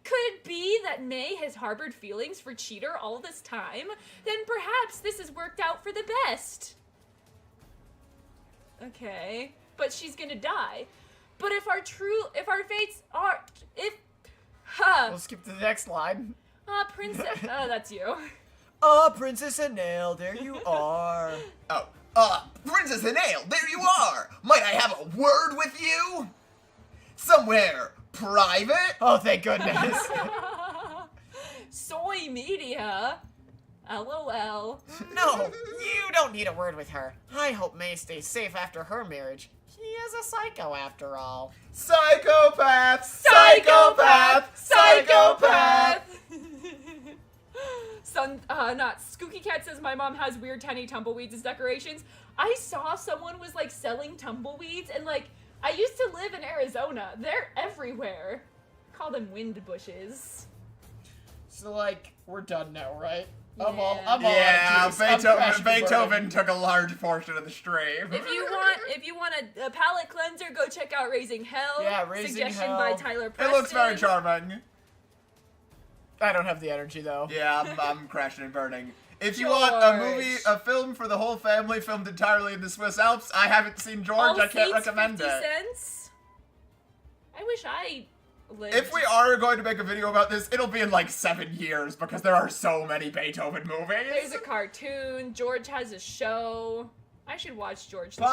Could it be that May has harbored feelings for Cheater all this time? Then perhaps this has worked out for the best. Okay, but she's gonna die. But if our fates are, We'll skip to the next line. Princess, oh, that's you. Oh, Princess Anel, there you are. Oh, Princess Anel, there you are! Might I have a word with you? Somewhere private? Oh, thank goodness. Soy media. LOL. No, you don't need a word with her. I hope May stays safe after her marriage. He is a psycho after all. Psychopath! Psychopath! Psychopath! Not Skooky Cat says my mom has weird tiny tumbleweeds as decorations. I saw someone was like selling tumbleweeds, and like I used to live in Arizona. They're everywhere. Call them wind bushes. So, like, we're done now, right? Yeah. I'm all Yeah, out of juice. I'm crashing the Beethoven burning. took a large portion of the stream. If you want a palate cleanser, go check out Raising Hell. Yeah, Raising Suggestion Hell. by Tyler It Preston. looks very charming. I don't have the energy, though. Yeah, I'm crashing and burning. If you want a movie, a film for the whole family filmed entirely in the Swiss Alps, I haven't seen George, All I can't seats, recommend 50 it. cents. I wish I lived. If we are going to make a video about this, it'll be in like 7 years because there are so many Beethoven movies. There's a cartoon. George has a show. I should watch George. Bye.